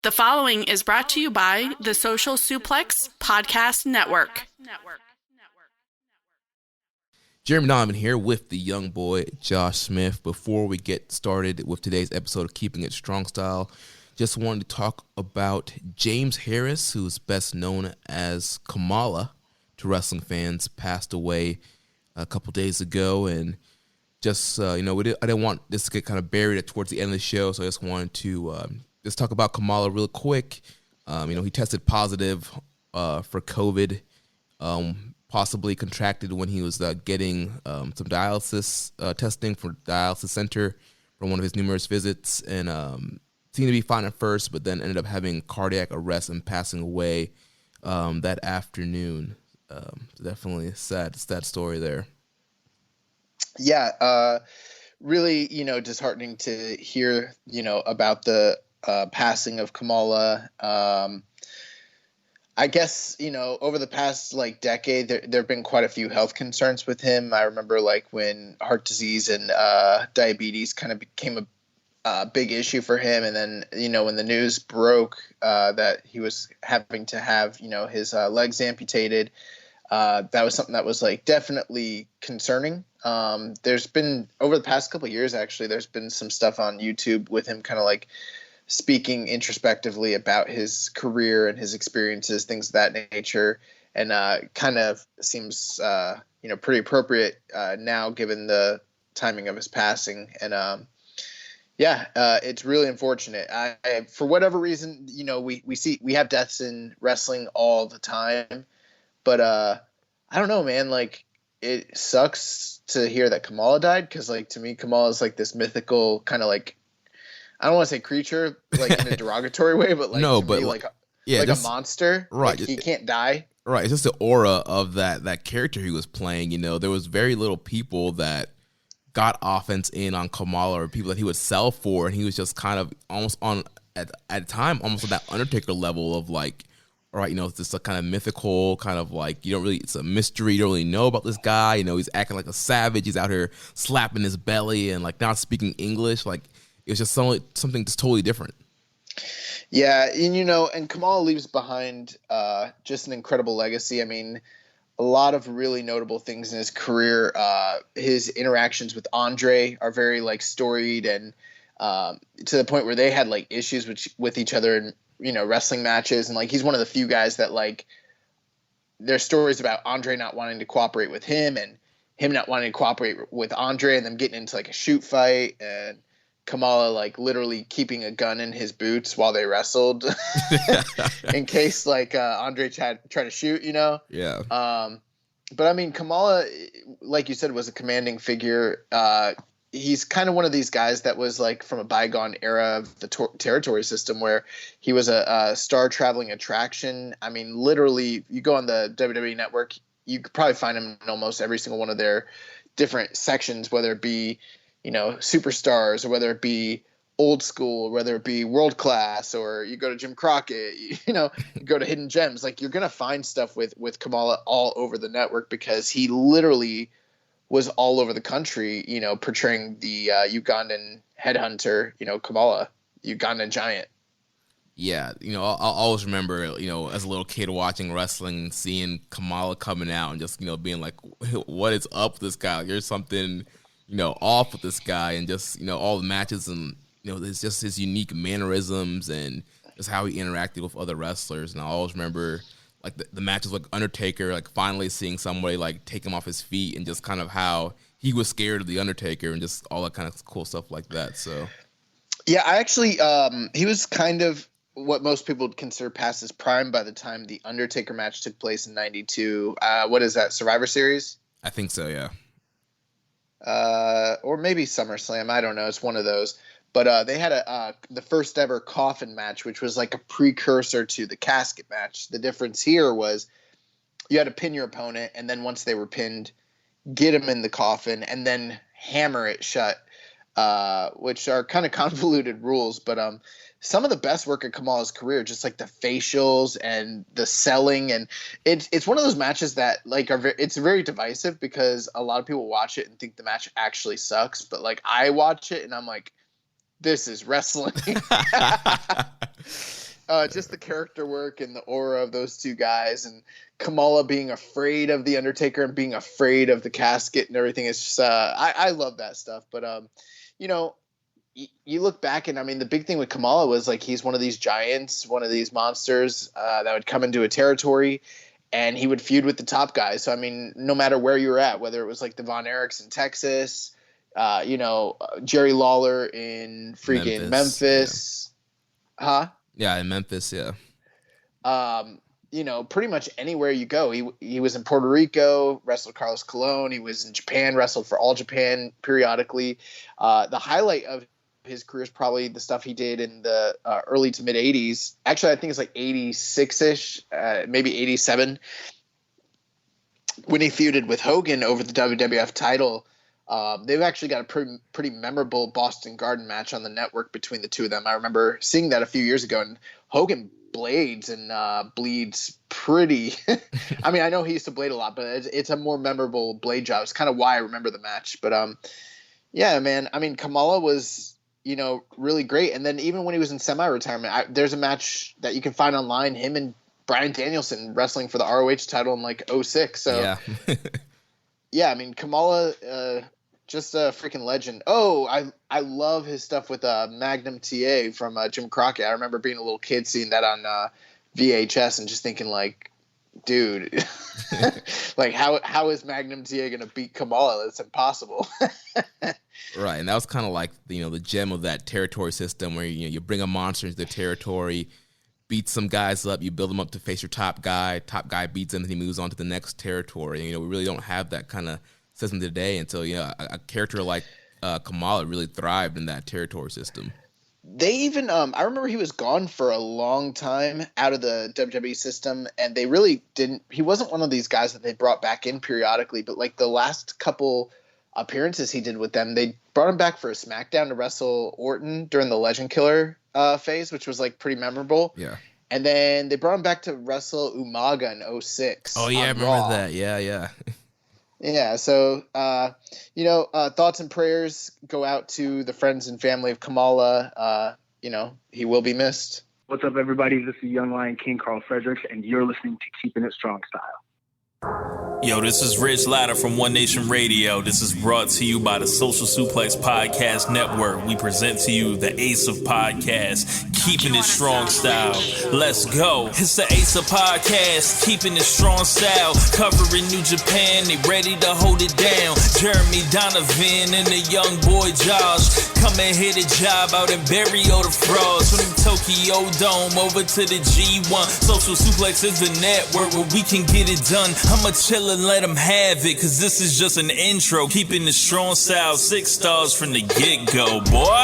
The following is brought to you by the Social Suplex Podcast Network. Jeremy Donovan here with the young boy, Josh Smith. Before we get started with today's episode of Keeping It Strong Style, just wanted to talk about James Harris, who's best known as Kamala to wrestling fans, passed away a couple days ago. And just, I didn't want this to get kind of buried towards the end of the show, so I just wanted to just talk about Kamala real quick. He tested positive for COVID, possibly contracted when he was getting some dialysis testing for dialysis center from one of his numerous visits, and seemed to be fine at first, but then ended up having cardiac arrest and passing away that afternoon. Definitely a sad story there. Yeah, really, disheartening to hear, about the passing of Kamala. I guess, over the past decade, there have been quite a few health concerns with him. I remember when heart disease and diabetes kind of became a big issue for him. And then, when the news broke that he was having to have, his legs amputated, that was something that was definitely concerning. There's been, over the past couple of years, actually, there's been some stuff on YouTube with him kind of speaking introspectively about his career and his experiences, things of that nature, and kind of seems pretty appropriate now given the timing of his passing. And it's really unfortunate. I for whatever reason, we have deaths in wrestling all the time, but I don't know, man. It sucks to hear that Kamala died, because to me, Kamala is this mythical kind of I don't want to say creature in a derogatory way, but no, but a monster. Right. He can't die. Right. It's just the aura of that character he was playing. There was very little people that got offense in on Kamala, or people that he would sell for, and he was just kind of almost at the time almost at that Undertaker level of it's just a kind of mythical, kind of it's a mystery. You don't really know about this guy. He's acting like a savage. He's out here slapping his belly and not speaking English. It was just something just totally different. Yeah, and Kamala leaves behind just an incredible legacy. I mean, a lot of really notable things in his career. His interactions with Andre are very storied, and to the point where they had issues with each other in wrestling matches, and he's one of the few guys that there's stories about Andre not wanting to cooperate with him and him not wanting to cooperate with Andre, and them getting into a shoot fight, and Kamala literally keeping a gun in his boots while they wrestled in case Andre tried to shoot, Yeah. But I mean, Kamala, like you said, was a commanding figure. He's kind of one of these guys that was from a bygone era of the territory system, where he was a star traveling attraction. I mean, literally, you go on the WWE network, you could probably find him in almost every single one of their different sections, whether it be superstars, or whether it be old school, or whether it be world class, or you go to Jim Crockett, you go to Hidden Gems. You're going to find stuff with Kamala all over the network, because he literally was all over the country, portraying the Ugandan headhunter, Kamala, Ugandan giant. Yeah, I'll always remember, as a little kid watching wrestling, seeing Kamala coming out and just, being like, what is up with this guy? There's something off with this guy, and just, all the matches, and, it's just his unique mannerisms and just how he interacted with other wrestlers. And I always remember, the matches with Undertaker, finally seeing somebody, take him off his feet, and just kind of how he was scared of the Undertaker, and just all that kind of cool stuff like that. So, yeah, I actually, he was kind of what most people would consider past his prime by the time the Undertaker match took place in '92. What is that, Survivor Series? I think so, yeah. Or maybe SummerSlam. I don't know. It's one of those. But they had the first ever coffin match, which was a precursor to the casket match. The difference here was you had to pin your opponent, and then once they were pinned, get them in the coffin, and then hammer it shut, which are kind of convoluted rules. But some of the best work of Kamala's career, just the facials and the selling, and it's one of those matches that it's very divisive, because a lot of people watch it and think the match actually sucks, but I watch it and I'm like, this is wrestling. just the character work and the aura of those two guys, and Kamala being afraid of the Undertaker and being afraid of the casket and everything. It's just I love that stuff. But you know, you look back and I mean the big thing with Kamala was like he's one of these giants, one of these monsters that would come into a territory and he would feud with the top guys. So I mean, no matter where you were at, whether it was like the Von Erichs in Texas, Jerry Lawler in freaking Memphis. Yeah. Huh? Yeah, in Memphis, yeah. Pretty much anywhere you go. He was in Puerto Rico, wrestled Carlos Colon. He was in Japan, wrestled for All Japan periodically. The highlight of his career is probably the stuff he did in the early to mid 80s. Actually, I think it's like 86-ish, maybe 87, when he feuded with Hogan over the WWF title. They've actually got a pretty memorable Boston Garden match on the network between the two of them. I remember seeing that a few years ago, and Hogan blades and bleeds pretty. I mean, I know he used to blade a lot, but it's a more memorable blade job. It's kind of why I remember the match. But yeah, man. I mean, Kamala was really great, and then even when he was in semi-retirement, there's a match that you can find online. Him and Bryan Danielson wrestling for the ROH title in like 06. So yeah. Yeah, I mean, Kamala, just a freaking legend. Oh, I love his stuff with Magnum TA from Jim Crockett. I remember being a little kid seeing that on VHS and just thinking like, dude, like how is Magnum TA going to beat Kamala? That's impossible. Right, and that was kind of like the gem of that territory system where you bring a monster into the territory, beat some guys up, you build them up to face your top guy beats him, and he moves on to the next territory. We really don't have that kind of system today until a character like Kamala really thrived in that territory system. They even I remember he was gone for a long time out of the WWE system, and they really didn't. He wasn't one of these guys that they brought back in periodically, but like the last couple appearances he did with them, they brought him back for a SmackDown to wrestle Orton during the Legend Killer phase, which was like pretty memorable. Yeah. And then they brought him back to wrestle Umaga in 06. Oh yeah, I remember Raw. That. Yeah. Yeah. So, thoughts and prayers go out to the friends and family of Kamala. He will be missed. What's up, everybody? This is Young Lion King Carl Fredericks, and you're listening to Keepin' It Strong Style. Yo, this is Rich Latta from One Nation Radio. This is brought to you by the Social Suplex Podcast Network. We present to you the Ace of Podcasts, Keepin' It Strong Style. Let's go. It's the Ace of Podcasts, Keepin' It Strong Style. Covering New Japan, they ready to hold it down. Jeremy Donovan and the young boy Josh. Come and hit a job out in Barrio the Frogs. From the Tokyo Dome over to the G1. Social Suplex is the network where we can get it done. I'ma chill and let them have it, cause this is just an intro. Keeping the strong style, 6 stars from the get-go, boy.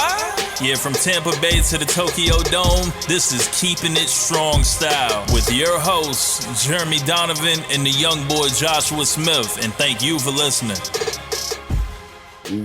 Yeah, from Tampa Bay to the Tokyo Dome, this is Keeping It Strong Style with your hosts, Jeremy Donovan and the young boy Joshua Smith. And thank you for listening.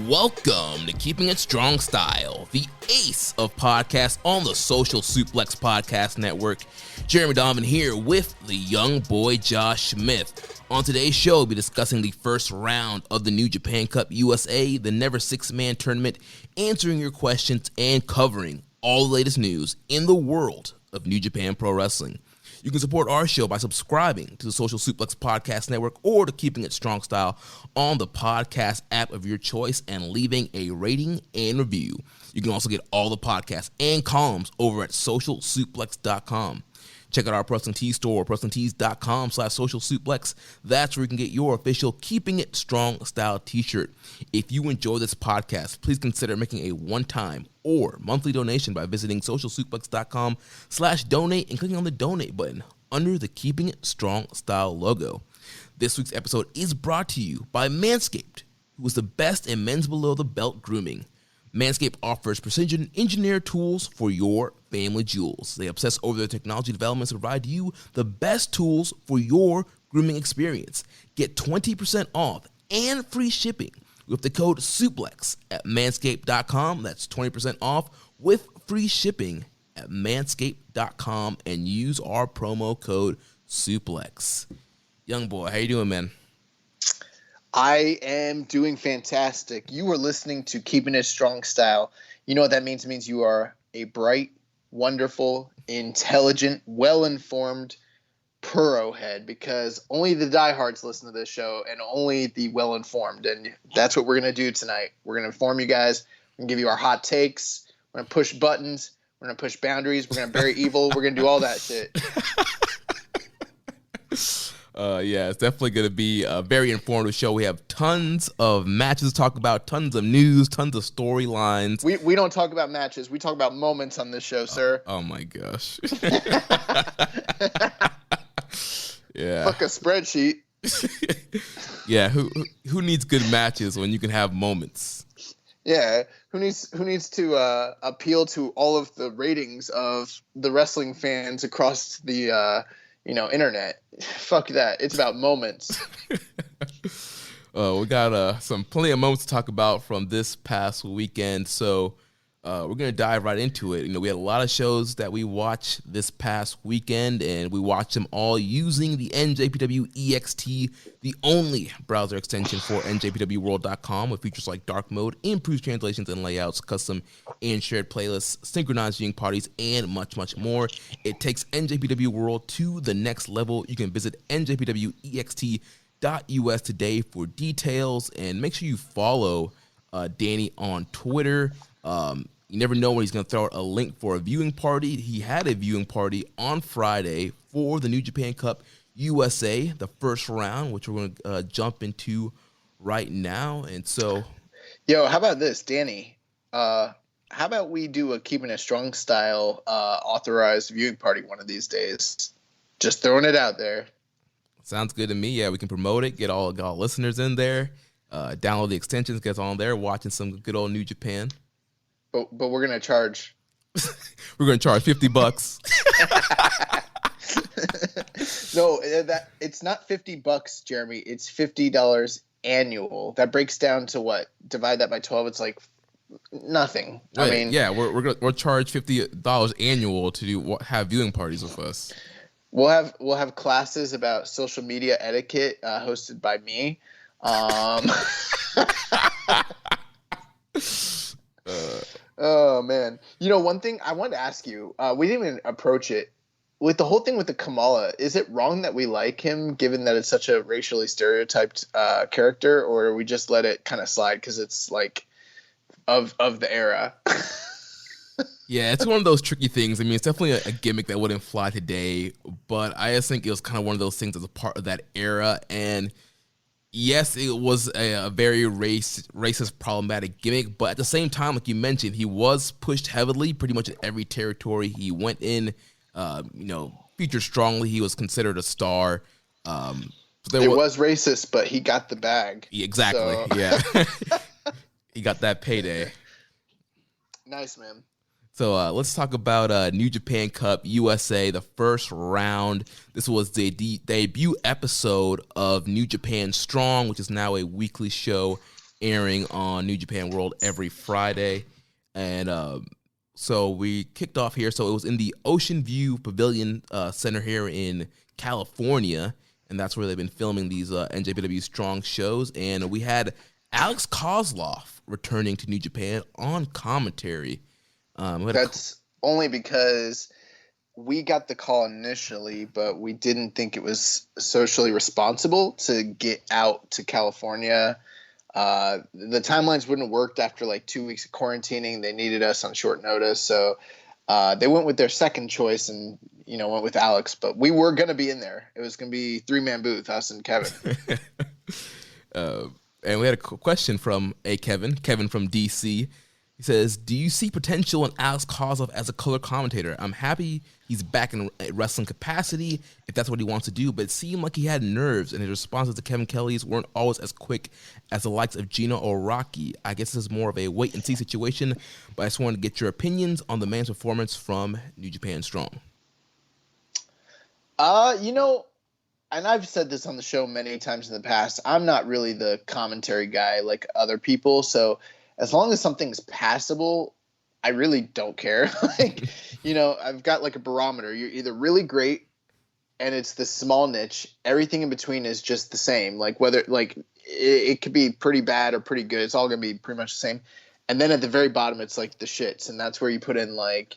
Welcome to Keeping It Strong Style, the ace of podcasts on the Social Suplex Podcast Network. Jeremy Donovan here with the young boy Josh Smith. On today's show, we'll be discussing the first round of the New Japan Cup USA, the Never Six-Man Tournament, answering your questions and covering all the latest news in the world of New Japan Pro Wrestling. You can support our show by subscribing to the Social Suplex Podcast Network or to Keeping It Strong Style on the podcast app of your choice and leaving a rating and review. You can also get all the podcasts and columns over at socialsuplex.com. Check out our Wrestling Tees store, WrestlingTees.com/socialsuplex. That's where you can get your official Keeping It Strong Style t-shirt. If you enjoy this podcast, please consider making a one-time or monthly donation by visiting socialsuplex.com/donate and clicking on the donate button under the Keeping It Strong Style logo. This week's episode is brought to you by Manscaped, who is the best in men's below-the-belt grooming. Manscaped offers precision-engineered tools for your family jewels. They obsess over their technology developments to provide you the best tools for your grooming experience. Get 20% off and free shipping with the code SUPLEX at manscaped.com. That's 20% off with free shipping at manscaped.com and use our promo code SUPLEX. Young boy, how you doing, man? I am doing fantastic. You are listening to Keeping It Strong Style. You know what that means? It means you are a bright, wonderful, intelligent, well-informed Puro head, because only the diehards listen to this show and only the well-informed. And that's what we're going to do tonight. We're going to inform you guys. We're going to give you our hot takes. We're going to push buttons. We're going to push boundaries. We're going to bury evil. We're going to do all that shit. Yeah, it's definitely going to be a very informative show. We have tons of matches to talk about, tons of news, tons of storylines. We don't talk about matches. We talk about moments on this show, sir. Oh my gosh. Yeah. Fuck a spreadsheet. Yeah, who needs good matches when you can have moments? Yeah, who needs to appeal to all of the ratings of the wrestling fans across the internet? Fuck that. It's about moments. We got plenty of moments to talk about from this past weekend, so we're gonna dive right into it. We had a lot of shows that we watched this past weekend, and we watched them all using the NJPW EXT, the only browser extension for NJPWWorld.com, with features like dark mode, improved translations and layouts, custom and shared playlists, synchronized viewing parties, and much, much more. It takes NJPW World to the next level. You can visit njpwext.us today for details, and make sure you follow Danny on Twitter. You never know when he's going to throw out a link for a viewing party. He had a viewing party on Friday for the New Japan Cup USA, the first round, which we're going to jump into right now. And so, yo, how about this, Danny? How about we do a Keepin' It Strong Style authorized viewing party one of these days? Just throwing it out there. Sounds good to me. Yeah, we can promote it, get all listeners in there, download the extensions, get on there, watching some good old New Japan. But we're gonna charge. We're gonna charge $50. No, that it's not $50, Jeremy. It's $50 annual. That breaks down to what? Divide that by 12. It's like nothing. Wait, I mean, yeah, we'll charge $50 annual to have viewing parties with us. We'll have classes about social media etiquette hosted by me. Oh man, one thing I wanted to ask you, we didn't even approach it with the whole thing with the Kamala. Is it wrong that we like him, given that it's such a racially stereotyped character, or we just let it kind of slide because it's like of the era? Yeah, it's one of those tricky things. I mean, it's definitely a gimmick that wouldn't fly today, but I just think it was kind of one of those things as a part of that era. And yes, it was a very racist, problematic gimmick, but at the same time, like you mentioned, he was pushed heavily pretty much in every territory he went in, featured strongly. He was considered a star. It was racist, but he got the bag. Exactly, so. Yeah. He got that payday. Nice, man. So let's talk about New Japan Cup USA, the first round. This was the debut episode of New Japan Strong, which is now a weekly show airing on New Japan World every Friday. And so we kicked off here. So it was in the Ocean View Pavilion Center here in California, and that's where they've been filming these NJPW Strong shows. And we had Alex Kozlov returning to New Japan on commentary. That's only because we got the call initially, but we didn't think it was socially responsible to get out to California. The timelines wouldn't have worked after like 2 weeks of quarantining. They needed us on short notice. So they went with their second choice and, went with Alex. But we were going to be in there. It was going to be 3-man booth, us and Kevin. And we had a question from Kevin from DC. He says, do you see potential in Alex Kozlov as a color commentator? I'm happy he's back in wrestling capacity if that's what he wants to do, but it seemed like he had nerves and his responses to Kevin Kelly's weren't always as quick as the likes of Gino or Rocky. I guess this is more of a wait-and-see situation, but I just wanted to get your opinions on the man's performance from New Japan Strong. And I've said this on the show many times in the past, I'm not really the commentary guy like other people, so as long as something's passable, I really don't care. I've got like a barometer. You're either really great and it's this small niche. Everything in between is just the same. Like whether it could be pretty bad or pretty good. It's all going to be pretty much the same. And then at the very bottom, it's like the shits. And that's where you put in like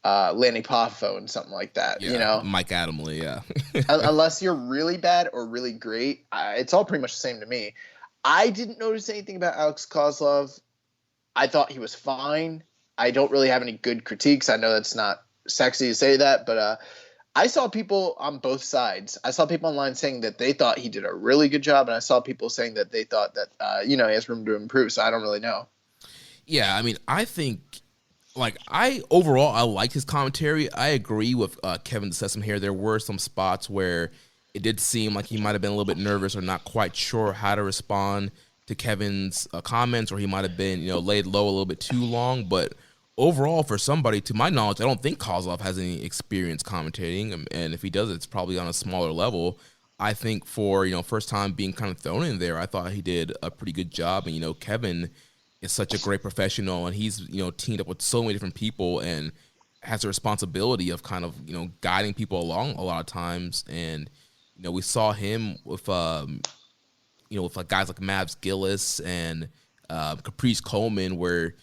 Lanny Poffo and something like that. Yeah, you know, Mike Adamle. Yeah. Unless you're really bad or really great, it's all pretty much the same to me. I didn't notice anything about Alex Kozlov. I thought he was fine. I don't really have any good critiques. I know that's not sexy to say that, but I saw people on both sides. I saw people online saying that they thought he did a really good job, and I saw people saying that they thought that he has room to improve. So I don't really know. Yeah, I mean, I think overall I like his commentary. I agree with Kevin DeSesame here. There were some spots where it did seem like he might have been a little bit nervous or not quite sure how to respond to Kevin's comments, or he might have been, laid low a little bit too long. But overall, for somebody, to my knowledge, I don't think Kozlov has any experience commentating, and if he does, it's probably on a smaller level. I think for, first time being kind of thrown in there, I thought he did a pretty good job. And, Kevin is such a great professional, and he's, teamed up with so many different people and has a responsibility of kind of, guiding people along a lot of times. And, we saw him with, with like guys like Mavs Gillis and Caprice Coleman, where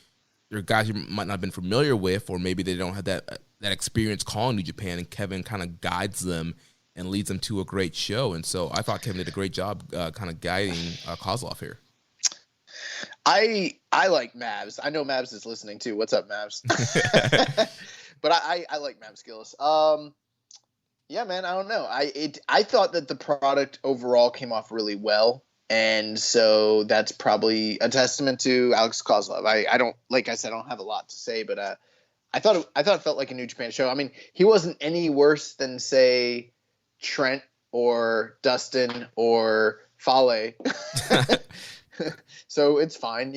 they're guys you might not have been familiar with, or maybe they don't have that experience calling New Japan, and Kevin kind of guides them and leads them to a great show. And so I thought Kevin did a great job kind of guiding Kozlov here. I like Mavs. I know Mavs is listening too. What's up, Mavs? But I like Mavs Gillis. Yeah, man, I don't know. I thought that the product overall came off really well. And so that's probably a testament to Alex Kozlov. I don't, like I said, I don't have a lot to say, but I thought it felt like a New Japan show. I mean, he wasn't any worse than, say, Trent or Dustin or Fale. So it's fine,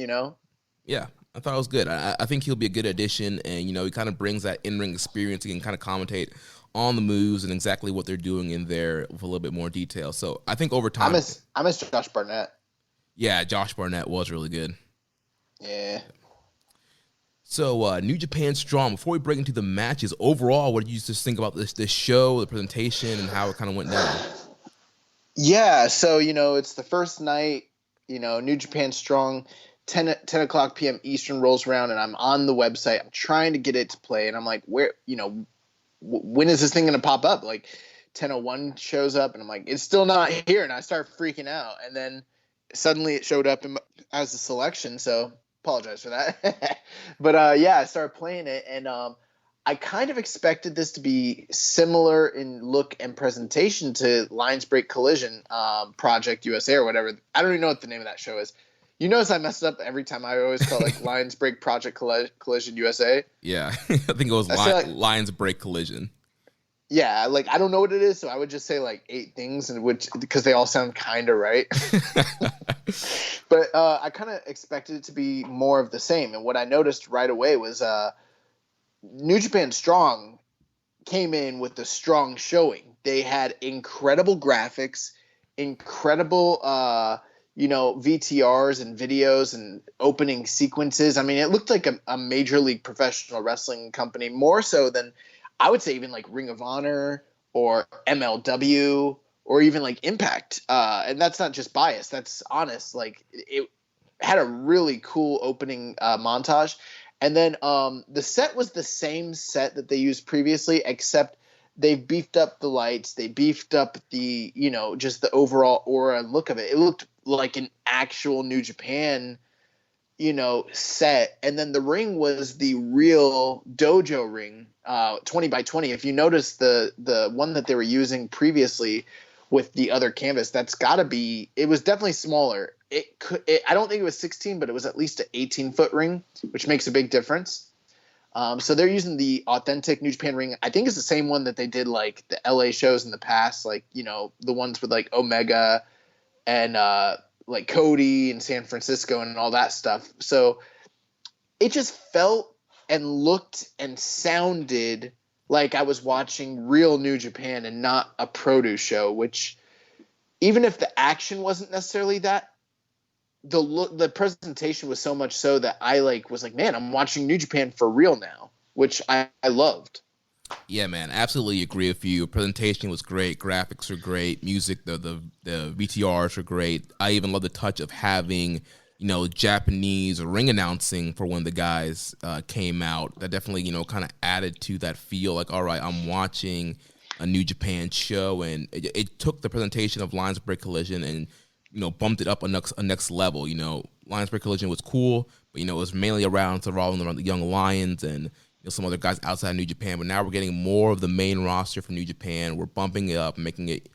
Yeah, I thought it was good. I think he'll be a good addition, and he kind of brings that in-ring experience. He can kind of commentate on the moves and exactly what they're doing in there with a little bit more detail. So I think over time, I miss Josh Barnett. Yeah, Josh Barnett was really good. Yeah. So New Japan Strong. Before we break into the matches, overall, what did you just think about this show, the presentation, and how it kind of went down? Yeah, so it's the first night. New Japan Strong, 10 o'clock p.m. Eastern rolls around, and I'm on the website. I'm trying to get it to play, and I'm like, where, when is this thing going to pop up? Like 10:01 shows up, and I'm like, it's still not here, and I start freaking out. And then suddenly it showed up as a selection, so apologize for that. But I started playing it, and I kind of expected this to be similar in look and presentation to Lions Break Collision, Project USA or whatever. I don't even know what the name of that show is. You notice I messed up every time. I always call it like Lions Break Project Collision USA. Yeah, I think it was Lions Break Collision. Yeah, like I don't know what it is, so I would just say like 8 things, because they all sound kind of right. But I kind of expected it to be more of the same, and what I noticed right away was New Japan Strong came in with a strong showing. They had incredible graphics, incredible VTRs and videos and opening sequences. I mean, it looked like a major league professional wrestling company, more so than I would say even like Ring of Honor or MLW or even like Impact. And that's not just bias. That's honest. Like it had a really cool opening montage. And then the set was the same set that they used previously, except they beefed up the lights. They beefed up the, just the overall aura and look of it. It looked like an actual New Japan, set. And then the ring was the real dojo ring, 20 by 20. If you notice the one that they were using previously with the other canvas, that's got to be – it was definitely smaller. I don't think it was 16, but it was at least an 18-foot ring, which makes a big difference. So they're using the authentic New Japan ring. I think it's the same one that they did like the LA shows in the past, like, the ones with like Omega and like Cody and San Francisco and all that stuff. So it just felt and looked and sounded like I was watching real New Japan and not a produce show, which even if the action wasn't necessarily that, the presentation was so much so that I was like, man, I'm watching New Japan for real now, which I loved. Yeah, man, absolutely agree with you. Presentation was great. Graphics are great. Music, the VTRs are great. I even love the touch of having, Japanese ring announcing for when the guys came out. That definitely, kind of added to that feel like, all right, I'm watching a New Japan show, and it took the presentation of Lions Break Collision and, bumped it up a next level. Lions Break Collision was cool, but, it was mainly revolving around the Young Lions and some other guys outside New Japan. But now we're getting more of the main roster from New Japan. We're bumping it up, making it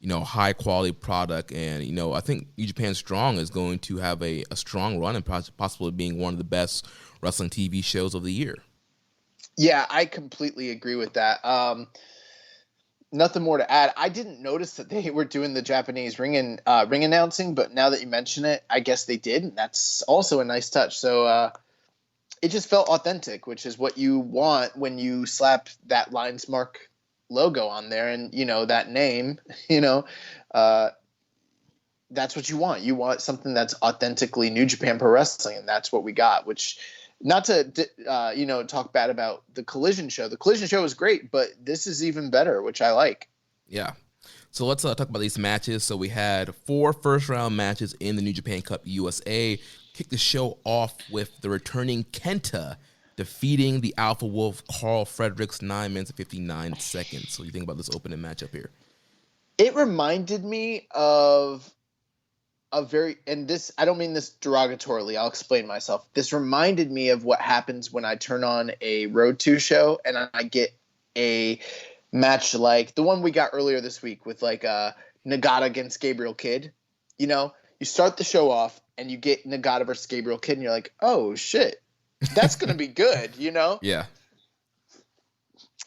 high quality product, and I think New Japan Strong is going to have a strong run and possibly being one of the best wrestling TV shows of the year. Yeah, I completely agree with that. Nothing more to add. I didn't notice that they were doing the Japanese ring announcing, but now that you mention it, I guess they did, and that's also a nice touch. So it just felt authentic, which is what you want when you slap that Lions Mark logo on there, and that name, that's what you want. You want something that's authentically New Japan Pro Wrestling, and that's what we got. Which, not to talk bad about the Collision show. The Collision show was great, but this is even better, which I like. Yeah. So let's talk about these matches. So we had 4 first-round matches in the New Japan Cup USA. Kick the show off with the returning Kenta defeating the Alpha Wolf Carl Fredericks 9 minutes and 59 seconds. So what do you think about this opening matchup here? It reminded me of and this, I don't mean this derogatorily, I'll explain myself. This reminded me of what happens when I turn on a Road 2 show and I get a match like the one we got earlier this week with like Nagata against Gabriel Kidd. You start the show off and you get Nagata versus Gabriel Kidd and you're like, oh shit, that's going to be good, Yeah.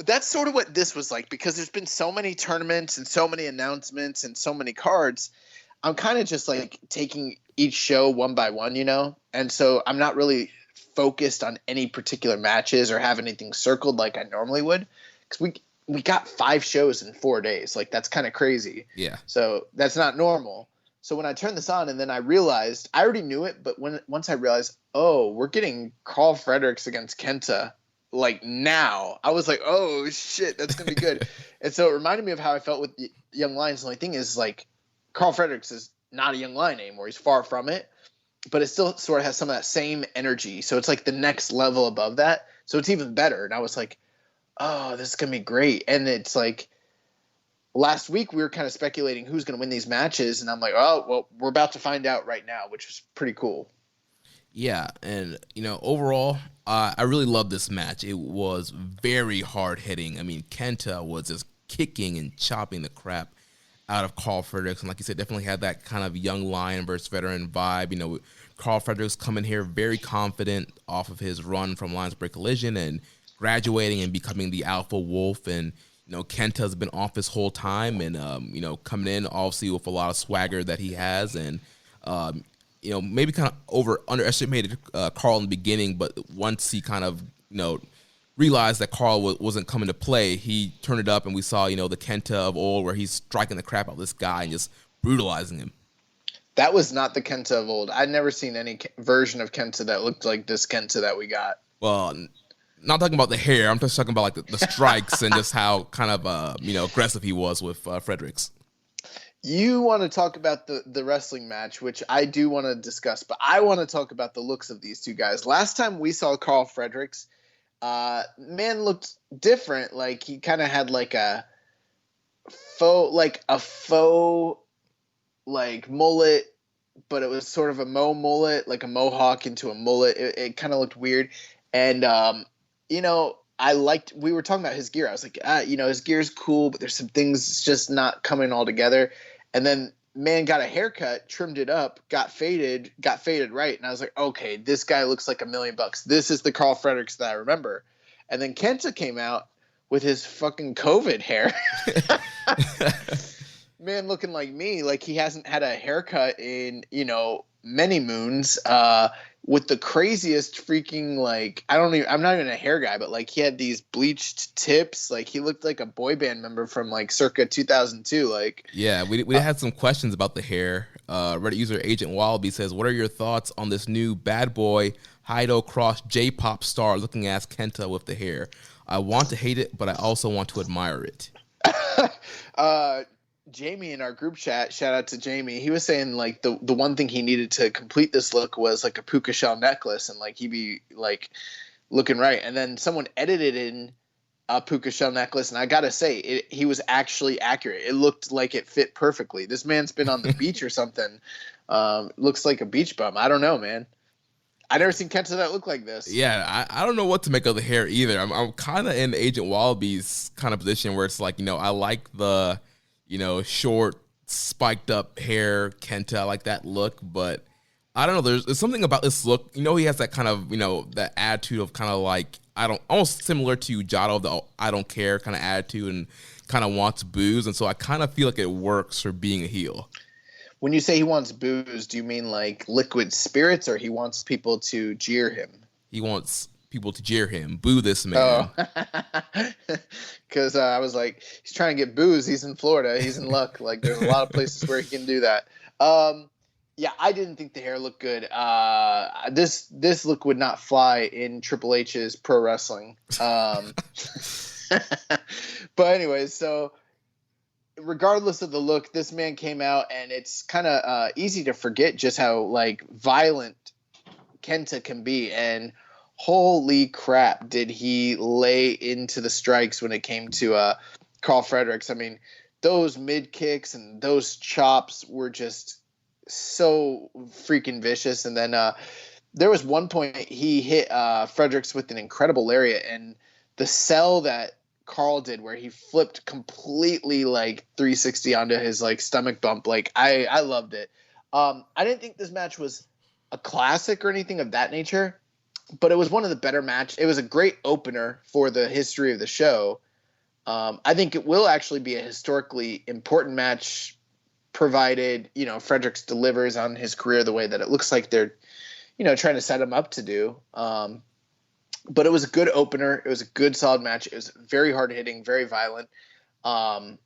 That's sort of what this was like, because there's been so many tournaments and so many announcements and so many cards. I'm kind of just like taking each show one by one, and so I'm not really focused on any particular matches or have anything circled like I normally would, because we got 5 shows in 4 days. Like, that's kind of crazy. Yeah. So that's not normal. So when I turned this on and then I realized, I already knew it, but once I realized, oh, we're getting Carl Fredericks against Kenta, like now, I was like, oh shit, that's going to be good. And so it reminded me of how I felt with Young Lions. The only thing is, like, Carl Fredericks is not a young lion anymore. He's far from it, but it still sort of has some of that same energy. So it's like the next level above that. So it's even better. And I was like, oh, this is going to be great. And it's like, last week we were kind of speculating who's going to win these matches. And I'm like, oh, well, we're about to find out right now, which was pretty cool. Yeah. And, overall, I really loved this match. It was very hard hitting. I mean, Kenta was just kicking and chopping the crap out of Carl Fredericks, and like you said, definitely had that kind of young lion versus veteran vibe. Carl Fredericks coming here very confident off of his run from Lions Break Collision and graduating and becoming the Alpha Wolf, and Kenta's been off this whole time, and coming in obviously with a lot of swagger that he has, and maybe kind of underestimated Carl in the beginning, but once he kind of realized that Carl wasn't coming to play, he turned it up, and we saw, the Kenta of old, where he's striking the crap out of this guy and just brutalizing him. That was not the Kenta of old. I'd never seen any version of Kenta that looked like this Kenta that we got. Well, not talking about the hair. I'm just talking about like the strikes and just how kind of aggressive he was with Fredericks. You want to talk about the wrestling match, which I do want to discuss, but I want to talk about the looks of these two guys. Last time we saw Carl Fredericks, man looked different. Like, he kind of had like a faux mullet, but it was sort of a mullet, like a mohawk into a mullet. It kind of looked weird. And, we were talking about his gear. I was like, his gear's cool, but there's some things just not coming all together. And then man got a haircut, trimmed it up, got faded right. And I was like, okay, this guy looks like $1 million. This is the Carl Fredericks that I remember. And then Kenta came out with his fucking COVID hair. Man looking like me, like he hasn't had a haircut in, many moons, with the craziest freaking, like, I'm not even a hair guy, but like he had these bleached tips. Like he looked like a boy band member from like circa 2002. Like, yeah, we had some questions about the hair. Reddit user Agent Wallaby says, what are your thoughts on this new bad boy Heido cross J-pop star looking ass Kenta with the hair? I want to hate it, but I also want to admire it. Jamie in our group chat, shout out to Jamie, he was saying like the one thing he needed to complete this look was like a puka shell necklace, and like he'd be like looking right. And then someone edited in a puka shell necklace, and I gotta say, he was actually accurate. It looked like it fit perfectly. This man's been on the beach or something. Looks like a beach bum. I don't know, man. I never seen Kenta that look like this. Yeah, I don't know what to make of the hair either. I'm kind of in Agent Wallaby's kind of position where it's like, I like the, short, spiked up hair Kenta. I like that look, but I don't know. There's something about this look. He has that kind of, that attitude of kind of like, almost similar to Jado, the I don't care kind of attitude, and kind of wants booze. And so I kind of feel like it works for being a heel. When you say he wants booze, do you mean like liquid spirits, or he wants people to jeer him? He wants people to jeer him. Boo this man. Because I was like, he's trying to get booze. He's in Florida. He's in luck. Like, there's a lot of places where he can do that. Yeah, I didn't think the hair looked good. This look would not fly in Triple H's pro wrestling. But anyways, so regardless of the look, this man came out, and it's kind of easy to forget just how like violent Kenta can be. And holy crap, did he lay into the strikes when it came to Carl Fredericks. I mean, those mid kicks and those chops were just so freaking vicious. And then there was one point he hit Fredericks with an incredible lariat, and the sell that Carl did where he flipped completely like 360 onto his like stomach bump. Like I loved it. I didn't think this match was a classic or anything of that nature, but it was one of the better matches. It was a great opener for the history of the show. I think it will actually be a historically important match, provided, Fredericks delivers on his career the way that it looks like they're, trying to set him up to do. But it was a good opener. It was a good, solid match. It was very hard hitting, very violent. Kenta,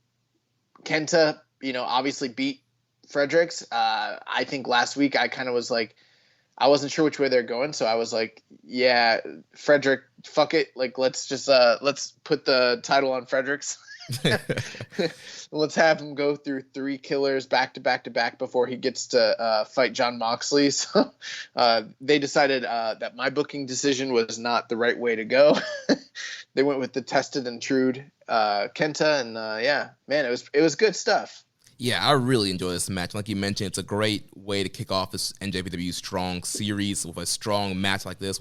obviously beat Fredericks. I think last week I kind of was like, I wasn't sure which way they're going. So I was like, yeah, Frederick, fuck it. Like, let's just, let's put the title on Fredericks. Let's have him go through 3 killers back to back to back before he gets to fight John Moxley. So they decided that my booking decision was not the right way to go. They went with the tested and true Kenta, and yeah, man, it was good stuff. Yeah, I really enjoy this match. Like you mentioned, it's a great way to kick off this NJPW Strong series with a strong match like this.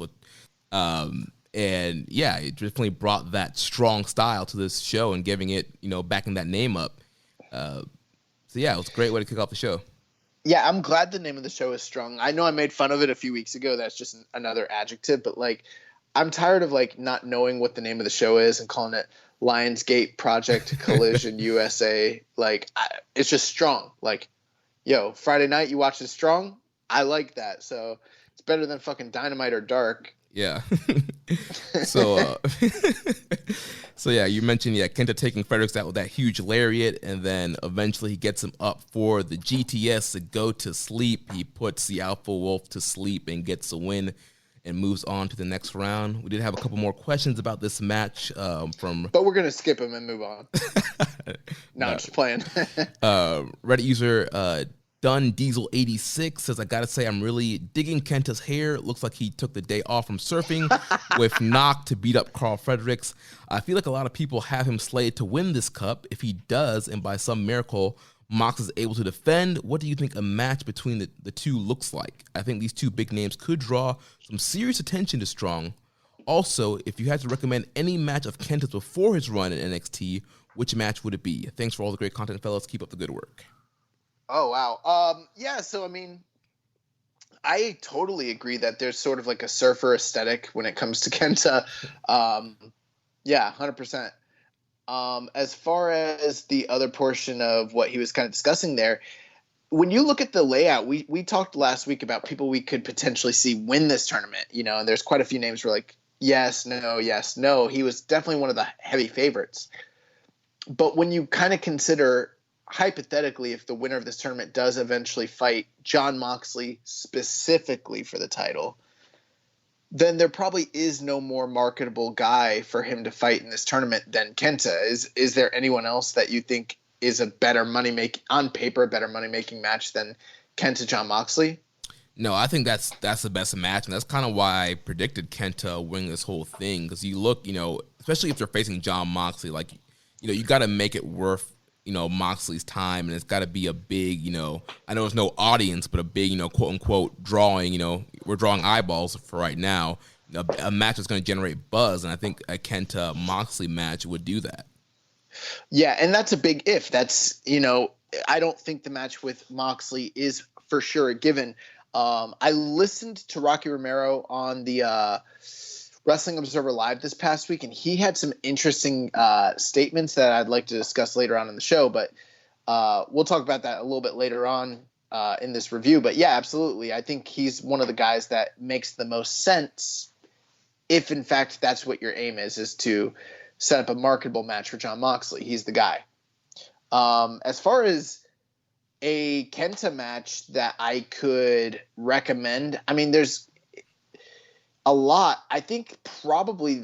And yeah, it definitely brought that strong style to this show and giving it, backing that name up. So yeah, it was a great way to kick off the show. Yeah, I'm glad the name of the show is Strong. I know I made fun of it a few weeks ago. That's just another adjective, but like, I'm tired of like not knowing what the name of the show is and calling it Lionsgate Project Collision USA. Like, it's just Strong. Like, yo, Friday night you watch it Strong. I like that. So it's better than fucking Dynamite or Dark. Yeah. So yeah, you mentioned Kenta taking Fredericks out with that huge lariat, and then eventually he gets him up for the GTS to go to sleep. He puts the Alpha Wolf to sleep and gets a win and moves on to the next round. We did have a couple more questions about this match but we're gonna skip them and move on. No, I'm just playing. Reddit user Dun Diesel 86 says, I gotta say, I'm really digging Kenta's hair. It looks like he took the day off from surfing with Knock to beat up Carl Fredericks. I feel like a lot of people have him slated to win this cup. If he does, and by some miracle Mox is able to defend, what do you think a match between the two looks like? I think these two big names could draw some serious attention to Strong. Also, if you had to recommend any match of Kenta's before his run in NXT, which match would it be? Thanks for all the great content, fellas. Keep up the good work. Oh, wow. Yeah, so, I mean, I totally agree that there's sort of like a surfer aesthetic when it comes to Kenta. Yeah, 100%. As far as the other portion of what he was kind of discussing there, when you look at the layout, we talked last week about people we could potentially see win this tournament, and there's quite a few names where like, yes, no. He was definitely one of the heavy favorites. But when you kind of consider, hypothetically, if the winner of this tournament does eventually fight John Moxley specifically for the title, then there probably is no more marketable guy for him to fight in this tournament than Kenta. Is there anyone else that you think is a better on paper, a better money making match than Kenta Jon Moxley? No, I think that's the best match, and that's kind of why I predicted Kenta winning this whole thing. Because you look, especially if they're facing Jon Moxley, like, you got to make it worth, Moxley's time, and it's got to be a big, I know there's no audience, but a big, quote unquote drawing. We're drawing eyeballs for right now. A match that's going to generate buzz, and I think a Kenta Moxley match would do that. Yeah, and that's a big if. That's I don't think the match with Moxley is for sure a given. I listened to Rocky Romero on the Wrestling Observer Live this past week, and he had some interesting statements that I'd like to discuss later on in the show, but we'll talk about that a little bit later on in this review. But yeah, absolutely. I think he's one of the guys that makes the most sense if, in fact, that's what your aim is to set up a marketable match for Jon Moxley. He's the guy. As far as a Kenta match that I could recommend, I mean, there's a lot. I think probably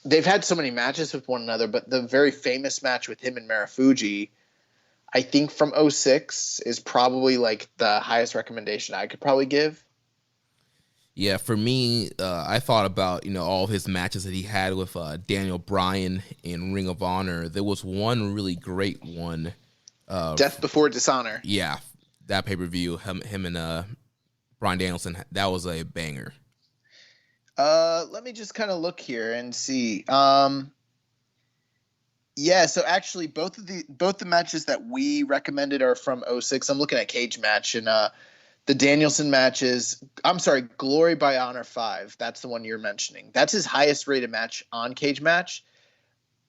they've had so many matches with one another, but the very famous match with him and Marufuji, I think from 2006, is probably like the highest recommendation I could probably give. Yeah, for me, I thought about, all of his matches that he had with Daniel Bryan in Ring of Honor. There was one really great one. Death Before Dishonor. Yeah, that pay-per-view, him and Bryan Danielson, that was a banger. Let me just kind of look here and see. Yeah, so actually both the matches that we recommended are from 2006. I'm looking at Cage Match, and the Danielson match is, Glory by Honor 5. That's the one you're mentioning. That's his highest rated match on Cage Match.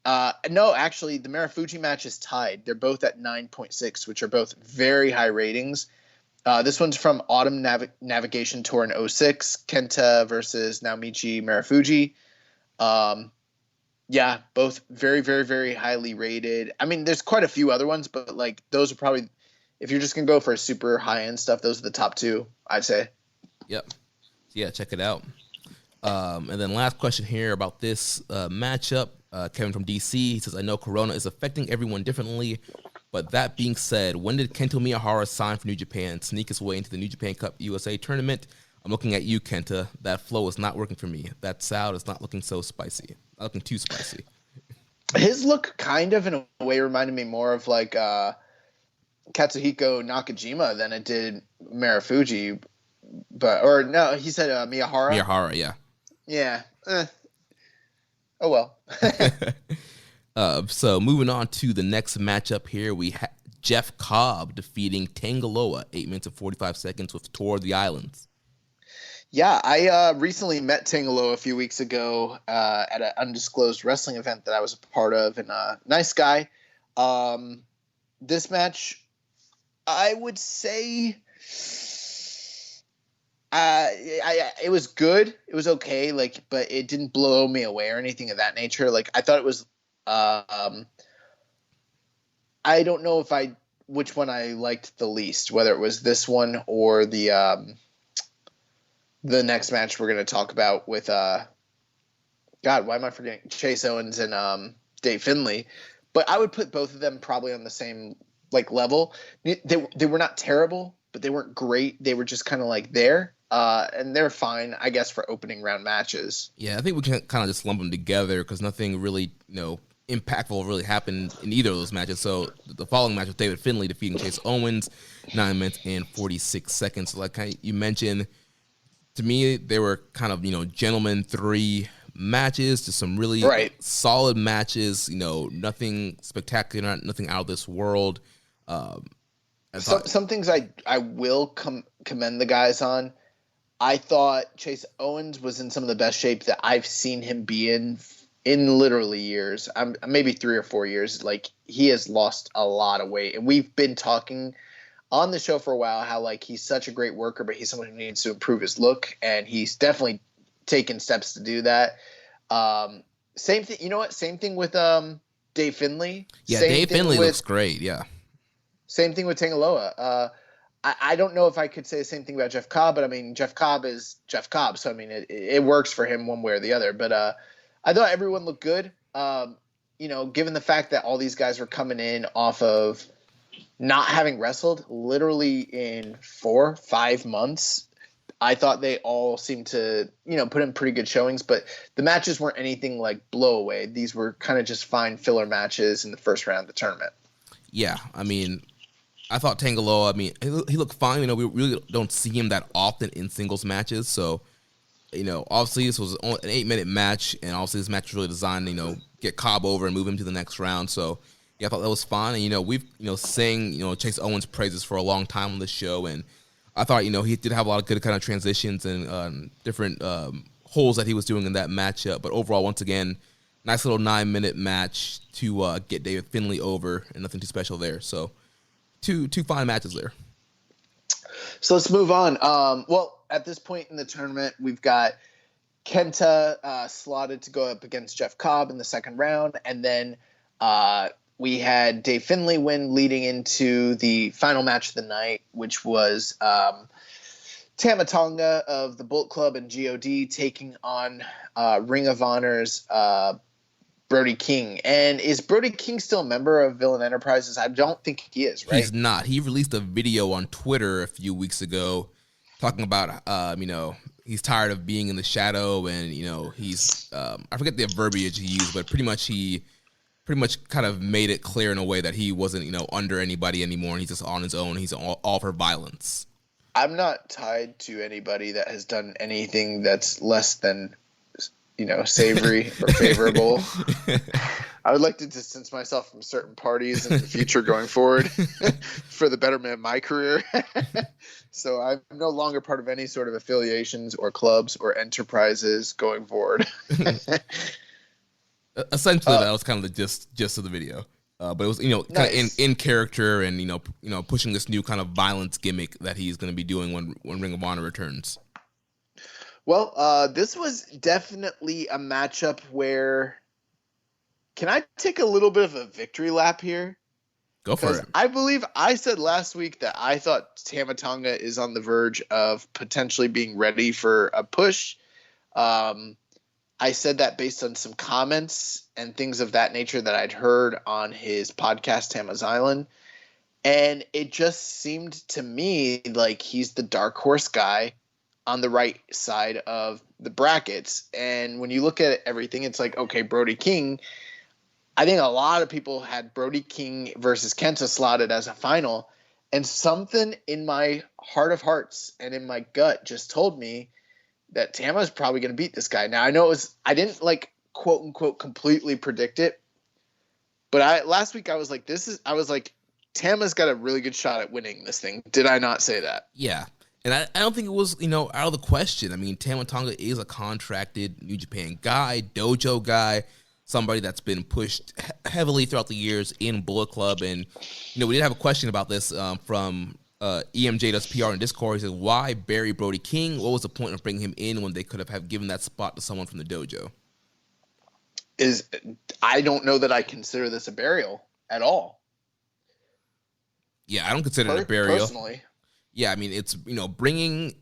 No, actually, the Marufuji match is tied. They're both at 9.6, which are both very high ratings. This one's from Autumn Navigation Tour in 2006, Kenta versus Naomichi Marufuji. Yeah, both very, very, very highly rated. I mean, there's quite a few other ones, but like those are probably, if you're just going to go for super high-end stuff, those are the top two, I'd say. Yep. Yeah, check it out. And then last question here about this matchup. Kevin from DC, he says, I know Corona is affecting everyone differently, but that being said, when did Kento Miyahara sign for New Japan, sneak his way into the New Japan Cup USA tournament? I'm looking at you, Kenta. That flow is not working for me. That sound is not looking so spicy. Not looking too spicy. His look kind of, in a way, reminded me more of like Katsuhiko Nakajima than it did Marufuji. Or no, he said Miyahara. Miyahara, yeah. Yeah. Oh, well. So moving on to the next matchup here, we have Jeff Cobb defeating Tangaloa 8 minutes and 45 seconds with Tour of the Islands. Yeah, I recently met Tangaloa a few weeks ago at an undisclosed wrestling event that I was a part of, and nice guy. This match, I would say, it was good. It was okay, but it didn't blow me away or anything of that nature. I thought it was. I don't know which one I liked the least, whether it was this one or the next match we're going to talk about with God, why am I forgetting? Chase Owens and Dave Finlay. But I would put both of them probably on the same level. They were not terrible, but they weren't great. They were just kind of there. And they're fine, I guess, for opening round matches. Yeah, I think we can kind of just lump them together because nothing really, impactful really happened in either of those matches. So the following match was David Finlay defeating Chase Owens, 9 minutes and 46 seconds. So you mentioned, to me, they were kind of, gentlemen 3 matches, just some really solid matches, nothing spectacular, nothing out of this world. Some things I will commend the guys on. I thought Chase Owens was in some of the best shape that I've seen him be in literally years. Maybe 3 or 4 years. He has lost a lot of weight, and we've been talking on the show for a while how he's such a great worker, but he's someone who needs to improve his look, and he's definitely taken steps to do that. Same thing. You know what? Same thing with Dave Finlay. Yeah, Dave Finlay looks great. Yeah. Same thing with Tangaloa. I don't know if I could say the same thing about Jeff Cobb, but I mean, Jeff Cobb is Jeff Cobb. So, I mean, it works for him one way or the other. But I thought everyone looked good. given the fact that all these guys were coming in off of not having wrestled literally in 4-5 months, I thought they all seemed to, put in pretty good showings, but the matches weren't anything like blow away. These were kind of just fine filler matches in the first round of the tournament. Yeah, I mean, I thought Tangaloa, he looked fine. We really don't see him that often in singles matches. So, obviously this was only an 8-minute match, and obviously this match was really designed to, get Cobb over and move him to the next round. So, yeah, I thought that was fine. And, we've, sang, Chase Owens' praises for a long time on this show, and I thought, he did have a lot of good kind of transitions and different holes that he was doing in that matchup. But overall, once again, nice little 9-minute match to get David Finlay over, and nothing too special there. So, two fine matches there. So let's move on. Well, at this point in the tournament, we've got Kenta slotted to go up against Jeff Cobb in the second round, and then we had Dave Finlay win leading into the final match of the night, which was Tama Tonga of the Bullet Club and GOD taking on Ring of Honor's Brody King. And is Brody King still a member of Villain Enterprises? I don't think he is, right? He's not. He released a video on Twitter a few weeks ago talking about, he's tired of being in the shadow, and, he's, I forget the verbiage he used, but pretty much kind of made it clear in a way that he wasn't, under anybody anymore, and he's just on his own. He's all for violence. I'm not tied to anybody that has done anything that's less than, savory or favorable. I would like to distance myself from certain parties in the future going forward for the betterment of my career. So I'm no longer part of any sort of affiliations or clubs or enterprises going forward. Essentially, that was kind of the gist of the video. But it was, kind nice. of in character, and pushing this new kind of violence gimmick that he's going to be doing when Ring of Honor returns. Well, this was definitely a matchup where. Can I take a little bit of a victory lap here? Go for it. I believe I said last week that I thought Tama Tonga is on the verge of potentially being ready for a push. I said that based on some comments and things of that nature that I'd heard on his podcast, Tama's Island. And it just seemed to me like he's the dark horse guy on the right side of the brackets. And when you look at everything, it's like, okay, Brody King. I think a lot of people had Brody King versus Kenta slotted as a final. And something in my heart of hearts and in my gut just told me that Tama's probably going to beat this guy. Now, I didn't quote unquote completely predict it, but last week I was like, Tama's got a really good shot at winning this thing. Did I not say that? Yeah. And I don't think it was, out of the question. I mean, Tama Tonga is a contracted New Japan guy, dojo guy, somebody that's been pushed heavily throughout the years in Bullet Club. And, we did have a question about this from EMJ does PR in Discord. He says, why bury Brody King? What was the point of bringing him in when they could have given that spot to someone from the dojo? I don't know that I consider this a burial at all. Yeah, I don't consider it a burial. Personally. Yeah, I mean, it's, bringing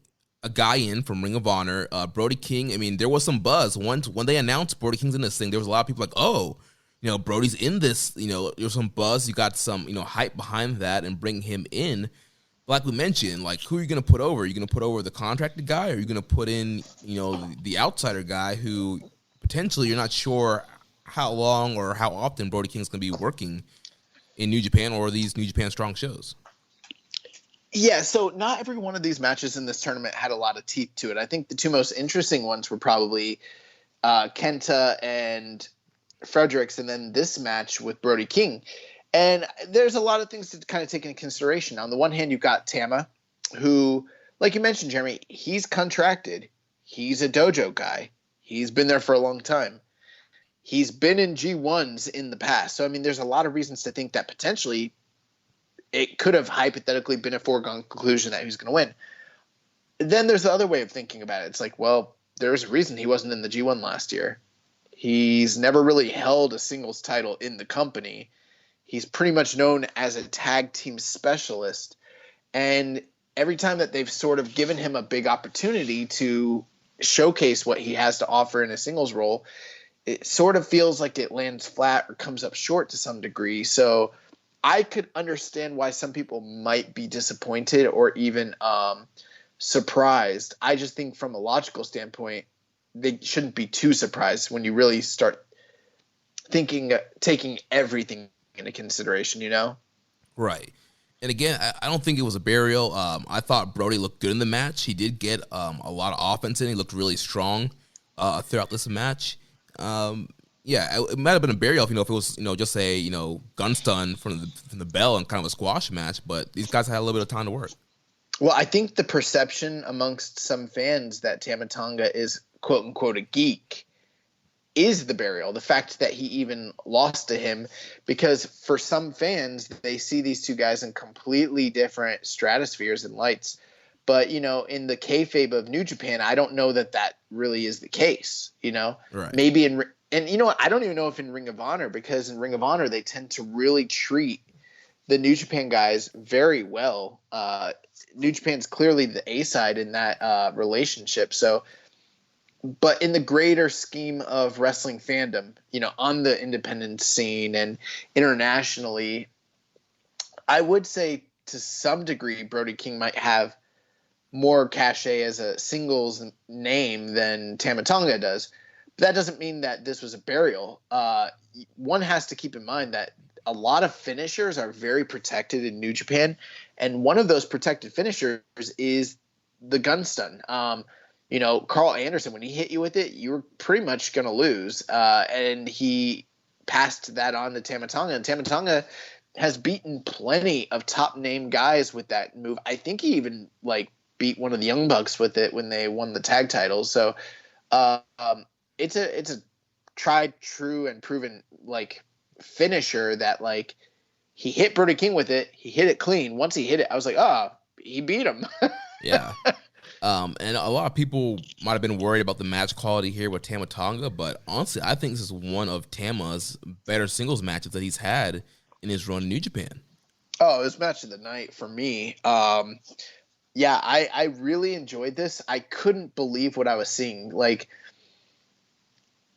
a guy in from Ring of Honor, Brody King. I mean, there was some buzz. When they announced Brody King's in this thing, there was a lot of people like, oh, Brody's in this. There's some buzz. You got some, hype behind that and bring him in. Like we mentioned, who are you going to put over? Are you going to put over the contracted guy, or are you going to put in, the outsider guy who potentially you're not sure how long or how often Brody King's going to be working in New Japan or these New Japan Strong shows? Yeah, so not every one of these matches in this tournament had a lot of teeth to it. I think the two most interesting ones were probably Kenta and Fredericks, and then this match with Brody King. And there's a lot of things to kind of take into consideration. On the one hand, you've got Tama, who, like you mentioned, Jeremy, he's contracted. He's a dojo guy. He's been there for a long time. He's been in G1s in the past. So, I mean, there's a lot of reasons to think that potentially it could have hypothetically been a foregone conclusion that he was going to win. Then there's the other way of thinking about it. It's like, well, there's a reason he wasn't in the G1 last year. He's never really held a singles title in the company. He's pretty much known as a tag team specialist. And every time that they've sort of given him a big opportunity to showcase what he has to offer in a singles role, it sort of feels like it lands flat or comes up short to some degree. So I could understand why some people might be disappointed or even surprised. I just think from a logical standpoint, they shouldn't be too surprised when you really start taking everything into consideration, you know? Right. And again, I don't think it was a burial. I thought Brody looked good in the match. He did get a lot of offense in. He looked really strong throughout this match. Yeah, it might have been a burial if it was just a gun stun from the bell and kind of a squash match. But these guys had a little bit of time to work. Well, I think the perception amongst some fans that Tama Tonga is quote unquote a geek is the burial. The fact that he even lost to him, because for some fans they see these two guys in completely different stratospheres and lights. But in the kayfabe of New Japan, I don't know that really is the case. Right. Maybe and you know what? I don't even know if in Ring of Honor, because in Ring of Honor they tend to really treat the New Japan guys very well. New Japan's clearly the A side in that relationship. So, but in the greater scheme of wrestling fandom, on the independent scene and internationally, I would say to some degree Brody King might have more cachet as a singles name than Tama Tonga does. But that doesn't mean that this was a burial. One has to keep in mind that a lot of finishers are very protected in New Japan, and one of those protected finishers is the gun stun. Carl Anderson, when he hit you with it, you were pretty much going to lose, and he passed that on to Tama Tonga, and Tama Tonga has beaten plenty of top name guys with that move. I think he even beat one of the Young Bucks with it when they won the tag titles. So it's a tried, true, and proven finisher that he hit Brody King with it. He hit it clean. Once he hit it, I was like, he beat him. Yeah. And a lot of people might have been worried about the match quality here with Tama Tonga, but honestly, I think this is one of Tama's better singles matches that he's had in his run in New Japan. Oh, it was match of the night for me. Yeah, I really enjoyed this. I couldn't believe what I was seeing.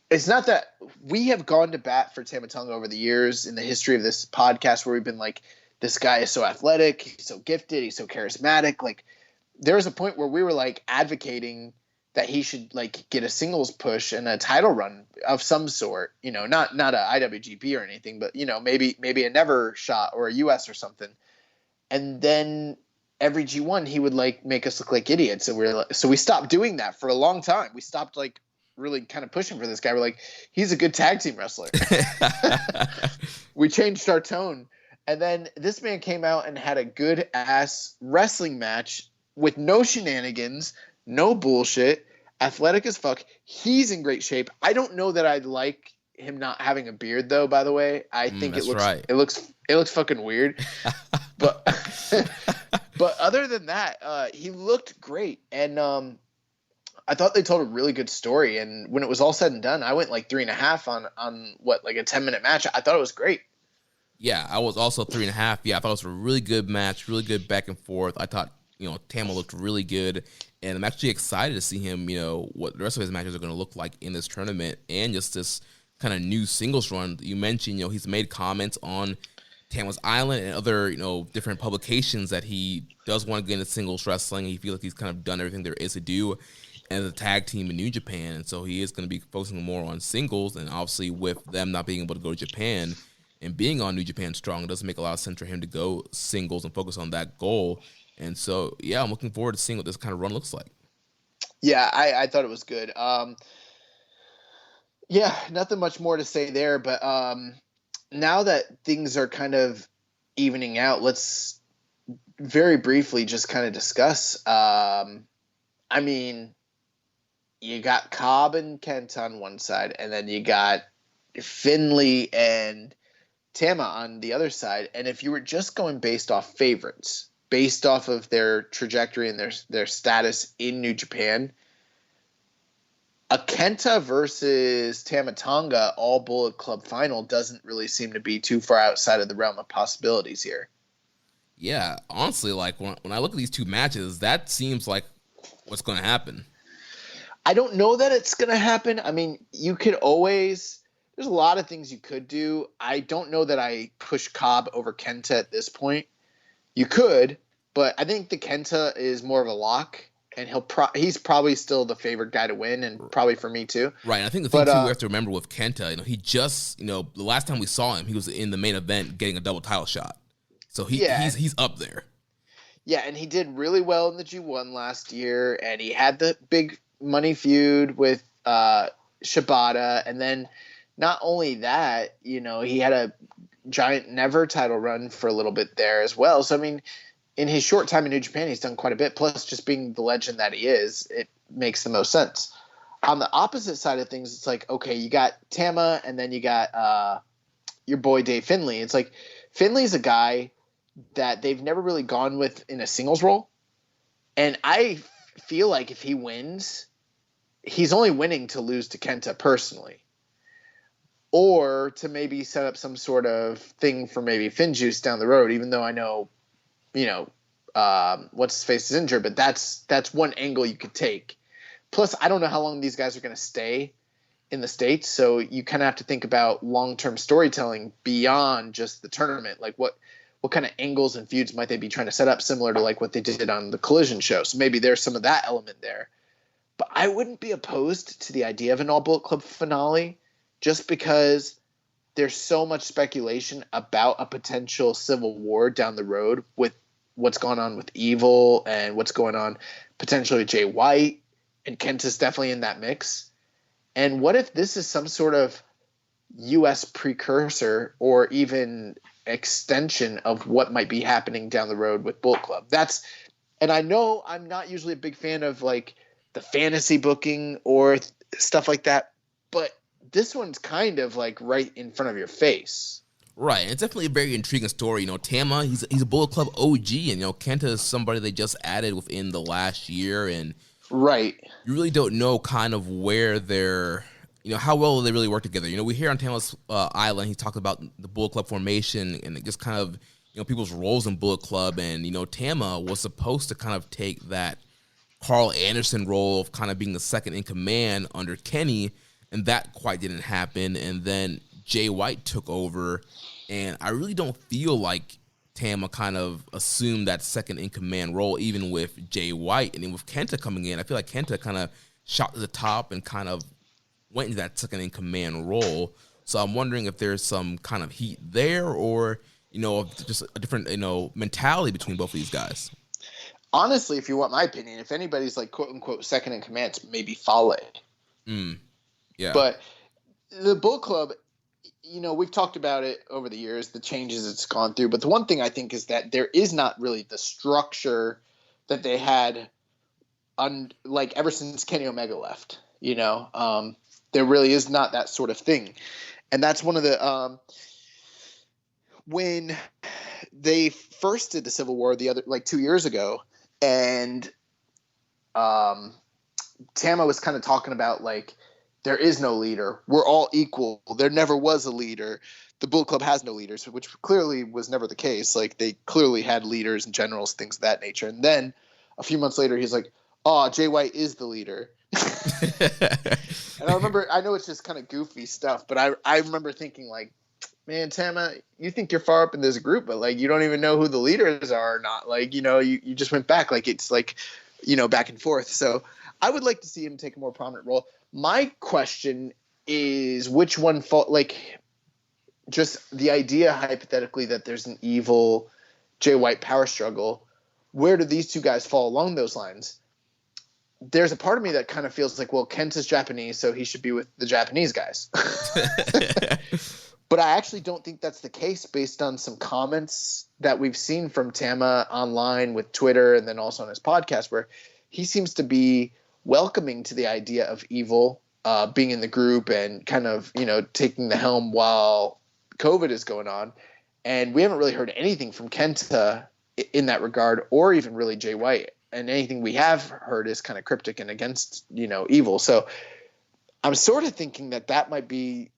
It's not that we have gone to bat for Tama Tonga over the years in the history of this podcast where we've been like, this guy is so athletic, he's so gifted, he's so charismatic. There was a point where we were advocating that he should get a singles push and a title run of some sort, not a IWGP or anything, but maybe a Never shot or a US or something. And then every G1 he would make us look like idiots. So we stopped doing that for a long time. We stopped really kind of pushing for this guy. We're like, he's a good tag team wrestler. We changed our tone. And then this man came out and had a good ass wrestling match with no shenanigans, no bullshit, athletic as fuck. He's in great shape. I don't know that I'd like him not having a beard though, by the way. I think it looks fucking weird. But but other than that, he looked great. And I thought they told a really good story. And when it was all said and done, I went 3.5 on what, a 10-minute match. I thought it was great. Yeah, I was also 3.5. Yeah, I thought it was a really good match, really good back and forth. I thought, Tama looked really good. And I'm actually excited to see him, what the rest of his matches are going to look like in this tournament and just this kind of new singles run. You mentioned, he's made comments on Tama's Island and other, different publications that he does want to get into singles wrestling. He feels like he's kind of done everything there is to do as a tag team in New Japan. And so he is going to be focusing more on singles. And obviously with them not being able to go to Japan and being on New Japan Strong, it doesn't make a lot of sense for him to go singles and focus on that goal. And so, yeah, I'm looking forward to seeing what this kind of run looks like. Yeah, I thought it was good. Yeah, nothing much more to say there. But now that things are kind of evening out, let's very briefly just kind of discuss. You got Cobb and Kent on one side, and then you got Finley and Tama on the other side. And if you were just going based off favorites, based off of their trajectory and their status in New Japan, a Kenta versus Tama Tonga all Bullet Club final doesn't really seem to be too far outside of the realm of possibilities here. Yeah, honestly, when I look at these two matches, that seems like what's going to happen. I don't know that it's going to happen. I mean, you could always – there's a lot of things you could do. I don't know that I push Cobb over Kenta at this point. You could, but I think the Kenta is more of a lock, and he's probably still the favorite guy to win, and probably for me too. Right, and I think the thing too we have to remember with Kenta, he just, the last time we saw him, he was in the main event getting a double title shot. So he's up there. Yeah, and he did really well in the G1 last year, and he had the big money feud with Shibata, and then not only that, he had a giant Never title run for a little bit there as well. So I mean, in his short time in New Japan, he's done quite a bit. Plus, just being the legend that he is, it makes the most sense. On the opposite side of things, it's like, okay, you got Tama, and then you got your boy Dave Finlay. It's like Finlay's a guy that they've never really gone with in a singles role. And I feel like if he wins, he's only winning to lose to Kenta personally. Or to maybe set up some sort of thing for maybe Finjuice down the road, even though I know, what's his face is injured, but that's one angle you could take. Plus, I don't know how long these guys are going to stay in the States, so you kind of have to think about long-term storytelling beyond just the tournament. Like what kind of angles and feuds might they be trying to set up, similar to like what they did on the Collision show. So maybe there's some of that element there. But I wouldn't be opposed to the idea of an All Bullet Club finale, just because there's so much speculation about a potential civil war down the road with what's going on with Evil and what's going on potentially with Jay White, and Kenta's definitely in that mix. And what if this is some sort of U.S. precursor or even extension of what might be happening down the road with Bullet Club? And I know I'm not usually a big fan of like the fantasy booking or stuff like that, but this one's kind of like right in front of your face. Right. It's definitely a very intriguing story. Tama, he's a Bullet Club OG, and Kenta is somebody they just added within the last year, and right. You really don't know kind of where they're, how well they really work together. We hear on Tama's Island, he talked about the Bullet Club formation and just kind of, people's roles in Bullet Club, and Tama was supposed to kind of take that Carl Anderson role of kind of being the second in command under Kenny, and that quite didn't happen. And then Jay White took over, and I really don't feel like Tama kind of assumed that second in command role, even with Jay White. And then with Kenta coming in, I feel like Kenta kind of shot to the top and kind of went into that second in command role. So I'm wondering if there's some kind of heat there, or, just a different, mentality between both of these guys. Honestly, if you want my opinion, if anybody's like quote unquote second in command, it's maybe Fale. Yeah. But the Bullet Club, we've talked about it over the years, the changes it's gone through. But the one thing I think is that there is not really the structure that they had like ever since Kenny Omega left. There really is not that sort of thing. And that's one of the when they first did the Civil War 2 years ago, and Tama was kind of talking about like, there is no leader. We're all equal. There never was a leader. The Bullet Club has no leaders, which clearly was never the case. Like, they clearly had leaders and generals, things of that nature. And then a few months later, he's like, oh, Jay White is the leader. And I know it's just kind of goofy stuff, but I remember thinking like, man, Tama, you think you're far up in this group, but like, you don't even know who the leaders are or not. Like, you just went back. Like, it's like, back and forth. So I would like to see him take a more prominent role. My question is, which one just the idea hypothetically that there's an Evil Jay White power struggle. Where do these two guys fall along those lines? There's a part of me that kind of feels like, well, Kenta's Japanese, so he should be with the Japanese guys. But I actually don't think that's the case based on some comments that we've seen from Tama online with Twitter and then also on his podcast, where he seems to be welcoming to the idea of Evil being in the group and kind of, taking the helm while COVID is going on. And we haven't really heard anything from Kenta in that regard, or even really Jay White. And anything we have heard is kind of cryptic and against, Evil. So I'm sort of thinking that might be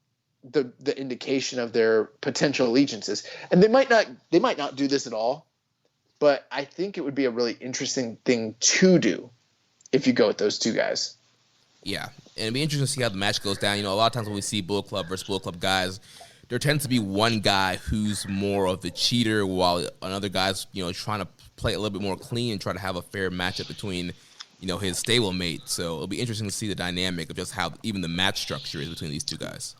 the indication of their potential allegiances. And they might not do this at all, but I think it would be a really interesting thing to do if you go with those two guys. Yeah, and it'd be interesting to see how the match goes down. You know, a lot of times when we see Bullet Club versus Bullet Club guys, there tends to be one guy who's more of the cheater, while another guy's, you know, trying to play a little bit more clean and try to have a fair matchup between, you know, his stablemate. So it'll be interesting to see the dynamic of just how even the match structure is between these two guys.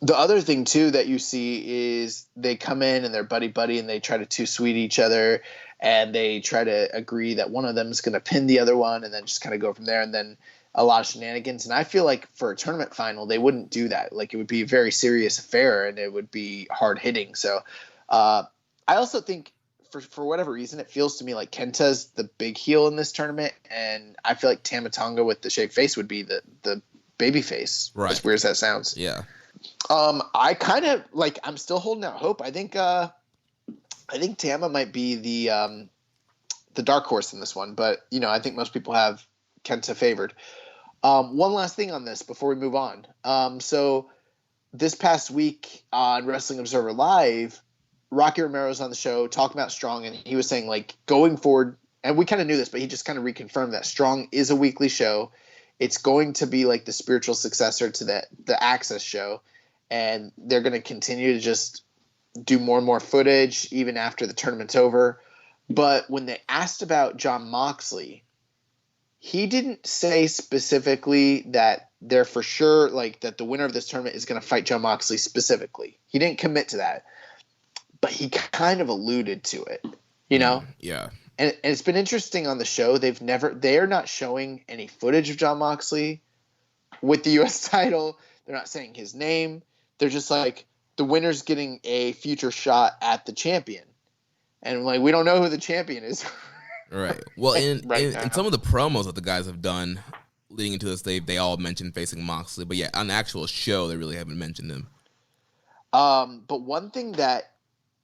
The other thing, too, that you see is they come in and they're buddy-buddy and they try to two-sweet each other and they try to agree that one of them is going to pin the other one and then just kind of go from there, and then a lot of shenanigans. And I feel like for a tournament final, they wouldn't do that. Like, it would be a very serious affair and it would be hard-hitting. So I also think for whatever reason, it feels to me like Kenta's the big heel in this tournament, and I feel like Tama Tonga with the shaved face would be the baby face. Right. As weird as that sounds. Yeah. I kind of like. I'm still holding out hope. I think Tama might be the dark horse in this one, but you know, I think most people have Kenta favored. One last thing on this before we move on. So this past week on Wrestling Observer Live, Rocky Romero's on the show talking about Strong, and he was saying, like, going forward, and we kind of knew this, but he just kind of reconfirmed that Strong is a weekly show. It's going to be like the spiritual successor to the Access show, and they're going to continue to just do more and more footage even after the tournament's over. But when they asked about Jon Moxley, he didn't say specifically that they're for sure, like, that the winner of this tournament is going to fight Jon Moxley specifically. He didn't commit to that, but he kind of alluded to it, you know? Yeah. And it's been interesting on the show. They are not showing any footage of Jon Moxley with the U.S. title. They're not saying his name. They're just like, the winner's getting a future shot at the champion. And like, we don't know who the champion is. Right. Well, in now. some of the promos that the guys have done leading into this, they all mentioned facing Moxley. But yeah, on the actual show, they really haven't mentioned him. But one thing that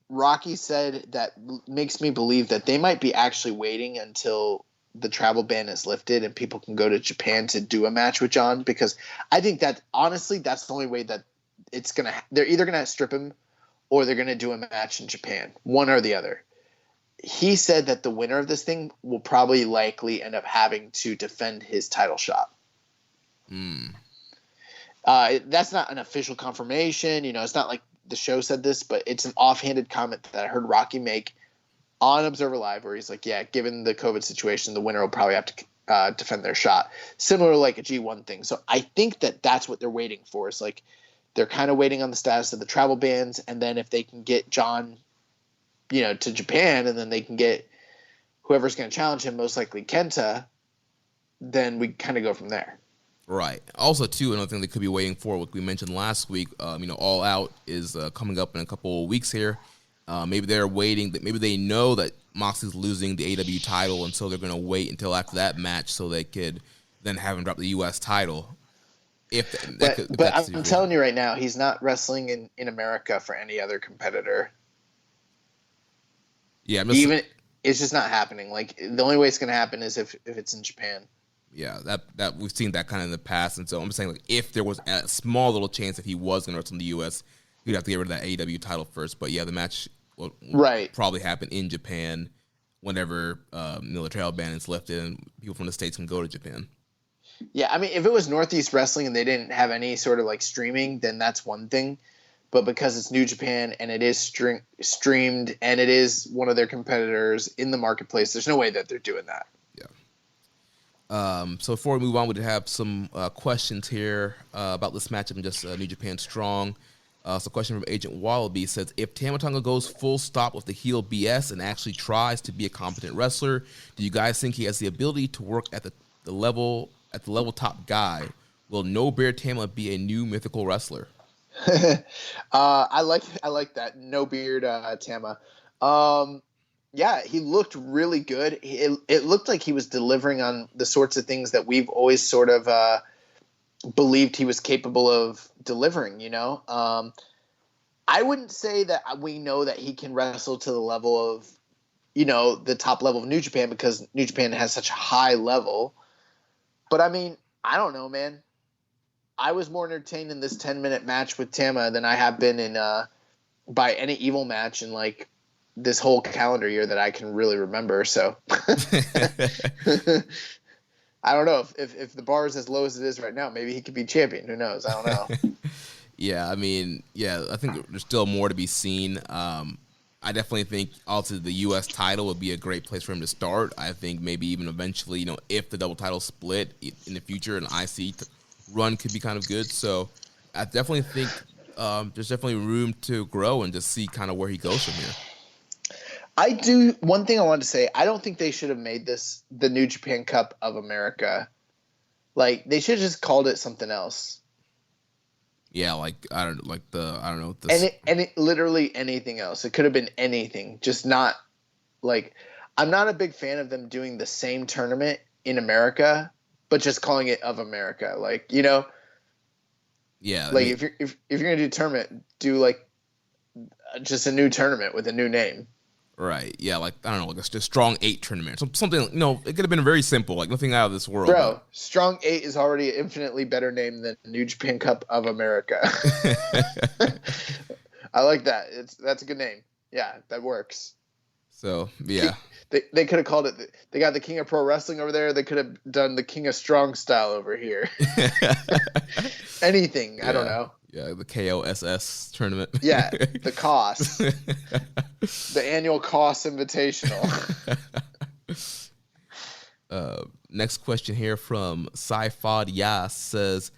Rocky said that makes me believe that they might be actually waiting until the travel ban is lifted and people can go to Japan to do a match with John, because I think that honestly, that's the only way that they're either going to strip him or they're going to do a match in Japan, one or the other. He said that the winner of this thing will probably likely end up having to defend his title shot. That's not an official confirmation. You know, it's not like the show said this, but it's an offhanded comment that I heard Rocky make on Observer Live, where he's like, yeah, given the COVID situation, the winner will probably have to defend their shot. Similar to like a G1 thing. So I think that that's what they're waiting for. It's like they're kind of waiting on the status of the travel bans, and then if they can get John, you know, to Japan, and then they can get whoever's going to challenge him, most likely Kenta, then we kind of go from there. Right. Also, too, another thing they could be waiting for, what we mentioned last week, you know, All Out is coming up in a couple of weeks here. Maybe they're waiting. Maybe they know that Moxley's losing the AW title, and so they're going to wait until after that match so they could then have him drop the U.S. title. But I'm telling you right now, he's not wrestling in America for any other competitor. Yeah, it's just not happening. Like, the only way it's going to happen is if it's in Japan. Yeah, that we've seen that kind of in the past, and so I'm saying, like, if there was a small little chance that he was going to wrestle in the U.S., he'd have to get rid of that AEW title first. But yeah, the match will probably happen in Japan whenever the travel ban is lifted and people from the States can go to Japan. Yeah, I mean, if it was Northeast Wrestling and they didn't have any sort of like streaming, then that's one thing. But because it's New Japan and it is streamed and it is one of their competitors in the marketplace, there's no way that they're doing that. So before we move on, we have some questions here about this matchup and just New Japan Strong. So question from Agent Wallaby says, if Tama Tonga goes full stop with the heel BS and actually tries to be a competent wrestler, do you guys think he has the ability to work at the level top guy? Will No Beard Tama be a new mythical wrestler? I like that No Beard Tama. Yeah, he looked really good. It looked like he was delivering on the sorts of things that we've always sort of believed he was capable of delivering, you know? I wouldn't say that we know that he can wrestle to the level of, you know, the top level of New Japan, because New Japan has such a high level. But, I mean, I don't know, man. I was more entertained in this 10-minute match with Tama than I have been in by any Evil match in, like, this whole calendar year that I can really remember. So I don't know if the bar is as low as it is right now. Maybe he could be champion. Who knows? I don't know. Yeah, I mean, I think there's still more to be seen. I definitely think also the U.S. title would be a great place for him to start. I think maybe even eventually, if the double title split in the future, an IC run could be kind of good. So I definitely think there's definitely room to grow and just see kind of where he goes from here. One thing I wanted to say, I don't think they should have made this the New Japan Cup of America. Like, they should have just called it something else. Yeah, I don't know. Literally anything else. It could have been anything. Just not like, I'm not a big fan of them doing the same tournament in America, but just calling it of America. Like, Yeah. Like, if you're gonna do a tournament, do like just a new tournament with a new name. Right. Yeah. Like, I don't know, like a Strong 8 tournament. Something, it could have been very simple, like nothing out of this world. Bro, Strong 8 is already an infinitely better name than New Japan Cup of America. I like that. That's a good name. Yeah, that works. So, yeah. They could have called it, they got the King of Pro Wrestling over there. They could have done the King of Strong Style over here. Anything. Yeah. I don't know. Yeah, the KOSS tournament. Yeah, the KOS. The annual KOS Invitational. Next question here from Saifad Yas says,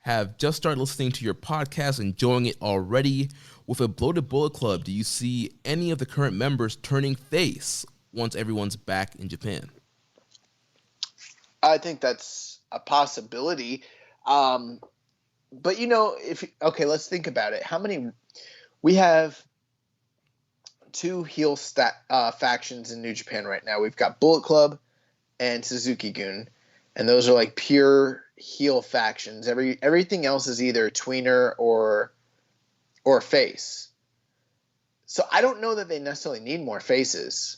have just started listening to your podcast, enjoying it already. With a bloated Bullet Club, do you see any of the current members turning face once everyone's back in Japan? I think that's a possibility. But let's think about it. We have two heel factions in New Japan right now. We've got Bullet Club and Suzuki-gun, and those are like pure heel factions. Everything else is either tweener or face. So I don't know that they necessarily need more faces.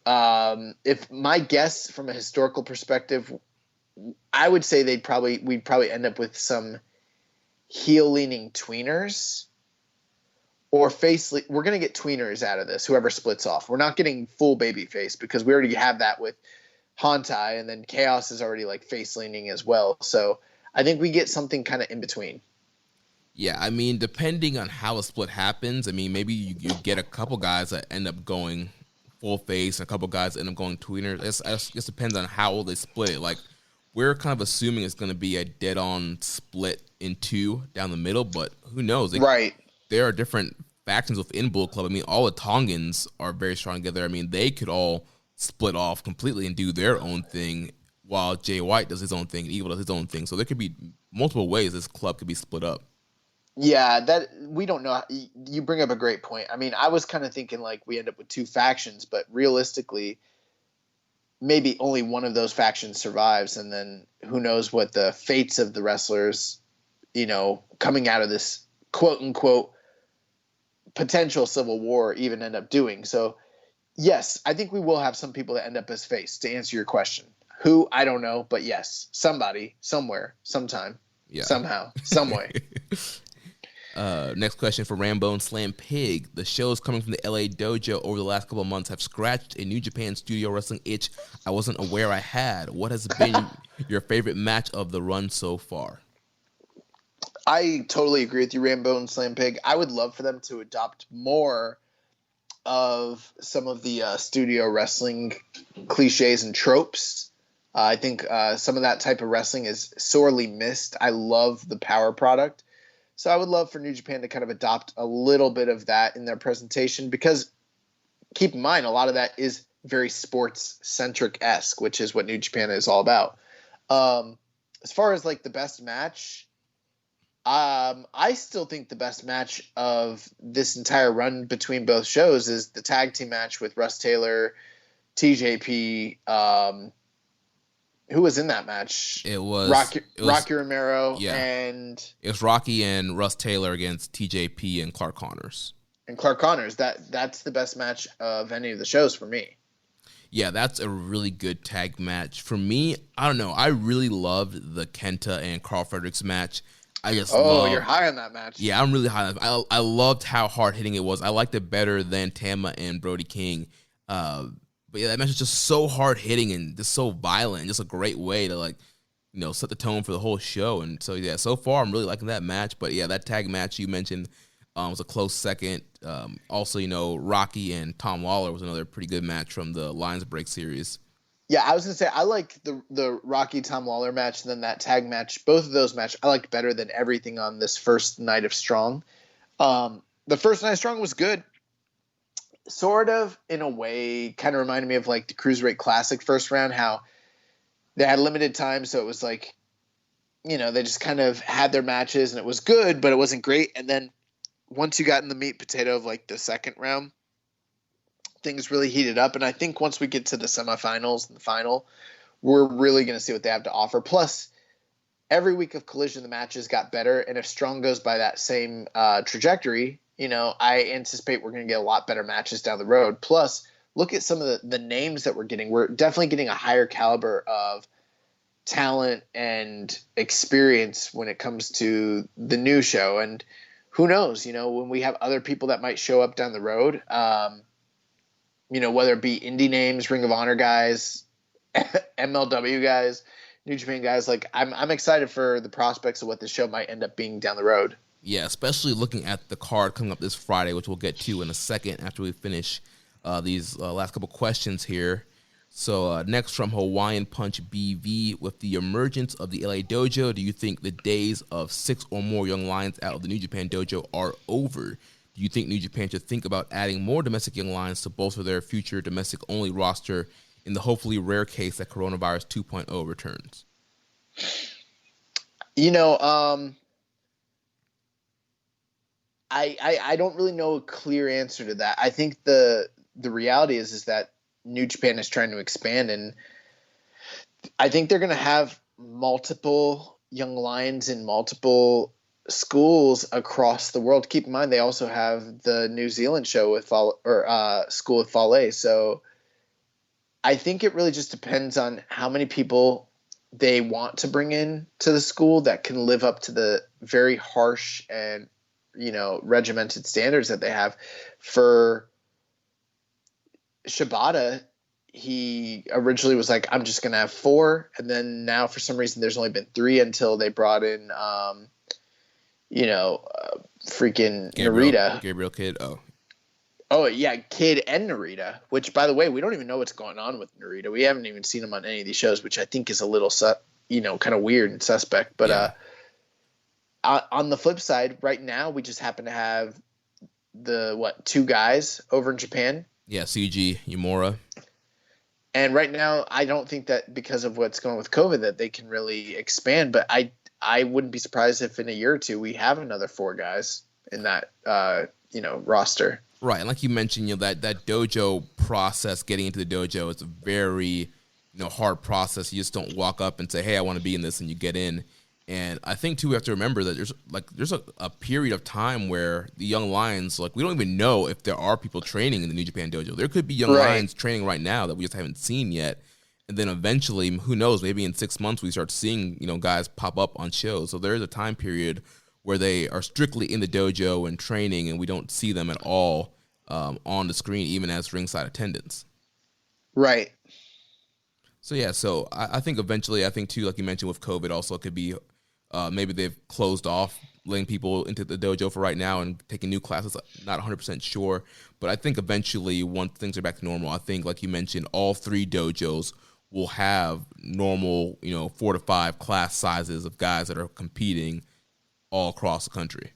If my guess from a historical perspective, I would say we'd probably end up with some heel-leaning tweeners or face. We're going to get tweeners out of this, whoever splits off. We're not getting full baby face because we already have that with Hantai, and then Chaos is already like face-leaning as well. So I think we get something kind of in between. Yeah, I mean, depending on how a split happens, I mean, maybe you get a couple guys that end up going full face and a couple guys that end up going tweeners. It just depends on how they split it. Like, we're kind of assuming it's going to be a dead-on split in two down the middle, but who knows? Right. There are different factions within Bullet Club. I mean, all the Tongans are very strong together. I mean, they could all split off completely and do their own thing while Jay White does his own thing and Evil does his own thing. So there could be multiple ways this club could be split up. Yeah, that we don't know. You bring up a great point. I mean, I was kind of thinking like we end up with two factions, but realistically, maybe only one of those factions survives, and then who knows what the fates of the wrestlers, coming out of this quote unquote potential civil war even end up doing. So yes, I think we will have some people that end up as face, to answer your question. Who, I don't know, but yes, somebody, somewhere, sometime, somehow, some way. Next question for Rambo and Slam Pig. The shows coming from the LA dojo over the last couple of months have scratched a New Japan studio wrestling itch I wasn't aware I had. What has been your favorite match of the run so far? I totally agree with you, Rambo and Slam Pig. I would love for them to adopt more of some of the studio wrestling cliches and tropes. I think some of that type of wrestling is sorely missed. I love the power product. So I would love for New Japan to kind of adopt a little bit of that in their presentation, because keep in mind, a lot of that is very sports-centric-esque, which is what New Japan is all about. As far as like the best match, I still think the best match of this entire run between both shows is the tag team match with Russ Taylor, TJP. Who was in that match? It was Rocky Romero, yeah. And it was Rocky and Russ Taylor against TJP and Clark Connors. That's the best match of any of the shows for me. Yeah, that's a really good tag match. For me, I don't know. I really loved the Kenta and Carl Fredericks match. You're high on that match. Yeah, I'm really high on it. I loved how hard hitting it was. I liked it better than Tama and Brody King. But But yeah, that match is just so hard hitting and just so violent, just a great way to set the tone for the whole show. And so yeah, so far I'm really liking that match. But yeah, that tag match you mentioned was a close second. Also, Rocky and Tom Lawler was another pretty good match from the Lions Break series. Yeah, I was gonna say I like the Rocky Tom Lawler match and then that tag match. Both of those matches I liked better than everything on this first night of Strong. The first night of Strong was good. Sort of, in a way, kind of reminded me of like the Cruiserweight Classic first round, how they had limited time, so it was like, they just kind of had their matches and it was good, but it wasn't great. And then once you got in the meat potato of like the second round, things really heated up. And I think once we get to the semifinals and the final, we're really going to see what they have to offer. Plus, every week of Collision, the matches got better. And if Strong goes by that same trajectory, I anticipate we're going to get a lot better matches down the road. Plus, look at some of the names that we're getting. We're definitely getting a higher caliber of talent and experience when it comes to the new show. And who knows, when we have other people that might show up down the road, whether it be indie names, Ring of Honor guys, MLW guys, New Japan guys, like I'm excited for the prospects of what the show might end up being down the road. Yeah, especially looking at the card coming up this Friday, which we'll get to in a second after we finish these last couple questions here. So next from Hawaiian Punch BV, with the emergence of the LA Dojo, do you think the days of 6 or more young lions out of the New Japan Dojo are over? Do you think New Japan should think about adding more domestic young lions to bolster their future domestic-only roster in the hopefully rare case that Coronavirus 2.0 returns? I don't really know a clear answer to that. I think the reality is that New Japan is trying to expand, and I think they're going to have multiple young lions in multiple schools across the world. Keep in mind, they also have the New Zealand show with School with Fale. So I think it really just depends on how many people they want to bring in to the school that can live up to the very harsh and regimented standards that they have. For Shibata, he originally was like, I'm just going to have 4. And then now for some reason there's only been 3 until they brought in, freaking Narita. Gabriel Kidd. Oh, yeah, Kidd and Narita, which, by the way, we don't even know what's going on with Narita. We haven't even seen him on any of these shows, which I think is a little, kind of weird and suspect. But yeah. On the flip side, right now, we just happen to have 2 guys over in Japan. Yeah, CG, Yamura. And right now, I don't think that because of what's going on with COVID that they can really expand. But I wouldn't be surprised if in a year or two we have another 4 guys in that roster. Right, and like you mentioned, that dojo process, getting into the dojo, is a very hard process. You just don't walk up and say, "Hey, I want to be in this," and you get in. And I think too, we have to remember that there's a period of time where the young lions, we don't even know if there are people training in the New Japan Dojo. There could be young lions training right now that we just haven't seen yet. And then eventually, who knows, maybe in 6 months we start seeing, guys pop up on shows. So there is a time period where they are strictly in the dojo and training, and we don't see them at all on the screen, even as ringside attendants. Right. So yeah, I think eventually, too, like you mentioned with COVID, also it could be maybe they've closed off letting people into the dojo for right now and taking new classes. Not 100% sure, but I think eventually, once things are back to normal, I think, like you mentioned, all 3 dojos will have normal, 4 to 5 class sizes of guys that are competing all across the country.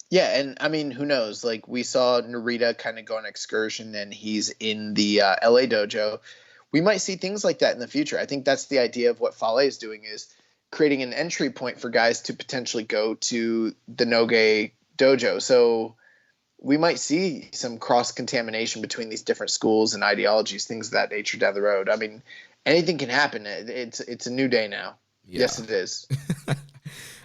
Yeah, and I mean, who knows? We saw Narita kind of go on an excursion, and he's in the LA dojo. We might see things like that in the future. I think that's the idea of what Fale is doing, is creating an entry point for guys to potentially go to the Noge dojo. So we might see some cross-contamination between these different schools and ideologies, things of that nature down the road. I mean, anything can happen. It's a new day now. Yeah. Yes, it is.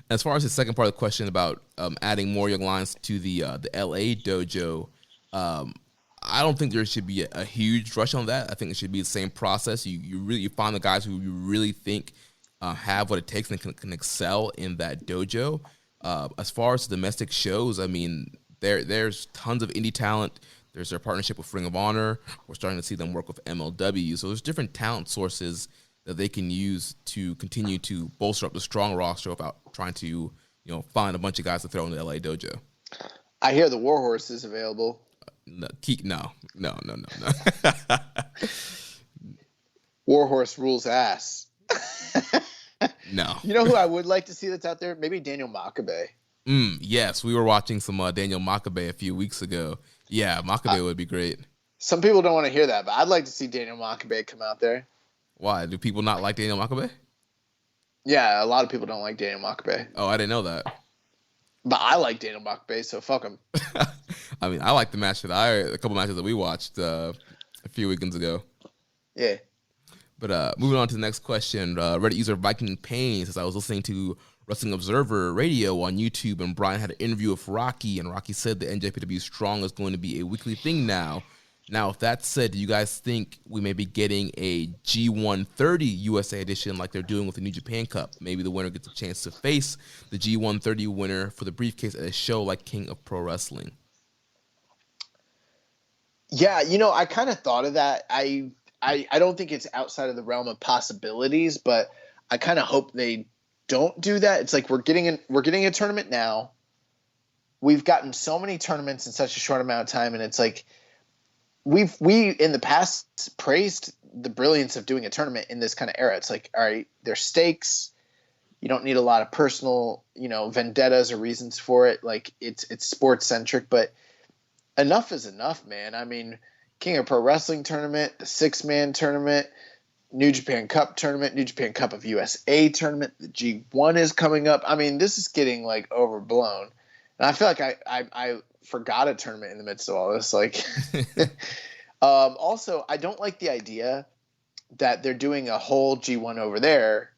As far as the second part of the question about adding more young lions to the LA dojo, I don't think there should be a huge rush on that. I think it should be the same process. You find the guys who you really think have what it takes and can excel in that dojo. As far as domestic shows, I mean, there's tons of indie talent. There's their partnership with Ring of Honor. We're starting to see them work with MLW. So there's different talent sources that they can use to continue to bolster up the strong roster without trying to, find a bunch of guys to throw in the LA dojo. I hear the Warhorse is available. No. Warhorse rules ass. No. You know who I would like to see that's out there? Maybe Daniel Makabe. Yes, we were watching some Daniel Makabe a few weeks ago. Yeah, Makabe would be great. Some people don't want to hear that, but I'd like to see Daniel Makabe come out there. Why? Do people not like Daniel Makabe? Yeah, a lot of people don't like Daniel Makabe. Oh, I didn't know that. But I like Daniel Makabe, so fuck him. I mean, I like the match a couple matches that we watched a few weekends ago. Yeah. But moving on to the next question, Reddit user Viking Pain says, I was listening to Wrestling Observer Radio on YouTube, and Brian had an interview with Rocky, and Rocky said the NJPW Strong is going to be a weekly thing now. Now, if that said, do you guys think we may be getting a G130 USA edition like they're doing with the New Japan Cup? Maybe the winner gets a chance to face the G130 winner for the briefcase at a show like King of Pro Wrestling. Yeah, I kind of thought of that. I don't think it's outside of the realm of possibilities, but I kind of hope they don't do that. It's like we're getting a tournament now. We've gotten so many tournaments in such a short amount of time, and it's like we in the past praised the brilliance of doing a tournament in this kind of era. It's like, all right, there's stakes. You don't need a lot of personal, vendettas or reasons for it. Like it's sports centric, but enough is enough, man. I mean, King of Pro Wrestling tournament, the 6-man tournament, New Japan Cup tournament, New Japan Cup of USA tournament, the G1 is coming up. I mean, this is getting like overblown. And I feel like I forgot a tournament in the midst of all this. Like, also, I don't like the idea that they're doing a whole G1 over there,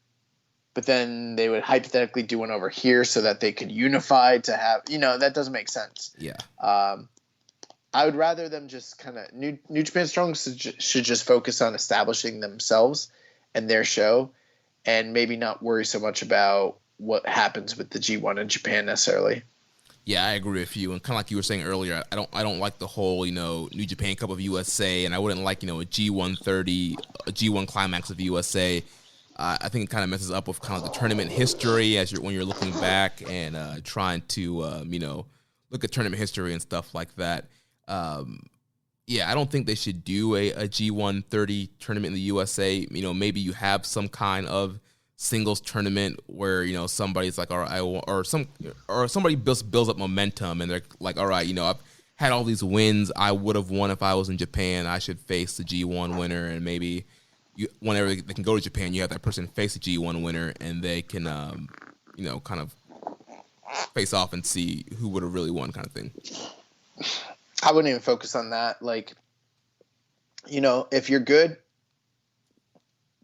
but then they would hypothetically do one over here so that they could unify to have, that doesn't make sense. Yeah. I would rather them just kind of New Japan Strong should just focus on establishing themselves and their show, and maybe not worry so much about what happens with the G1 in Japan necessarily. Yeah, I agree with you. And kind of like you were saying earlier, I don't like the whole, New Japan Cup of USA, and I wouldn't like, a G130, a G1 Climax of USA. I think it kind of messes up with kind of the tournament history when you're looking back and trying to, look at tournament history and stuff like that. Yeah, I don't think they should do a G130 tournament in the USA. Maybe you have some kind of singles tournament where somebody's like, all right, or somebody builds up momentum and they're like, all right, I've had all these wins. I would have won if I was in Japan. I should face the G1 winner, and maybe whenever they can go to Japan, you have that person face the G1 winner, and they can kind of face off and see who would have really won, kind of thing. I wouldn't even focus on that. Like, if you're good,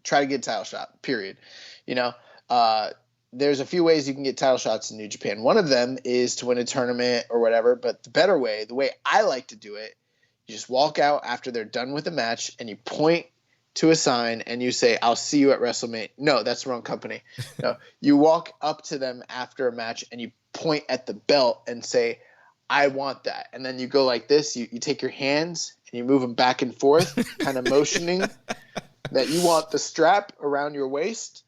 try to get a title shot, period. There's a few ways you can get title shots in New Japan. One of them is to win a tournament or whatever, but the better way, the way I like to do it, you just walk out after they're done with the match and you point to a sign and you say, I'll see you at WrestleMania. No, that's the wrong company. No, you walk up to them after a match and you point at the belt and say, I want that. And then you go like this. You take your hands and you move them back and forth, kind of motioning that you want the strap around your waist.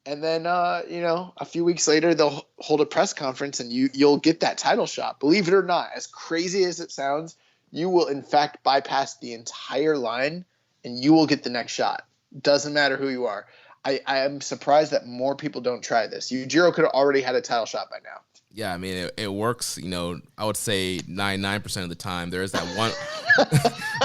And then, a few weeks later, they'll hold a press conference and you'll get that title shot. Believe it or not, as crazy as it sounds, you will, in fact, bypass the entire line and you will get the next shot. Doesn't matter who you are. I am surprised that more people don't try this. Yujiro could have already had a title shot by now. Yeah, I mean, it works, I would say 99% of the time. There is that one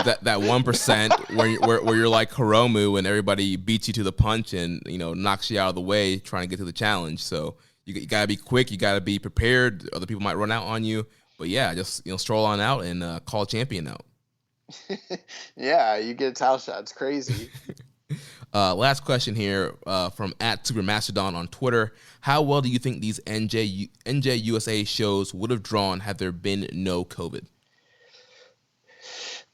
that 1% where you're like Hiromu and everybody beats you to the punch and, knocks you out of the way trying to get to the challenge. So you got to be quick. You got to be prepared. Other people might run out on you. But, yeah, just, stroll on out and call a champion out. Yeah, you get a title shot. It's crazy. Last question here from @SuperMastodon on Twitter. How well do you think these NJ USA shows would have drawn had there been no COVID?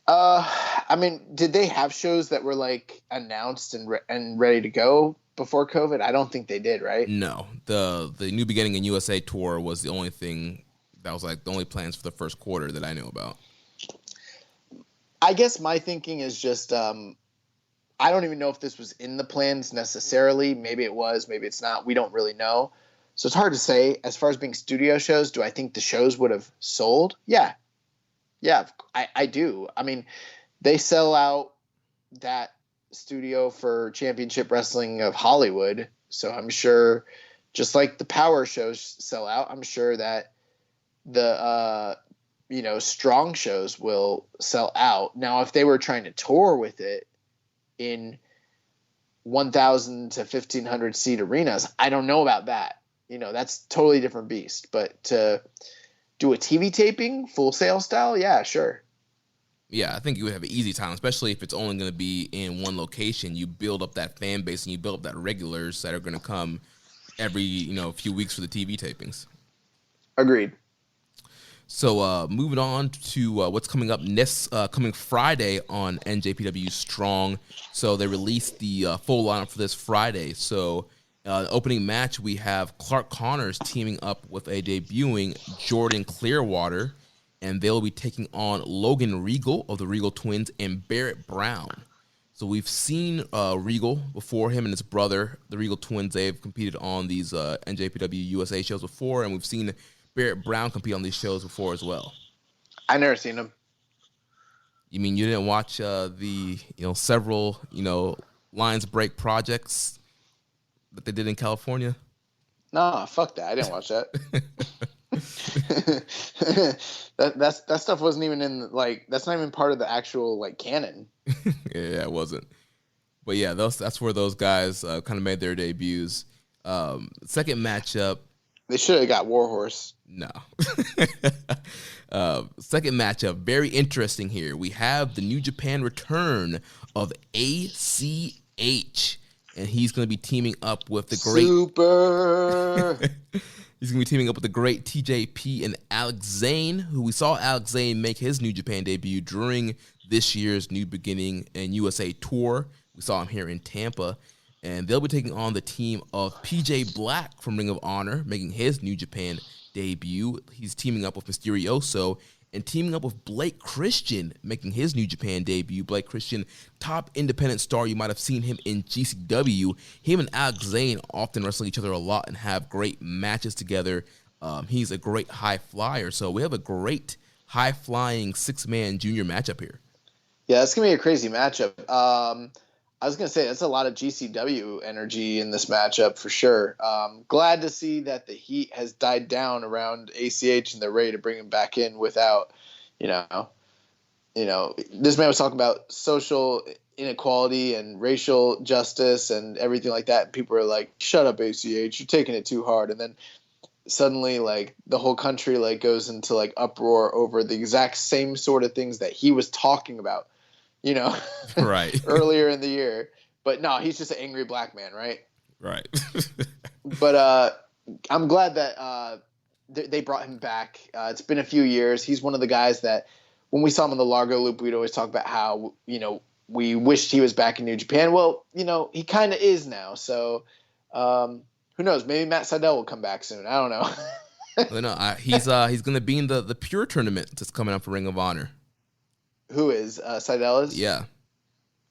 I mean, did they have shows that were like announced and ready to go before COVID? I don't think they did, right? No. The New Beginning in USA tour was the only thing that was like the only plans for the first quarter that I knew about. I guess my thinking is just I don't even know if this was in the plans necessarily. Maybe it was, maybe it's not. We don't really know. So it's hard to say. As far as being studio shows, do I think the shows would have sold? Yeah. Yeah, I do. I mean, they sell out that studio for Championship Wrestling of Hollywood. So I'm sure, just like the power shows sell out, I'm sure that the strong shows will sell out. Now, if they were trying to tour with it in 1,000 to 1,500 seat arenas, I don't know about that. That's totally different beast. But to do a TV taping, Full Sail style, yeah, sure. Yeah, I think you would have an easy time, especially if it's only going to be in one location. You build up that fan base and you build up that regulars that are going to come every few weeks for the TV tapings. Agreed. So moving on to what's coming up next, coming Friday on NJPW Strong. So they released the full lineup for this Friday. So opening match, we have Clark Connors teaming up with a debuting Jordan Clearwater, and they'll be taking on Logan Regal of the Regal Twins and Barrett Brown. So we've seen Regal before, him and his brother, the Regal Twins. They've competed on these NJPW USA shows before, and we've seen Barrett Brown compete on these shows before as well. I've never seen him. You mean you didn't watch the several Lions Break projects that they did in California? Nah, fuck that. I didn't watch that. that stuff wasn't even in that's not even part of the actual canon. Yeah, it wasn't. But yeah, that's where those guys kind of made their debuts. Second matchup. They should have got Warhorse. No. Second matchup, very interesting here. We have the New Japan return of ACH, and he's going to be teaming up with the great He's going to be teaming up with the great TJP and Alex Zane, who we saw Alex Zane make his New Japan debut during this year's New Beginning and USA tour. We saw him here in Tampa. And they'll be taking on the team of PJ Black from Ring of Honor, making his New Japan debut. He's teaming up with Mysterioso and teaming up with Blake Christian, making his New Japan debut. Blake Christian, top independent star. You might have seen him in GCW. Him and Alex Zane often wrestle each other a lot and have great matches together. He's a great high flyer. So we have a great high-flying six-man junior matchup here. Yeah, it's going to be a crazy matchup. I was going to say, that's a lot of GCW energy in this matchup for sure. Glad to see that the heat has died down around ACH and they're ready to bring him back in without, this man was talking about social inequality and racial justice and everything like that. And people are like, shut up, ACH, you're taking it too hard. And then suddenly the whole country goes into uproar over the exact same sort of things that he was talking about. Right. earlier in the year. But no, he's just an angry black man, right? Right. But I'm glad that they brought him back. It's been a few years. He's one of the guys that when we saw him on the Largo Loop, we'd always talk about how, we wished he was back in New Japan. Well, he kind of is now. So who knows? Maybe Matt Sydal will come back soon. I don't know. He's going to be in the Pure tournament that's coming up for Ring of Honor. Who is Sydal is? Yeah.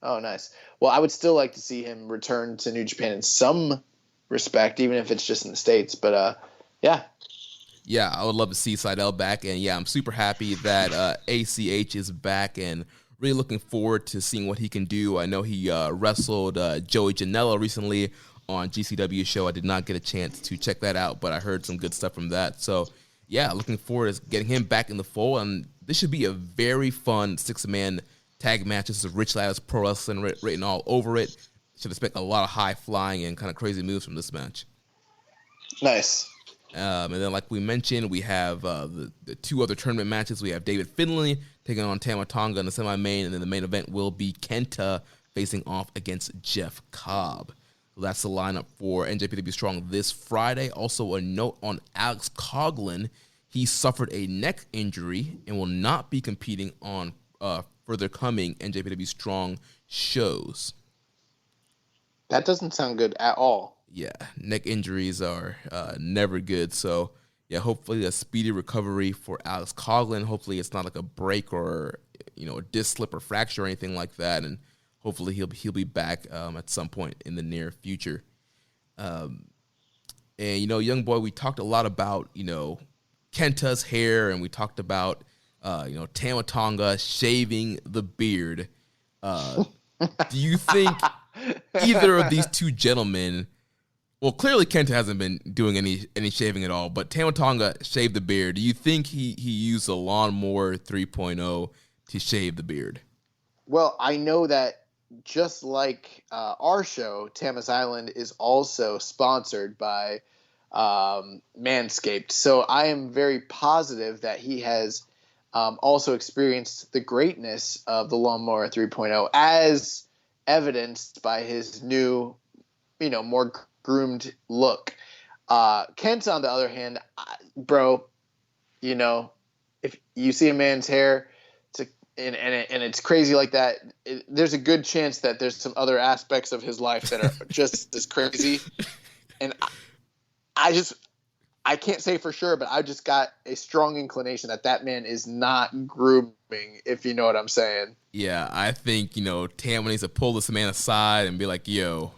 Oh, nice. Well, I would still like to see him return to New Japan in some respect, even if it's just in the States. But yeah. Yeah, I would love to see Sydal back. And yeah, I'm super happy that ACH is back and really looking forward to seeing what he can do. I know he wrestled Joey Janela recently on GCW show. I did not get a chance to check that out, but I heard some good stuff from that. So yeah, looking forward to getting him back in the fold. And this should be a very fun six-man tag match. This is Rich Lattice Pro Wrestling written all over it. Should expect a lot of high-flying and kind of crazy moves from this match. Nice. And then, like we mentioned, we have the two other tournament matches. We have David Finlay taking on Tama Tonga in the semi-main, and then the main event will be Kenta facing off against Jeff Cobb. So that's the lineup for NJPW Strong this Friday. Also, a note on Alex Coughlin. He suffered a neck injury and will not be competing on further coming NJPW Strong shows. That doesn't sound good at all. Yeah, neck injuries are never good. So, yeah, hopefully a speedy recovery for Alex Coughlin. Hopefully it's not like a break or, a disc slip or fracture or anything like that, and hopefully he'll be back at some point in the near future. And young boy, we talked a lot about Kenta's hair, and we talked about Tama Tonga shaving the beard. Do you think either of these two gentlemen? Well, clearly Kenta hasn't been doing any shaving at all, but Tama Tonga shaved the beard. Do you think he used a lawnmower 3.0 to shave the beard? Well, I know that just like our show, Tama's Island is also sponsored by Manscaped. So I am very positive that he has also experienced the greatness of the lawnmower 3.0 as evidenced by his new, more groomed look. Kent, on the other hand, bro, if you see a man's hair, and it's crazy like that, there's a good chance that there's some other aspects of his life that are just as crazy. And I can't say for sure, but I just got a strong inclination that man is not grooming, if you know what I'm saying. Yeah, I think, Tama needs to pull this man aside and be like, yo,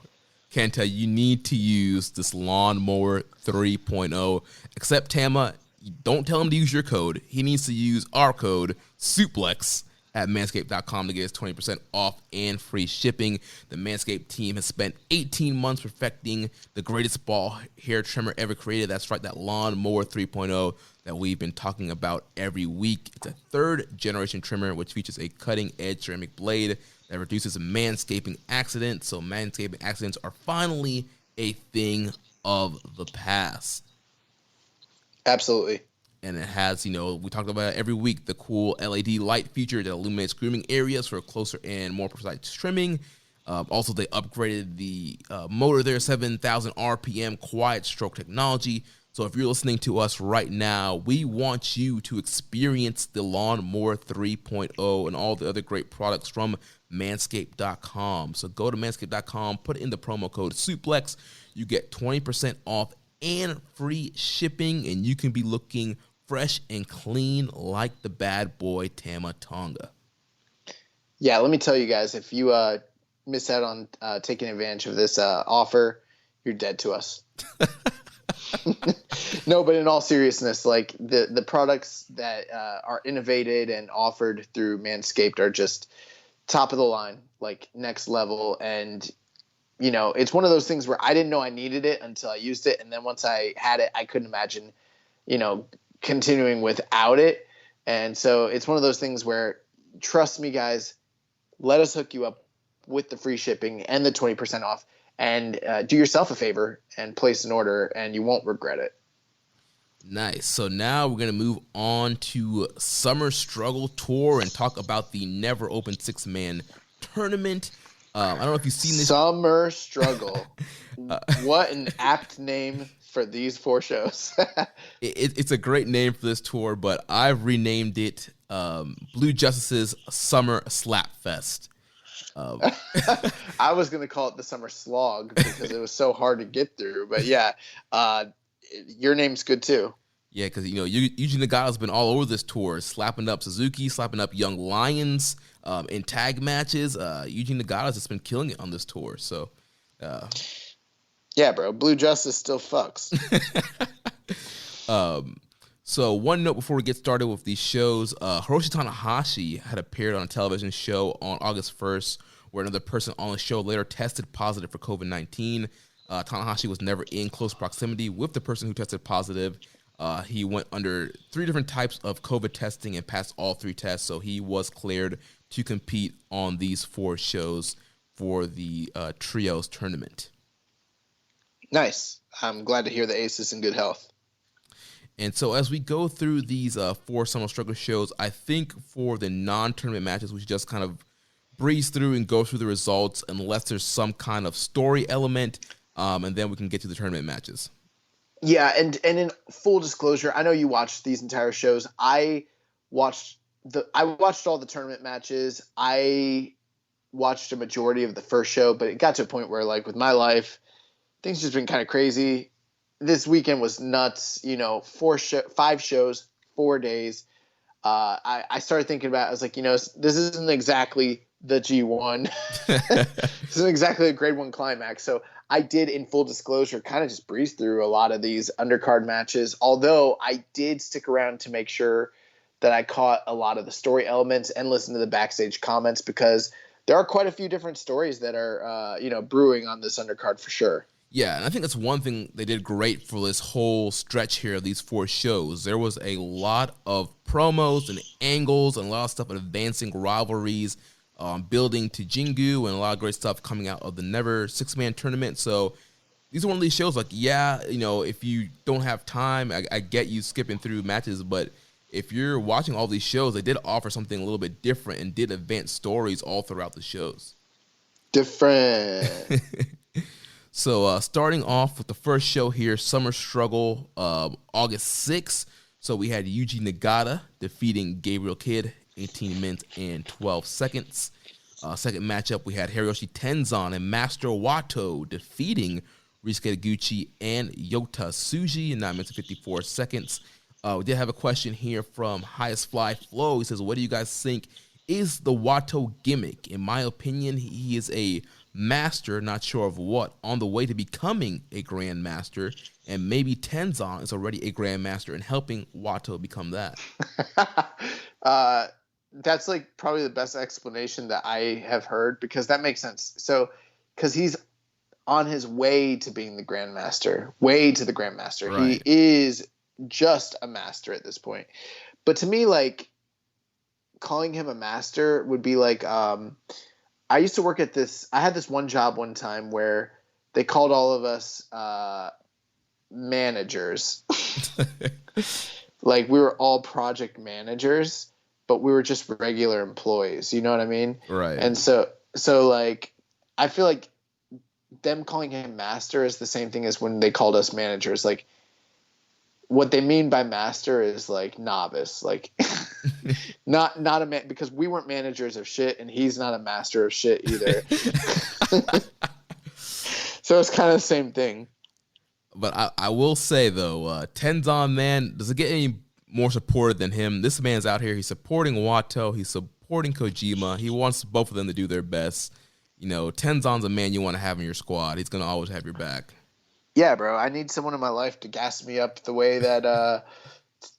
Kenta, you need to use this lawnmower 3.0. Except Tama, don't tell him to use your code. He needs to use our code, Suplex, at manscaped.com to get his 20% off and free shipping. The Manscaped team has spent 18 months perfecting the greatest ball hair trimmer ever created. That's right, that lawnmower 3.0 that we've been talking about every week. It's a third-generation trimmer which features a cutting-edge ceramic blade that reduces manscaping accidents. So manscaping accidents are finally a thing of the past. Absolutely. And it has, we talked about it every week, the cool LED light feature that illuminates grooming areas for closer and more precise trimming. Also, they upgraded the motor there, 7,000 RPM quiet stroke technology. So if you're listening to us right now, we want you to experience the Lawnmower 3.0 and all the other great products from Manscaped.com. So go to Manscaped.com, put in the promo code SUPLEX. You get 20% off and free shipping, and you can be looking fresh and clean like the bad boy Tama Tonga. Yeah, let me tell you guys, if you miss out on taking advantage of this offer, you're dead to us. No, but in all seriousness, like the products that are innovated and offered through Manscaped are just top of the line, like next level. And, it's one of those things where I didn't know I needed it until I used it. And then once I had it, I couldn't imagine, continuing without it. And so it's one of those things where, trust me, guys, let us hook you up with the free shipping and the 20% off, and do yourself a favor and place an order, and you won't regret it. Nice. So now we're going to move on to Summer Struggle Tour and talk about the Never Open 6-man tournament. I don't know if you've seen this. Summer Struggle. What an apt name for these 4 shows. It's a great name for this tour, but I've renamed it Blue Justice's Summer Slap Fest. I was going to call it the Summer Slog because it was so hard to get through. But yeah, your name's good too. Yeah, because Yuji Nagata's been all over this tour, slapping up Suzuki, slapping up Young Lions in tag matches. Yuji Nagata's just been killing it on this tour. So, yeah, bro, Blue Justice still fucks. So one note before we get started with these shows, Hiroshi Tanahashi had appeared on a television show on August 1st, where another person on the show later tested positive for COVID-19. Tanahashi was never in close proximity with the person who tested positive. He went under 3 different types of COVID testing and passed all 3 tests, so he was cleared to compete on these 4 shows for the Trios tournament. Nice. I'm glad to hear the Ace is in good health. And so as we go through these 4 Summer Struggle shows, I think for the non-tournament matches, we should just kind of breeze through and go through the results unless there's some kind of story element, and then we can get to the tournament matches. Yeah, and in full disclosure, I know you watched these entire shows. I watched all the tournament matches. I watched a majority of the first show, but it got to a point where, like, with my life, things just been kind of crazy. This weekend was nuts, 5 shows, 4 days. I started thinking about, I was like, this isn't exactly the G1. This isn't exactly a grade 1 climax. So I did, in full disclosure, kind of just breeze through a lot of these undercard matches, although I did stick around to make sure that I caught a lot of the story elements and listened to the backstage comments, because there are quite a few different stories that are, brewing on this undercard for sure. Yeah, and I think that's one thing they did great for this whole stretch here of these 4 shows. There was a lot of promos and angles and a lot of stuff advancing rivalries, building to Jingu, and a lot of great stuff coming out of the Never 6-man tournament. So these are one of these shows, like, if you don't have time, I get you skipping through matches, but if you're watching all these shows, they did offer something a little bit different and did advance stories all throughout the shows. Different. So starting off with the first show here, Summer Struggle, August 6th. So we had Yuji Nagata defeating Gabriel Kidd, 18 minutes and 12 seconds. Second matchup, we had Hiroshi Tenzan and Master Wato defeating Ryusuke Taguchi and Yota Tsuji in 9 minutes and 54 seconds. We did have a question here from Highest Fly Flow. He says, what do you guys think is the Wato gimmick? In my opinion, he is a master, not sure of what, on the way to becoming a grandmaster, and maybe Tenzan is already a grandmaster and helping Wato become that. That's like probably the best explanation that I have heard, because that makes sense. So, because he's on his way to being the grandmaster, Right. He is just a master at this point. But to me, like, calling him a master would be like, I used to work at I had this one job one time where they called all of us managers. Like, we were all project managers, but we were just regular employees. You know what I mean? Right. And so like, I feel like them calling him master is the same thing as when they called us managers. Like, what they mean by master is like novice, like not a man, because we weren't managers of shit, and he's not a master of shit either. So it's kind of the same thing. But I will say, though, Tenzan, man, does it get any more supported than him? This man's out here. He's supporting Wato. He's supporting Kojima. He wants both of them to do their best. Tenzan's a man you want to have in your squad. He's going to always have your back. Yeah, bro. I need someone in my life to gas me up the way that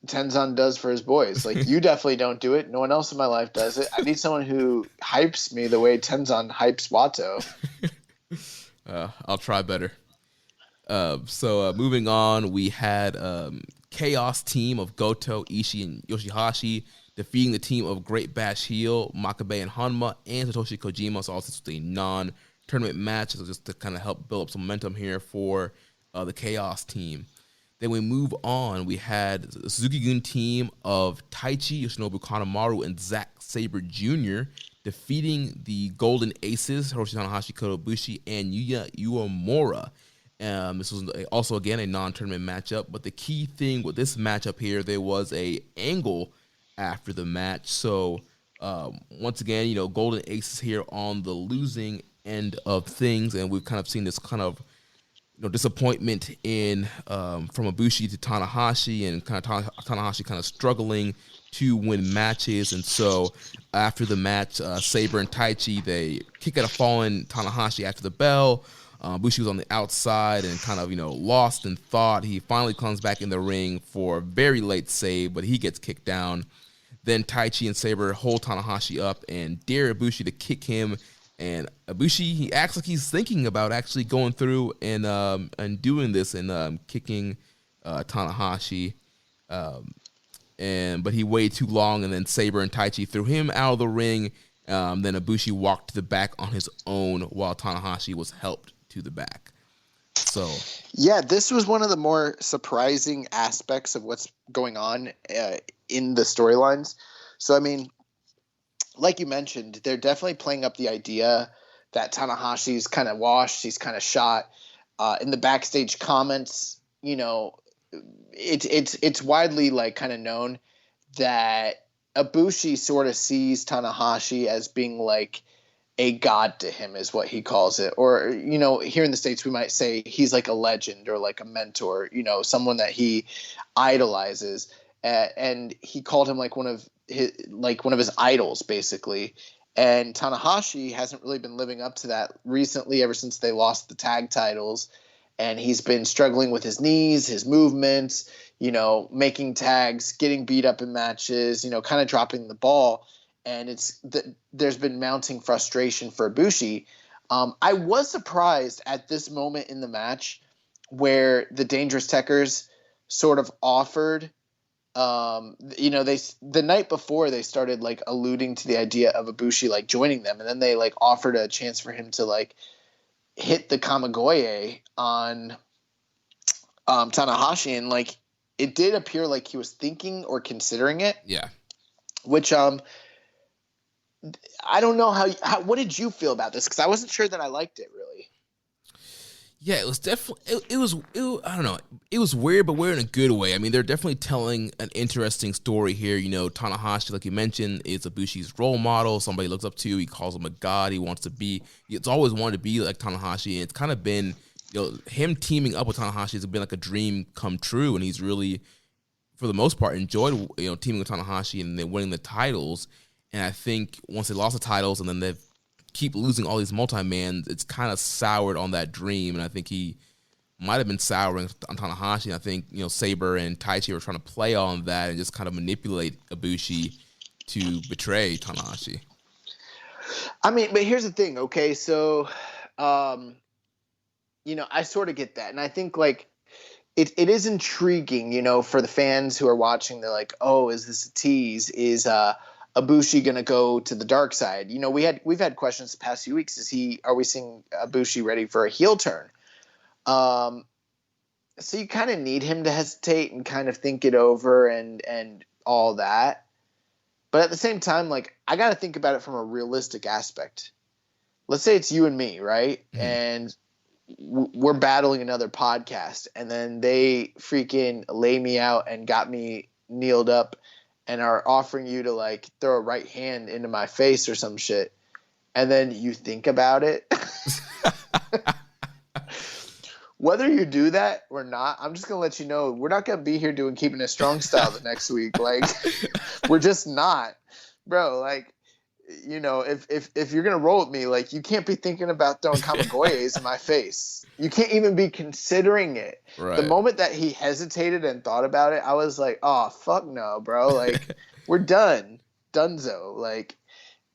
Tenzan does for his boys. Like, you definitely don't do it. No one else in my life does it. I need someone who hypes me the way Tenzan hypes Wato. I'll try better. So moving on, we had Chaos team of Goto, Ishii, and Yoshihashi defeating the team of Great Bash Heel, Makabe and Hanma, and Satoshi Kojima. So also this was a non-tournament match, so just to kind of help build up some momentum here for the Chaos team. Then we move on. We had the Suzuki-gun team of Taichi, Yoshinobu Kanemaru, and Zack Sabre Jr. defeating the Golden Aces, Hiroshi Tanahashi, Kota Ibushi, and Yuya Uemura. This was also, again, a non-tournament matchup, but the key thing with this matchup here, there was a angle after the match. So once again, Golden Aces here on the losing end of things, and we've kind of seen this kind of disappointment in from Ibushi to Tanahashi, and kind of Tanahashi kind of struggling to win matches. And so after the match, Sabre and Taichi, they kick out a fallen Tanahashi after the bell. Ibushi was on the outside and kind of, lost in thought. He finally comes back in the ring for a very late save, but he gets kicked down. Then Taichi and Sabre hold Tanahashi up and dare Ibushi to kick him. And Ibushi, he acts like he's thinking about actually going through and doing this and kicking Tanahashi. But he waited too long, and then Sabre and Taichi threw him out of the ring. Then Ibushi walked to the back on his own while Tanahashi was helped to the back. So yeah, this was one of the more surprising aspects of what's going on in the storylines. So, I mean, like you mentioned, they're definitely playing up the idea that Tanahashi's kind of washed, he's kind of shot. In the backstage comments, it's widely like kind of known that Ibushi sort of sees Tanahashi as being like a god to him, is what he calls it. Or, here in the States, we might say he's like a legend or like a mentor, someone that he idolizes. and he called him like one of his idols, basically. And Tanahashi hasn't really been living up to that recently, ever since they lost the tag titles. And he's been struggling with his knees, his movements, making tags, getting beat up in matches, kind of dropping the ball. And there's been mounting frustration for Ibushi. I was surprised at this moment in the match where the Dangerous Techers sort of offered, the night before they started like alluding to the idea of Ibushi like joining them, and then they like offered a chance for him to like hit the Kamigoye on Tanahashi, and like it did appear like he was thinking or considering it. Yeah. Which I don't know how what did you feel about this? Because I wasn't sure that I liked it really. Yeah, it was definitely I don't know. It was weird, but weird in a good way. I mean, they're definitely telling an interesting story here. Tanahashi, like you mentioned, is Ibushi's role model. Somebody looks up to. He calls him a god. It's always wanted to be like Tanahashi, and it's kind of been, him teaming up with Tanahashi has been like a dream come true, and he's really, for the most part, enjoyed teaming with Tanahashi and then winning the titles. And I think once they lost the titles and then they've keep losing all these multi-mans, it's kind of soured on that dream, and I think he might have been souring on Tanahashi. And I think Sabre and Taichi were trying to play on that and just kind of manipulate Ibushi to betray Tanahashi. I mean, but here's the thing, okay? So, I sort of get that, and I think like it is intriguing, for the fans who are watching. They're like, oh, is this a tease? Is Ibushi gonna go to the dark side? We've had questions the past few weeks. Are we seeing Ibushi ready for a heel turn? So you kind of need him to hesitate and kind of think it over and all that. But at the same time, like, I got to think about it from a realistic aspect. Let's say it's you and me, right? Mm-hmm. And we're battling another podcast, and then they freaking lay me out and got me kneeled up and are offering you to like throw a right hand into my face or some shit. And then you think about it. Whether you do that or not, I'm just going to let you know, we're not going to be here doing Keeping It Strong Style the next week. Like, we're just not. Bro, like, if you're going to roll with me, like, you can't be thinking about throwing Kamigoyes in my face. You can't even be considering it. Right. The moment that he hesitated and thought about it, I was like, oh, fuck no, bro. Like, we're done. Dunzo. Like,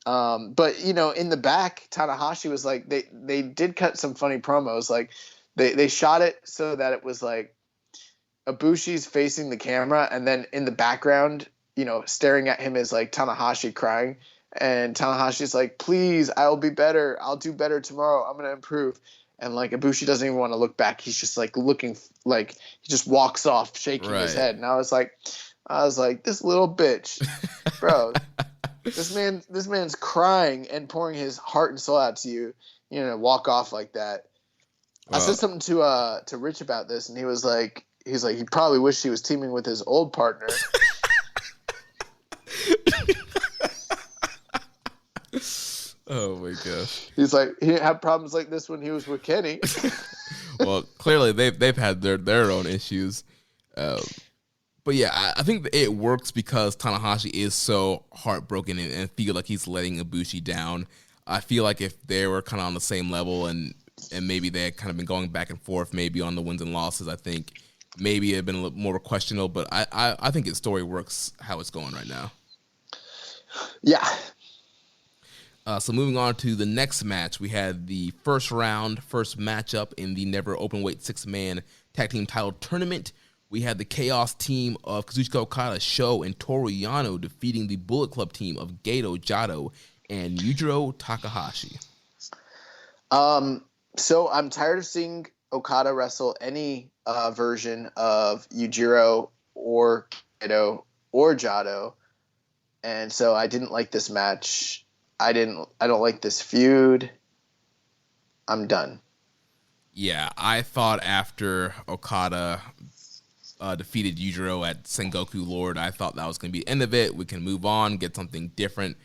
but, in the back, Tanahashi was like, they did cut some funny promos. Like, they shot it so that it was like Ibushi's facing the camera, and then in the background, staring at him is like Tanahashi crying. And Tanahashi's like, please, I'll be better. I'll do better tomorrow. I'm going to improve. And like Ibushi doesn't even want to look back. He's just like looking, like he just walks off shaking his head. And I was like, this little bitch, bro, this man's crying and pouring his heart and soul out to you, walk off like that. I said something to Rich about this, and he was like, he probably wished he was teaming with his old partner. Oh my gosh. He's like, he didn't have problems like this when he was with Kenny. Well, clearly they've had their own issues. But yeah, I think it works because Tanahashi is so heartbroken and feel like he's letting Ibushi down. I feel like if they were kind of on the same level and maybe they had kind of been going back and forth maybe on the wins and losses, I think maybe it had been a little more questionable. But I think his story works how it's going right now. Yeah. So moving on to the next match, we had the first matchup in the Never Openweight 6-man tag team title tournament. We had the Chaos team of Kazuchika Okada, Sho, and Toru Yano defeating the Bullet Club team of Gedo, Jado, and Yujiro Takahashi. So I'm tired of seeing Okada wrestle any version of Yujiro or Gedo or Jado, and so I didn't like this match. I don't like this feud. I'm done. Yeah, I thought after Okada defeated Yujiro at Sengoku Lord, I thought that was going to be the end of it. We can move on, get something different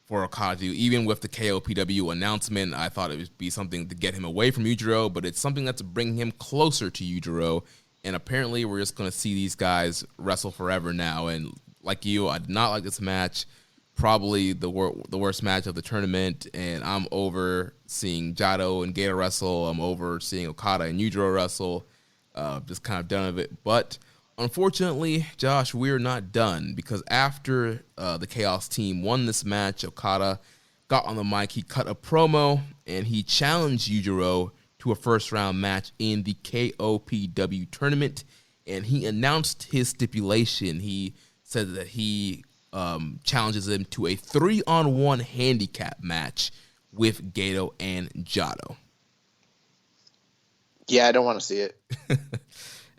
for Okada to do. Even with the KOPW announcement, I thought it would be something to get him away from Yujiro, but it's something that's to bring him closer to Yujiro, and apparently we're just going to see these guys wrestle forever now. And like you, I did not like this match. Probably the worst match of the tournament, and I'm over seeing Jado and Gator wrestle. I'm over seeing Okada and Yujiro wrestle. Just kind of done with it. But unfortunately, Josh, we're not done, because after the Chaos team won this match, Okada got on the mic, he cut a promo, and he challenged Yujiro to a first-round match in the KOPW tournament, and he announced his stipulation. He said that he challenges him to a 3-on-1 handicap match with Gato and Jado. Yeah, I don't want to see it.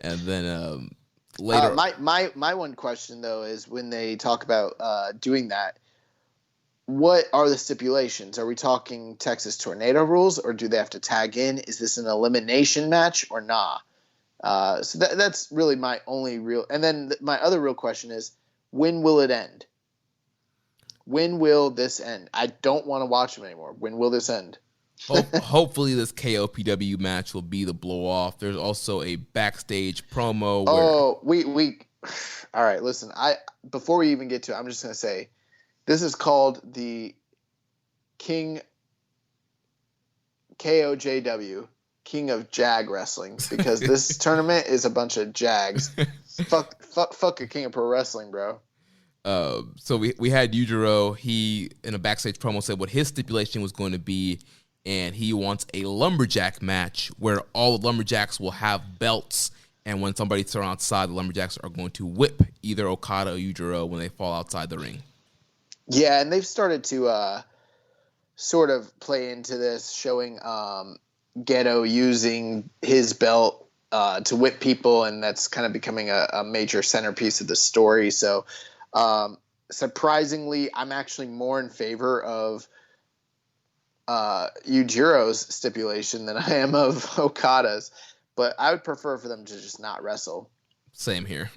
And then later, my one question though is, when they talk about doing that, what are the stipulations? Are we talking Texas Tornado rules, or do they have to tag in? Is this an elimination match or nah? So that's really my only real. And then my other real question is, when will it end? When will this end? I don't want to watch them anymore. When will this end? Hopefully this KOPW match will be the blow off. There's also a backstage promo. We all right, listen. Before we even get to it, I'm just going to say this is called the King KOJW, King of Jag Wrestling, because this tournament is a bunch of Jags. Fuck a King of Pro Wrestling, bro. So we had Yujiro. He, in a backstage promo, said what his stipulation was going to be, and he wants a lumberjack match where all the lumberjacks will have belts, and when somebody's thrown outside, the lumberjacks are going to whip either Okada or Yujiro when they fall outside the ring. Yeah, and they've started to sort of play into this, showing Geto using his belt to whip people, and that's kind of becoming a major centerpiece of the story. So surprisingly, I'm actually more in favor of Yujiro's stipulation than I am of Okada's, but I would prefer for them to just not wrestle. Same here.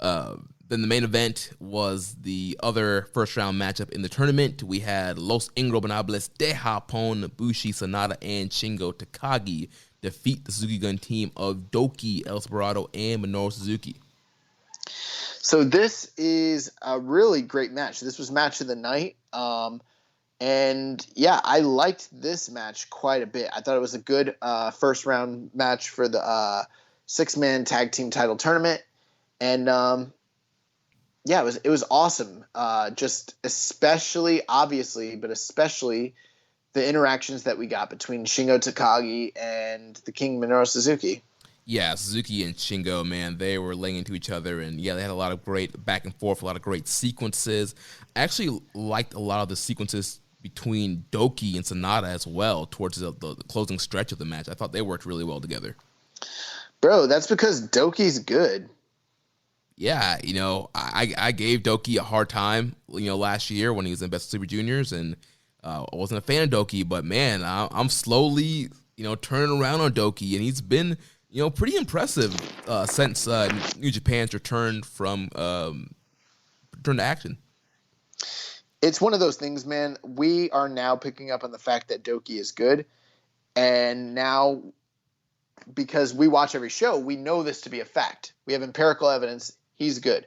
Then the main event was the other first-round matchup in the tournament. We had Los Ingobernables de Japón, Bushi, Sanada, and Shingo Takagi defeat the Suzuki Gun team of Doki, El Desperado, and Minoru Suzuki. So this is a really great match. This was match of the night. And yeah, I liked this match quite a bit. I thought it was a good first round match for the 6-man tag team title tournament. And yeah, it was awesome. Just especially, obviously, but especially the interactions that we got between Shingo Takagi and the King Minoru Suzuki. Yeah, Suzuki and Shingo, man, they were laying into each other, and yeah, they had a lot of great back and forth, a lot of great sequences. I actually liked a lot of the sequences between Doki and Sanada as well towards the closing stretch of the match. I thought they worked really well together. Bro, that's because Doki's good. Yeah, I gave Doki a hard time, last year when he was in Best of Super Juniors, and I wasn't a fan of Doki, but man, I'm slowly, turning around on Doki, and he's been, pretty impressive since New Japan's return to action. It's one of those things, man. We are now picking up on the fact that Doki is good, and now because we watch every show, we know this to be a fact. We have empirical evidence. He's good.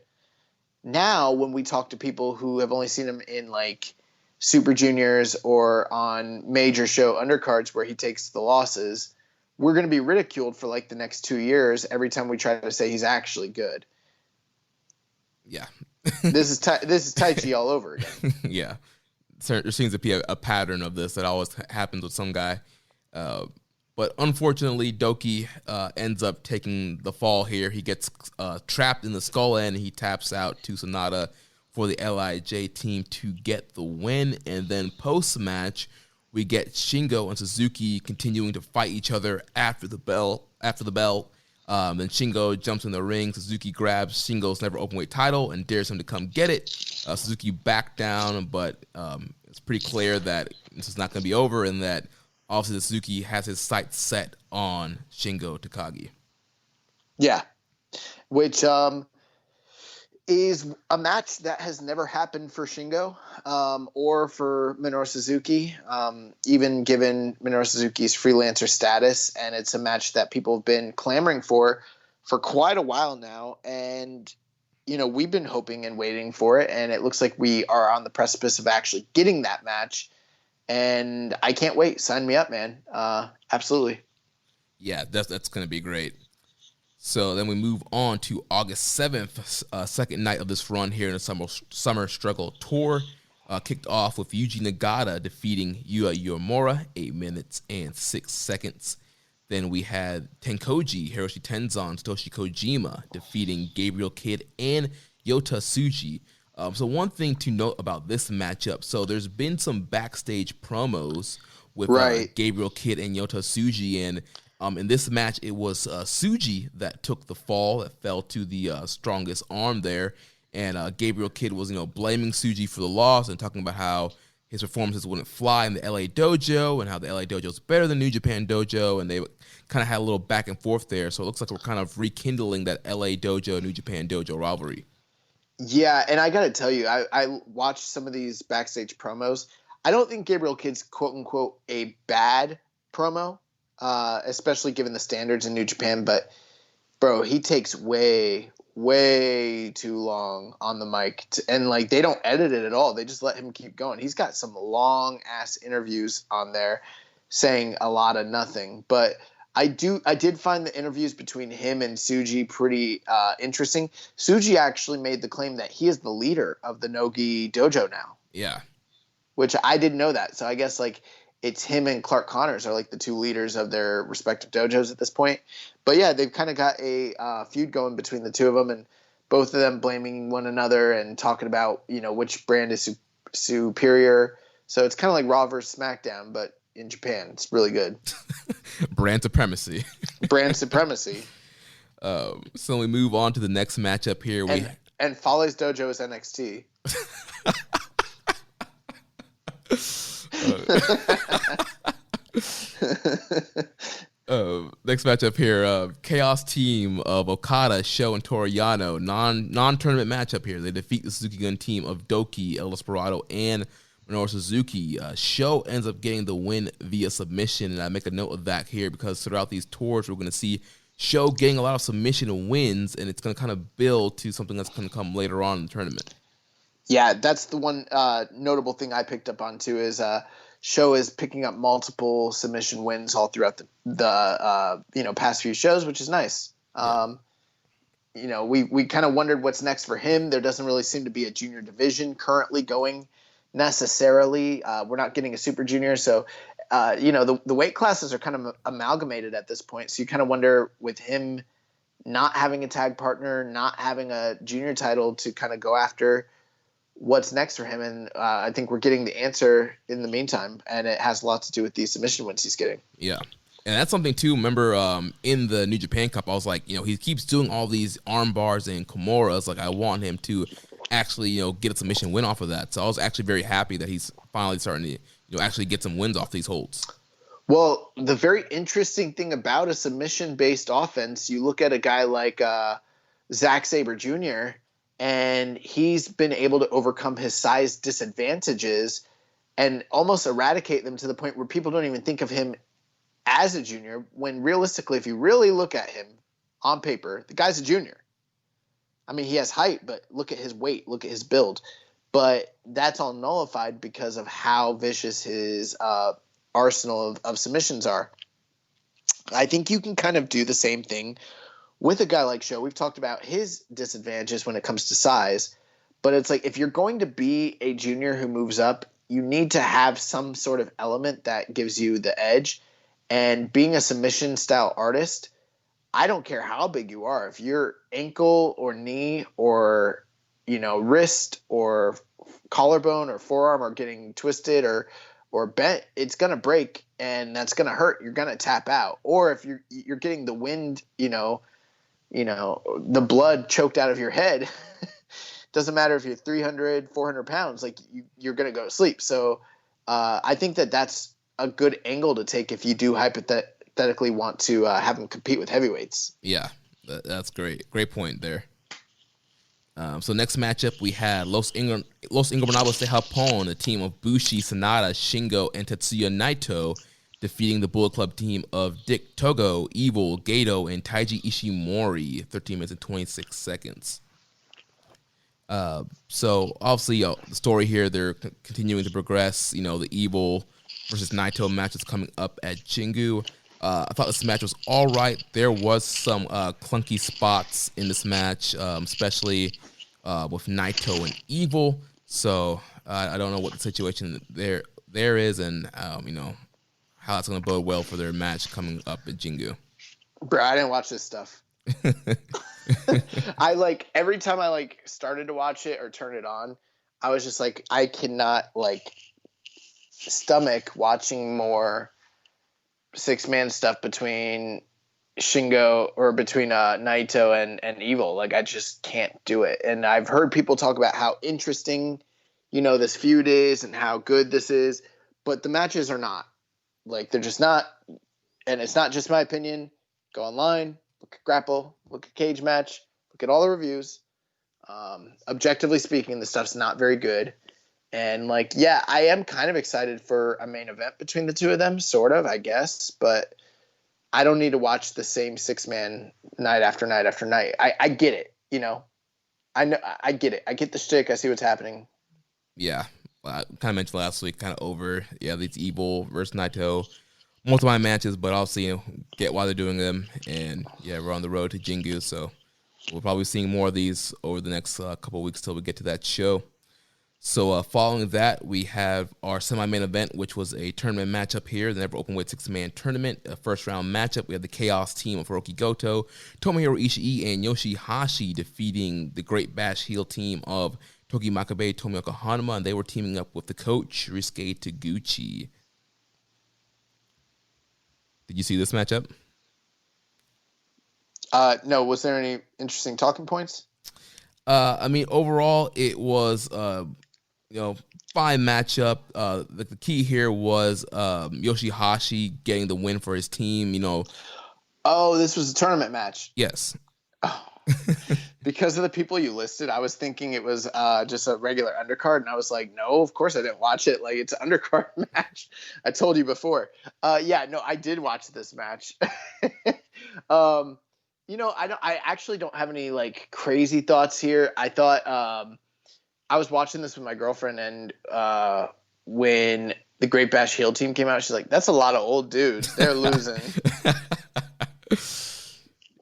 Now, when we talk to people who have only seen him in like Super Juniors or on major show undercards where he takes the losses, we're going to be ridiculed for like the next 2 years every time we try to say he's actually good. Yeah. This is Taichi all over again. Yeah. There seems to be a pattern of this that always happens with some guy. But unfortunately, Doki ends up taking the fall here. He gets trapped in the skull end, and he taps out to Sanada for the LIJ team to get the win. And then post-match, we get Shingo and Suzuki continuing to fight each other after the bell. Then Shingo jumps in the ring. Suzuki grabs Shingo's NEVER Openweight title and dares him to come get it. Suzuki backed down, but it's pretty clear that this is not going to be over, and that obviously Suzuki has his sights set on Shingo Takagi. Yeah, which is a match that has never happened for Shingo or for Minoru Suzuki, even given Minoru Suzuki's freelancer status. And it's a match that people have been clamoring for quite a while now. And, we've been hoping and waiting for it. And it looks like we are on the precipice of actually getting that match. And I can't wait. Sign me up, man. Absolutely. Yeah, that's going to be great. So then we move on to August 7th, second night of this run here in the Summer Struggle Tour. Kicked off with Yuji Nagata defeating Yuya Uemura, 8 minutes and 6 seconds. Then we had Tenkoji, Hiroshi Tenzan, Satoshi Kojima defeating Gabriel Kidd and Yota Tsuji. So one thing to note about this matchup, so there's been some backstage promos with Gabriel Kidd and Yota Tsuji, and in this match, it was Tsuji that took the fall, that fell to the strongest arm there. And Gabriel Kidd was, blaming Tsuji for the loss and talking about how his performances wouldn't fly in the LA dojo and how the LA dojo is better than New Japan dojo. And they kind of had a little back and forth there. So it looks like we're kind of rekindling that LA dojo, New Japan dojo rivalry. Yeah, and I got to tell you, I watched some of these backstage promos. I don't think Gabriel Kidd's quote-unquote a bad promo. Especially given the standards in New Japan, but bro, he takes way too long on the mic, and they don't edit it at all. They just let him keep going. He's got some long ass interviews on there saying a lot of nothing, but I did find the interviews between him and Tsuji pretty interesting. Tsuji actually made the claim that he is the leader of the Nogi dojo now. Yeah, which I didn't know that. So I guess it's him and Clark Connors are the two leaders of their respective dojos at this point. But yeah, they've kind of got a feud going between the two of them, and both of them blaming one another and talking about, which brand is superior. So it's kind of like Raw versus SmackDown, but in Japan. It's really good. Brand supremacy. Brand supremacy. So we move on to the next matchup here. And Fale's dojo is NXT. Next matchup here, Chaos team of Okada, Sho, and Toru Yano. Non-tournament matchup here. They defeat the Suzuki Gun team of Doki, El Desperado, and Minoru Suzuki. Sho ends up getting the win via submission, and I make a note of that here because throughout these tours, we're going to see Sho getting a lot of submission wins, and it's going to kind of build to something that's going to come later on in the tournament. Yeah, that's the one notable thing I picked up on too is Sho is picking up multiple submission wins all throughout the past few shows, which is nice. We kind of wondered what's next for him. There doesn't really seem to be a junior division currently going necessarily. We're not getting a super junior, so the weight classes are kind of amalgamated at this point. So you kind of wonder with him not having a tag partner, not having a junior title to kind of go after, what's next for him. And I think we're getting the answer in the meantime, and it has a lot to do with these submission wins he's getting. Yeah. And that's something too. Remember in the New Japan Cup, I was like, he keeps doing all these arm bars and Kimuras. I want him to actually, get a submission win off of that. So I was actually very happy that he's finally starting to, actually get some wins off these holds. Well, the very interesting thing about a submission-based offense, you look at a guy like Zack Sabre Jr., and he's been able to overcome his size disadvantages and almost eradicate them to the point where people don't even think of him as a junior, when realistically, if you really look at him on paper, the guy's a junior. I mean, he has height, but look at his weight, look at his build. But that's all nullified because of how vicious his arsenal of submissions are. I think you can kind of do the same thing with a guy like Sho. We've talked about his disadvantages when it comes to size, but it's if you're going to be a junior who moves up, you need to have some sort of element that gives you the edge. And being a submission style artist, I don't care how big you are. If your ankle or knee or, wrist or collarbone or forearm are getting twisted or bent, it's going to break and that's going to hurt. You're going to tap out. Or if you're getting the wind, the blood choked out of your head, doesn't matter if you're 300, 400 pounds, you're going to go to sleep. So I think that's a good angle to take if you do hypothetically want to have him compete with heavyweights. Yeah, that's great. Great point there. So next matchup, we had Los Ingobernables de Japón, a team of Bushi, Sanada, Shingo, and Tetsuya Naito, defeating the Bullet Club team of Dick Togo, Evil, Gato, and Taiji Ishimori, 13 minutes and 26 seconds. So obviously, the story here, they're continuing to progress. The Evil versus Naito match is coming up at Jingu. I thought this match was all right. There was some clunky spots in this match, especially with Naito and Evil. So I don't know what the situation there is, and how that's going to bode well for their match coming up at Jingu. Bro, I didn't watch this stuff. Every time I started to watch it or turn it on, I was just like, I cannot stomach watching more 6-man stuff between Shingo or between Naito and Evil. I just can't do it. And I've heard people talk about how interesting, this feud is and how good this is, but the matches are not. They're just not. And it's not just my opinion. Go online, look at Grapple, look at Cage Match, look at all the reviews. Objectively speaking, the stuff's not very good. And I am kind of excited for a main event between the two of them, sort of, I guess. But I don't need to watch the same 6-man night after night after night. I get it, I know I get it. I get the shtick. I see what's happening. Yeah, I kind of mentioned last week, kind of over. Yeah, these Evil versus Naito, multiple matches, but also get why they're doing them. And yeah, we're on the road to Jingu, so we'll probably be seeing more of these over the next couple of weeks till we get to that show. So following that, we have our semi-main event, which was a tournament matchup here, the Never Openweight 6-man tournament, a first-round matchup. We have the Chaos team of Hiroki Goto, Tomohiro Ishii, and Yoshihashi defeating the Great Bash heel team of Togi Makabe, Tomioka Hanuma, and they were teaming up with the coach, Ryusuke Taguchi. Did you see this matchup? No. Was there any interesting talking points? Overall, it was fine matchup. The key here was Yoshihashi getting the win for his team. Oh, this was a tournament match. Yes. Oh. Because of the people you listed, I was thinking it was just a regular undercard, and I was like, no, of course I didn't watch it. It's an undercard match. I told you before. I did watch this match. I actually don't have any crazy thoughts here. I thought I was watching this with my girlfriend, and when the Great Bash heel team came out, she's like, "That's a lot of old dudes. They're losing."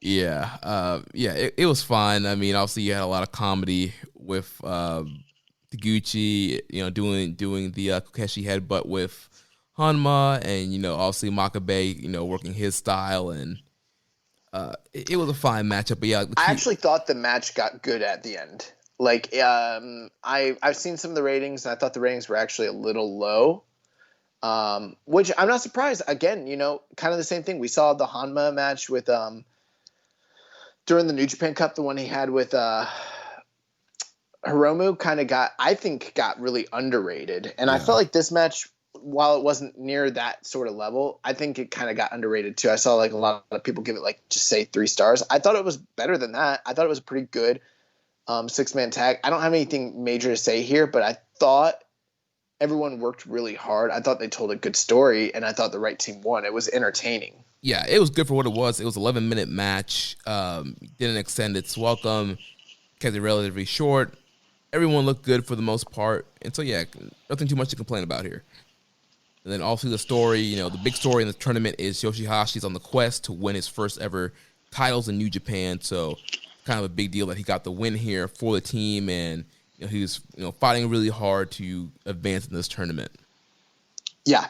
Yeah, it was fun. Obviously you had a lot of comedy with Taguchi, doing the Kokeshi headbutt with Hanma, and obviously Makabe, working his style, and it was a fine matchup. But yeah, I actually thought the match got good at the end. I've seen some of the ratings, and I thought the ratings were actually a little low. Which I'm not surprised. Again, kind of the same thing. We saw the Hanma match with during the New Japan Cup, the one he had with Hiromu got really underrated. And yeah. I felt like this match, while it wasn't near that sort of level, I think it kind of got underrated too. I saw a lot of people give it just say 3 stars. I thought it was better than that. I thought it was a pretty good 6-man tag. I don't have anything major to say here, but I thought everyone worked really hard. I thought they told a good story, and I thought the right team won. It was entertaining. Yeah, it was good for what it was. It was an 11-minute match. Didn't extend its welcome. Kept it relatively short. Everyone looked good for the most part. And so, yeah, nothing too much to complain about here. And then also the story, the big story in the tournament is Yoshihashi's on the quest to win his first ever titles in New Japan. So kind of a big deal that he got the win here for the team. And he was fighting really hard to advance in this tournament. Yeah.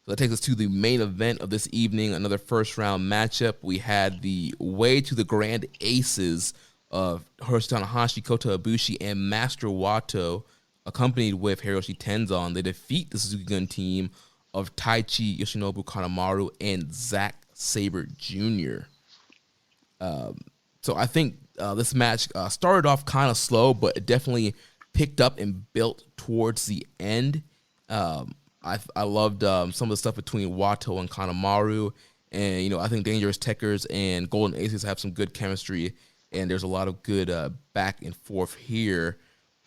So that takes us to the main event of this evening, another first-round matchup. We had the Way to the Grand Aces of Hiroshi Tanahashi, Kota Ibushi, and Master Wato, accompanied with Hiroshi Tenzan. They defeat the Suzuki Gun team of Taichi Yoshinobu Kanemaru and Zack Sabre Jr. So I think this match started off kind of slow, but it definitely picked up and built towards the end. I loved some of the stuff between Wato and Kanemaru, and I think Dangerous Techers and Golden Aces have some good chemistry and there's a lot of good back and forth here.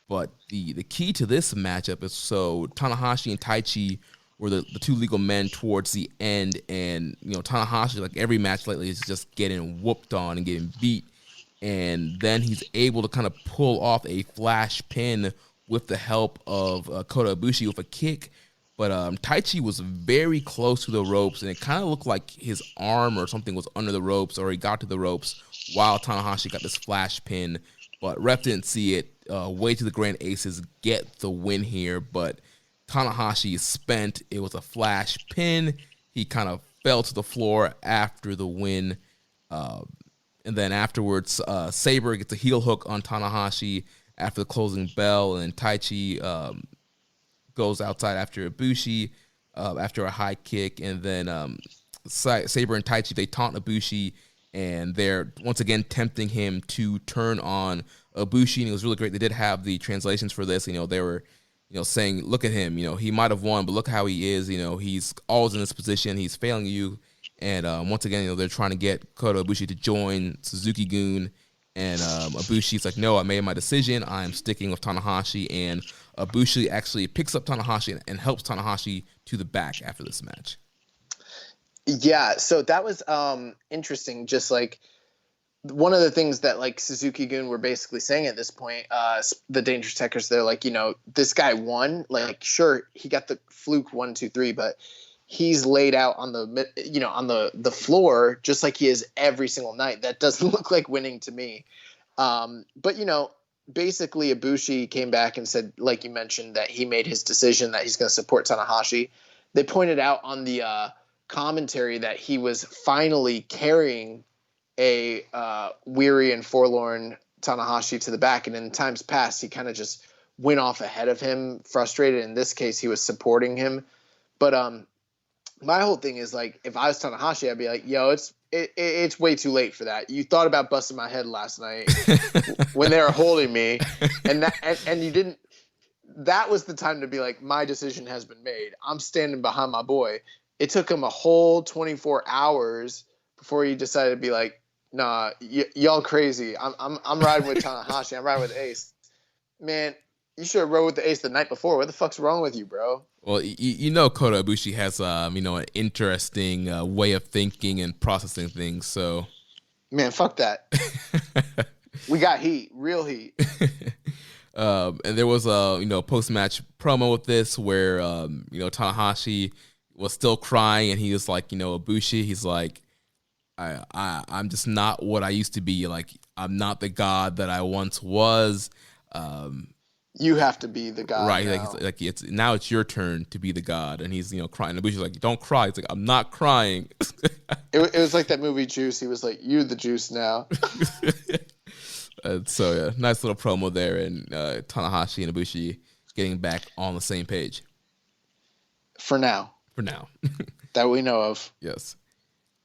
But the key to this matchup is, so Tanahashi and Taichi were the two legal men towards the end, and Tanahashi, like every match lately, is just getting whooped on and getting beat, and then he's able to kind of pull off a flash pin with the help of Kota Ibushi with a kick. But Taichi was very close to the ropes, and it kind of looked like his arm or something was under the ropes, or he got to the ropes while Tanahashi got this flash pin. But ref didn't see it. Way to the Grand Aces get the win here, but Tanahashi is spent. It was a flash pin. He kind of fell to the floor after the win. And then afterwards, Sabre gets a heel hook on Tanahashi after the closing bell, and Taichi goes outside after Ibushi, after a high kick, and then Sabre and Taichi, they taunt Ibushi, and they're once again tempting him to turn on Ibushi, and it was really great. They did have the translations for this. They were, saying, look at him, he might have won, but look how he is. He's always in this position. He's failing you. And once again, they're trying to get Kota Ibushi to join Suzuki-gun. And Ibushi's like, no, I made my decision. I'm sticking with Tanahashi. And Ibushi actually picks up Tanahashi and helps Tanahashi to the back after this match. Yeah, so that was interesting. Just like one of the things that like Suzuki-gun were basically saying at this point, the Dangerous Techers, they're like, this guy won. Like, sure, he got the fluke 1, 2, 3, but he's laid out on the on the floor just like he is every single night. That doesn't look like winning to me. But basically Ibushi came back and said, like you mentioned, that he made his decision that he's going to support Tanahashi. They pointed out on the commentary that he was finally carrying a weary and forlorn Tanahashi to the back, and in times past he kind of just went off ahead of him, frustrated. In this case, he was supporting him. But my whole thing is, like, if I was Tanahashi, I'd be like, yo, it's way too late for that. You thought about busting my head last night when they were holding me, and you didn't. That was the time to be like, my decision has been made. I'm standing behind my boy. It took him a whole 24 hours before he decided to be like, nah, y'all crazy. I'm riding with Tanahashi. I'm riding with Ace. Man, you should have rode with the Ace the night before. What the fuck's wrong with you, bro? Well, Kota Ibushi has an interesting way of thinking and processing things. So, man, fuck that. We got heat, real heat. And there was a post-match promo with this where Tanahashi was still crying, and he was like, Ibushi, he's like, I'm just not what I used to be. Like, I'm not the god that I once was. You have to be the god, right? now. Now it's your turn to be the god, and he's crying. And Ibushi's like, don't cry. He's like, I'm not crying. It was like that movie Juice. He was like, you're the juice now. So yeah, nice little promo there, and Tanahashi and Ibushi getting back on the same page. For now. That we know of. Yes.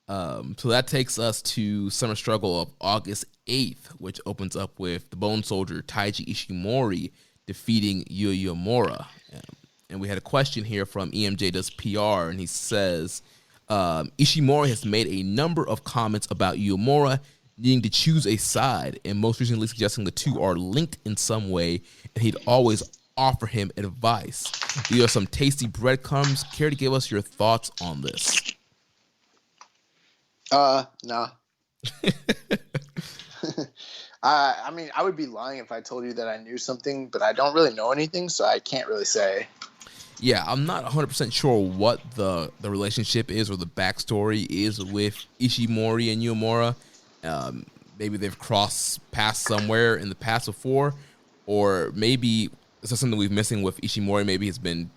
So that takes us to Summer Struggle of August 8th, which opens up with the Bone Soldier Taiji Ishimori defeating Yuya Uemura. And we had a question here from EMJ Does PR, and he says, Ishimori has made a number of comments about Uemura needing to choose a side, and most recently suggesting the two are linked in some way, and he'd always offer him advice. These are some tasty breadcrumbs. Care to give us your thoughts on this? Nah. I mean, I would be lying if I told you that I knew something, but I don't really know anything, so I can't really say. Yeah, I'm not 100% sure what the relationship is or the backstory is with Ishimori and Uemura. Maybe they've crossed paths somewhere in the past before, or maybe it's something we've missing with Ishimori. Maybe he's been,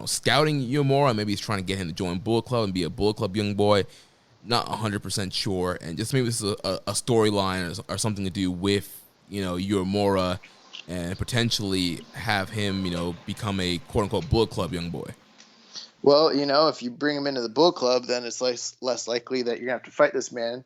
scouting Uemura. Maybe he's trying to get him to join Bullet Club and be a Bullet Club young boy. Not 100% sure, and just maybe this is a storyline or something to do with Uemura, and potentially have him become a quote unquote Bullet Club young boy. Well, if you bring him into the Bullet Club, then it's less likely that you're gonna have to fight this man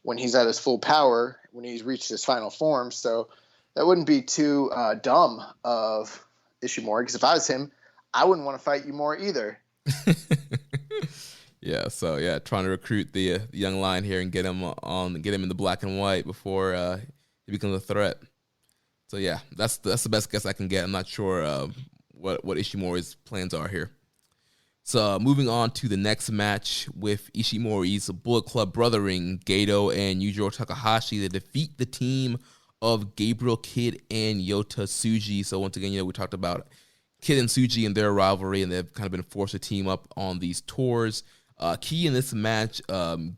when he's at his full power, when he's reached his final form. So that wouldn't be too dumb of Ishimori, because if I was him, I wouldn't want to fight Uemura either. Yeah, so trying to recruit the young lion here and get him in the black and white before he becomes a threat. So yeah, that's the best guess I can get. I'm not sure what Ishimori's plans are here. So moving on to the next match with Ishimori's Bullet Club brothering Gato and Yujiro Takahashi. They defeat the team of Gabriel Kidd and Yota Tsuji. So once again, we talked about Kidd and Tsuji and their rivalry, and they've kind of been forced to team up on these tours. Key in this match,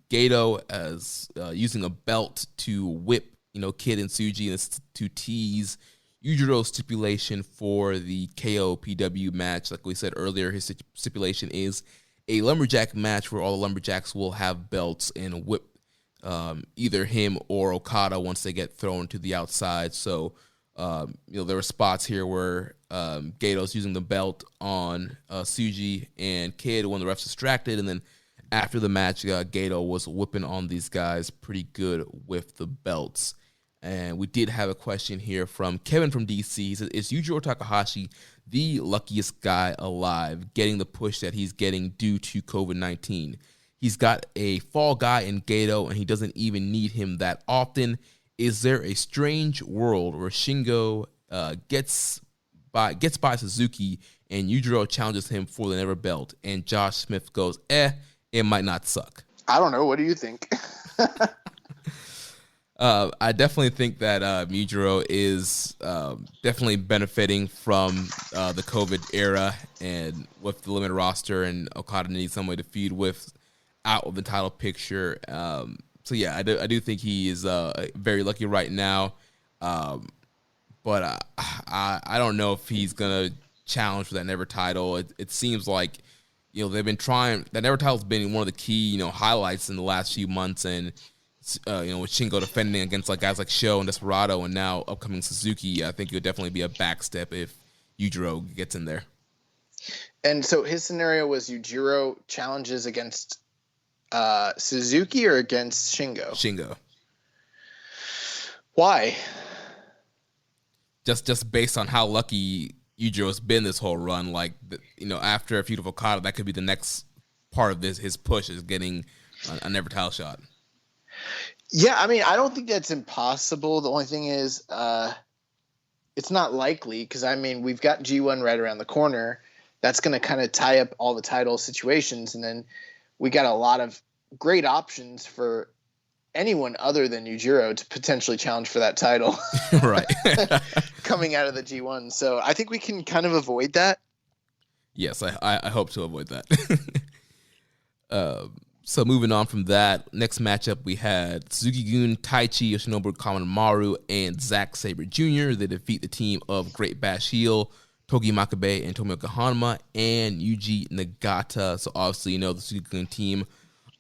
Gato as using a belt to whip Kidd and Tsuji and to tease Yujiro's stipulation for the KOPW match. Like we said earlier, his stipulation is a lumberjack match where all the lumberjacks will have belts and whip either him or Okada once they get thrown to the outside. So, there were spots here where Gato's using the belt on Tsuji and Kid when the ref's distracted, and then after the match, Gato was whipping on these guys pretty good with the belts. And we did have a question here from Kevin from DC. He says, is Yujiro Takahashi the luckiest guy alive, getting the push that he's getting due to COVID-19? He's got a fall guy in Gato, and he doesn't even need him that often. Is there a strange world where Shingo gets by Suzuki and Yujiro challenges him for the Never belt, and Josh Smith goes, it might not suck? I don't know. What do you think? I definitely think that Yujiro is definitely benefiting from the COVID era, and with the limited roster, and Okada needs somebody to feud with out of the title picture. So yeah, I do think he is very lucky right now, but I don't know if he's gonna challenge for that Never title. It seems like they've been trying. That Never title's been one of the key highlights in the last few months, and with Shingo defending against guys like Sho and Desperado, and now upcoming Suzuki, I think it would definitely be a backstep if Yujiro gets in there. And so his scenario was Yujiro challenges against Suzuki or against Shingo? Shingo. Why? Just based on how lucky Yujiro's been this whole run, after a feud with Okada, that could be the next part of his push is getting a Never title shot. Yeah, I mean, I don't think that's impossible. The only thing is, it's not likely because, I mean, we've got G1 right around the corner. That's going to kind of tie up all the title situations. And then we got a lot of great options for anyone other than Yujiro to potentially challenge for that title. Right. Coming out of the G1. So I think we can kind of avoid that. Yes, I hope to avoid that. So moving on from that, next matchup we had Suzuki-gun, Taichi, Yoshinobu Kamamaru, and Zack Sabre Jr. They defeat the team of Great Bash Heel, Togi Makabe, and Tomioka Hanma, and Yuji Nagata. So obviously, the Suzuki-gun team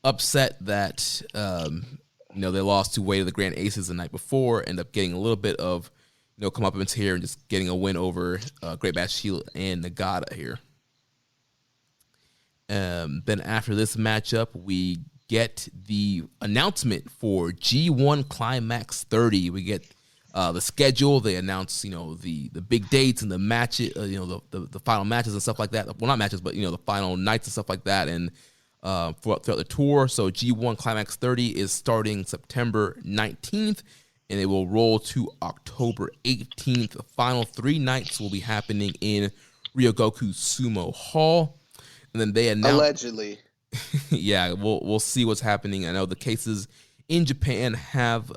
upset that they lost to Way of the Grand Aces the night before, end up getting a little bit of comeuppance here and just getting a win over Great Bash Heel and Nagata here. Then after this matchup, we get the announcement for G1 Climax 30. We get the schedule. They announce, the big dates and the matches, the final matches and stuff like that. Well, not matches, but the final nights and stuff like that. And throughout the tour. So G1 Climax 30 is starting September 19th, and it will roll to October 18th. The final 3 nights will be happening in Ryogoku Sumo Hall. And then they announced, allegedly. Yeah, we'll see what's happening. I know the cases in Japan have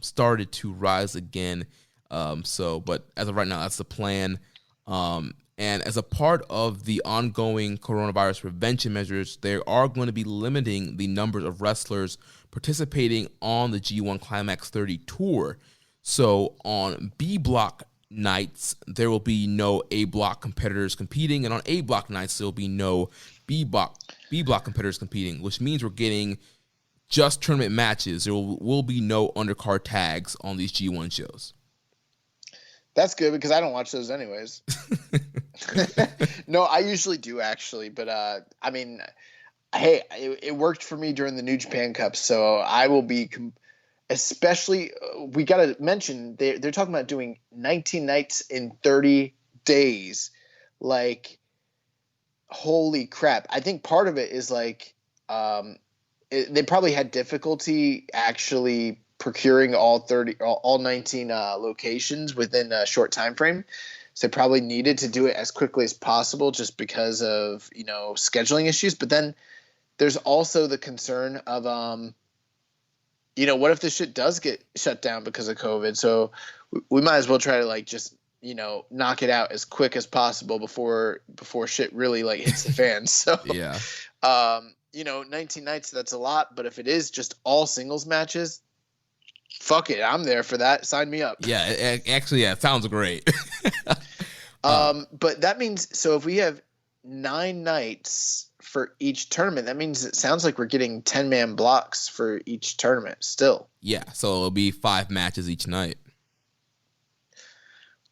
started to rise again. But as of right now, that's the plan. And as a part of the ongoing coronavirus prevention measures, they are going to be limiting the numbers of wrestlers participating on the G1 Climax 30 tour. So on B block nights, there will be no A block competitors competing, and on A block nights, there will be no B block competitors competing, which means we're getting just tournament matches. There will be no undercard tags on these G1 shows. That's good because I don't watch those anyways. No, I usually do actually, but I mean, hey, it worked for me during the New Japan Cup, so I will be. Especially, we got to mention they're talking about doing 19 nights in 30 days. Like, holy crap! I think part of it is they probably had difficulty actually procuring all 19 locations within a short time frame. So they probably needed to do it as quickly as possible just because of, scheduling issues. But then there's also the concern of, what if this shit does get shut down because of COVID? So we might as well try to just, knock it out as quick as possible before shit really hits the fan. So Yeah. 19 nights, that's a lot. But if it is just all singles matches, fuck it, I'm there for that. Sign me up. Yeah, it sounds great. But that means, so if we have 9 nights for each tournament, that means it sounds like we're getting 10-man blocks for each tournament still. Yeah, so it'll be 5 matches each night.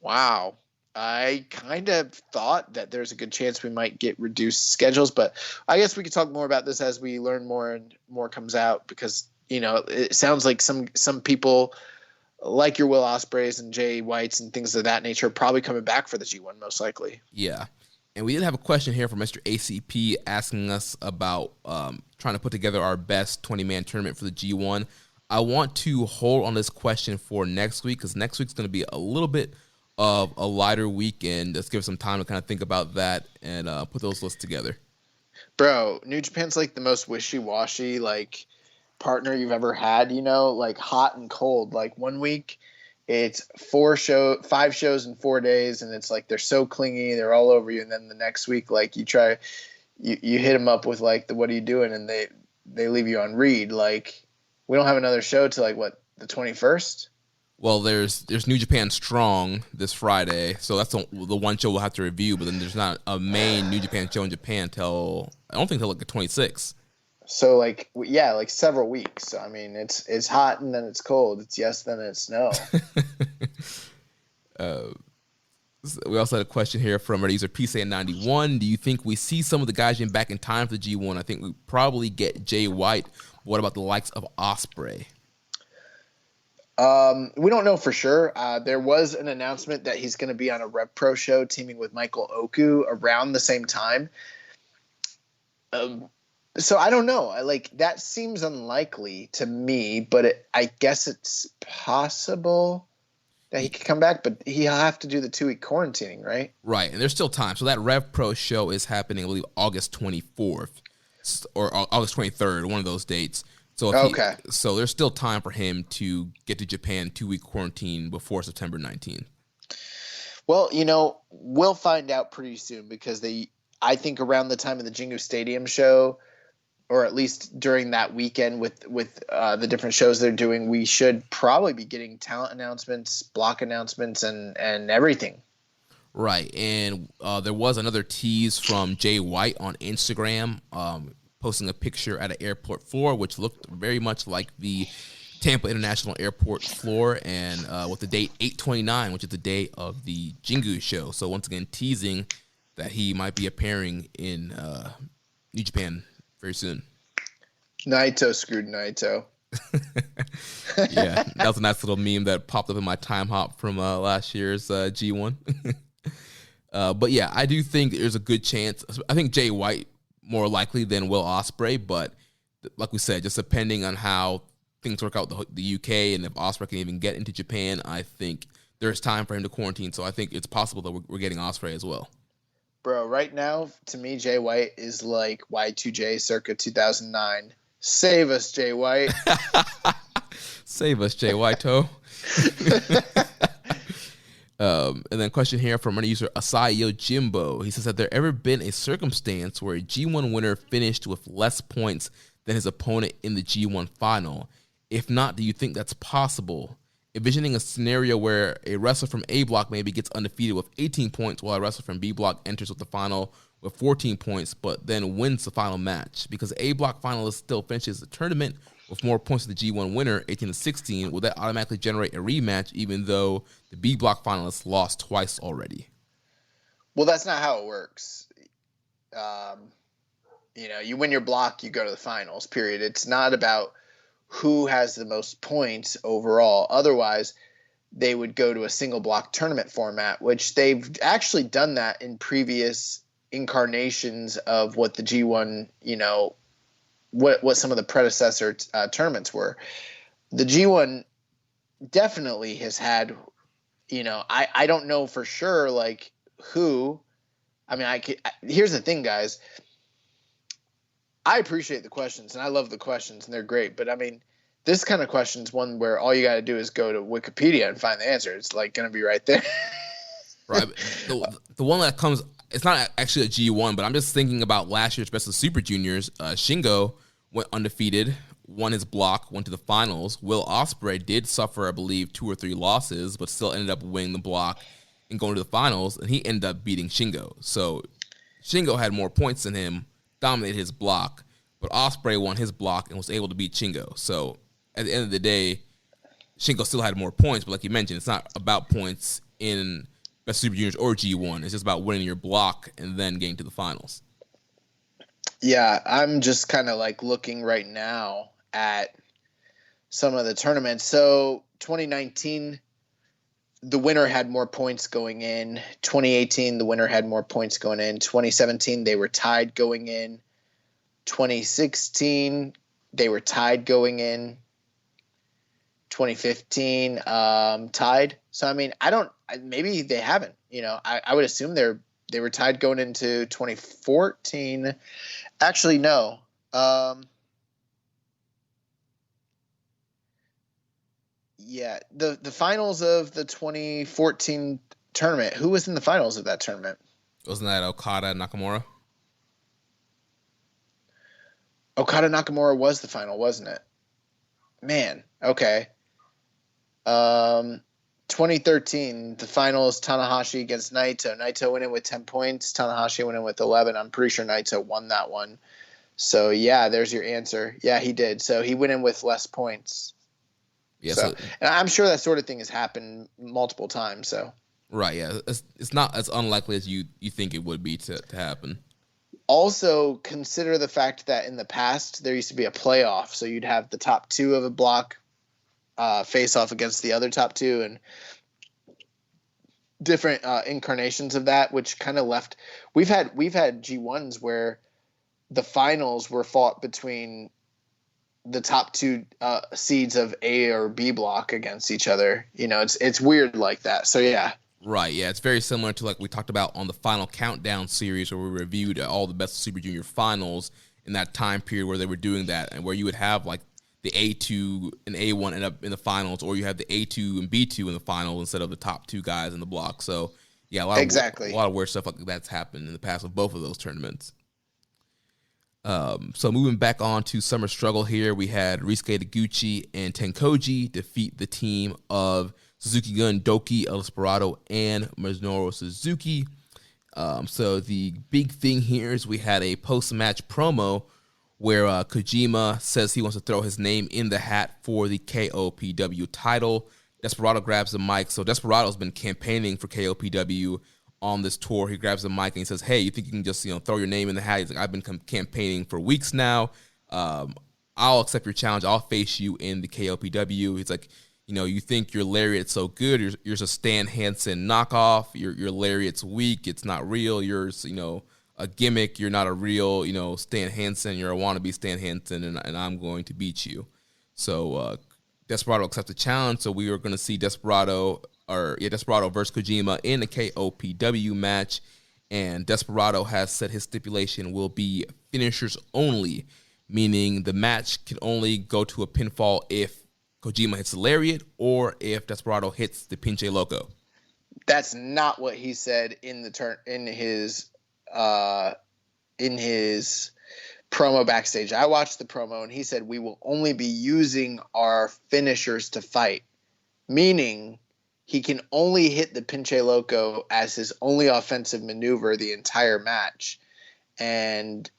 Wow. I kind of thought that there's a good chance we might get reduced schedules, but I guess we could talk more about this as we learn more and more comes out, because it sounds like some people like your Will Ospreays and Jay Whites and things of that nature are probably coming back for the G1 most likely. Yeah. And we did have a question here from Mr. ACP asking us about trying to put together our best 20-man tournament for the G1. I want to hold on this question for next week, because next week's going to be a little bit of a lighter week, and let's give some time to kind of think about that and put those lists together. Bro, New Japan's the most wishy-washy partner you've ever had, hot and cold. 1 week it's 5 shows in 4 days, and it's they're so clingy, they're all over you, and then the next week you try you hit them up with the what are you doing, and they leave you on read. We don't have another show till the 21st. Well, there's New Japan Strong this Friday, so that's the one show we'll have to review, but then there's not a main New Japan show in Japan till the 26th. So several weeks. So, I mean, it's hot and then it's cold. It's yes, then it's no. We also had a question here from our user PSA91. Do you think we see some of the guys getting back in time for the G1? I think we probably get Jay White. What about the likes of Ospreay? We don't know for sure. There was an announcement that he's going to be on a Rev Pro show teaming with Michael Oku around the same time. So I don't know. That seems unlikely to me, but I guess it's possible that he could come back, but he'll have to do the 2-week quarantining, right? Right, and there's still time. So that Rev Pro show is happening, I believe, August 24th or August 23rd, one of those dates. So so there's still time for him to get to Japan 2-week quarantine before September 19th. Well, we'll find out pretty soon, because I think around the time of the Jingu Stadium show, or at least during that weekend with the different shows they're doing, we should probably be getting talent announcements, block announcements, and everything. Right, and there was another tease from Jay White on Instagram, posting a picture at an airport floor, which looked very much like the Tampa International Airport floor, and with the date 8/29, which is the day of the Jingu show. So once again, teasing that he might be appearing in New Japan very soon. Naito screwed Naito. Yeah, that was a nice little meme that popped up in my time hop from last year's G1. But yeah, I do think there's a good chance. I think Jay White more likely than Will Ospreay, but like we said, just depending on how things work out the UK and if Ospreay can even get into Japan, I think there's time for him to quarantine. So I think it's possible that we're getting Ospreay as well. Bro, right now, to me, Jay White is like Y2J circa 2009. Save us, Jay White. Save us, Jay White-o. And then question here from our user Asayo Jimbo. He says, have there ever been a circumstance where a G1 winner finished with less points than his opponent in the G1 final? If not, do you think that's possible? Envisioning a scenario where a wrestler from A block maybe gets undefeated with 18 points while a wrestler from B block enters with the final with 14 points but then wins the final match. Because A block finalist still finishes the tournament with more points than the G1 winner, 18-16, will that automatically generate a rematch even though the B block finalist lost twice already? Well, that's not how it works. You win your block, you go to the finals, period. It's not about who has the most points overall. Otherwise, they would go to a single block tournament format, which they've actually done that in previous incarnations of what the G1, what some of the predecessor tournaments were. The G1 definitely has had, I don't know for sure, like, who. I mean, here's the thing, guys. I appreciate the questions, and I love the questions, and they're great. But, I mean, this kind of question is one where all you got to do is go to Wikipedia and find the answer. It's, like, going to be right there. Right. The one that comes, it's not actually a G1, but I'm just thinking about last year's Best of Super Juniors. Shingo went undefeated, won his block, went to the finals. Will Ospreay did suffer, I believe, 2 or 3 losses, but still ended up winning the block and going to the finals, and he ended up beating Shingo. So Shingo had more points than him, dominated his block, but Ospreay won his block and was able to beat Shingo. So at the end of the day, Shingo still had more points, but like you mentioned, it's not about points in Best Super Juniors or G1. It's just about winning your block and then getting to the finals. Yeah, I'm just kind of like looking right now at some of the tournaments. So 2019, the winner had more points going in. 2018, the winner had more points going in. 2017, they were tied going in. 2016, they were tied going in. 2015, tied. So, I mean, maybe they haven't. I would assume they were tied going into 2014. Actually, no. Yeah, the finals of the 2014 tournament. Who was in the finals of that tournament? Wasn't that Okada and Nakamura? Okada Nakamura was the final, wasn't it? Man, okay. 2013, the finals, Tanahashi against Naito. Naito went in with 10 points. Tanahashi went in with 11. I'm pretty sure Naito won that one. So, yeah, there's your answer. Yeah, he did. So he went in with less points. Yeah, so, and I'm sure that sort of thing has happened multiple times. So right, yeah, it's not as unlikely as you think it would be to happen. Also, consider the fact that in the past there used to be a playoff, so you'd have the top 2 of a block face off against the other top 2, and different incarnations of that, which kind of left. We've had G1s where the finals were fought between the top 2 seeds of A or B block against each other. It's weird like that. So yeah. Right, yeah, it's very similar to like we talked about on the Final Countdown series where we reviewed all the Best of Super Junior finals in that time period where they were doing that, and where you would have like the A2 and A1 end up in the finals, or you have the A2 and B2 in the finals instead of the top 2 guys in the block. So yeah, a lot of weird stuff like that's happened in the past with both of those tournaments. So moving back on to Summer Struggle here, we had Ryusuke Taguchi and Tenkoji defeat the team of Suzuki Gun, Doki, El Desperado, and Minoru Suzuki. So the big thing here is we had a post-match promo where Kojima says he wants to throw his name in the hat for the KOPW title. Desperado grabs the mic. So Desperado's been campaigning for KOPW on this tour. He grabs the mic and he says, hey, you think you can just throw your name in the hat? He's like, I've been campaigning for weeks now. I'll accept your challenge. I'll face you in the KOPW. He's like, you think your lariat's so good. You're just a Stan Hansen knockoff. Your lariat's weak. It's not real. You're a gimmick. You're not a real Stan Hansen. You're a wannabe Stan Hansen, and I'm going to beat you. So Desperado accepts the challenge. So we are going to see Desperado versus Kojima in a KOPW match. And Desperado has said his stipulation will be finishers only, meaning the match can only go to a pinfall if Kojima hits the lariat or if Desperado hits the Pinche Loco. That's not what he said in his promo backstage. I watched the promo and he said we will only be using our finishers to fight, meaning he can only hit the Pinche Loco as his only offensive maneuver the entire match. And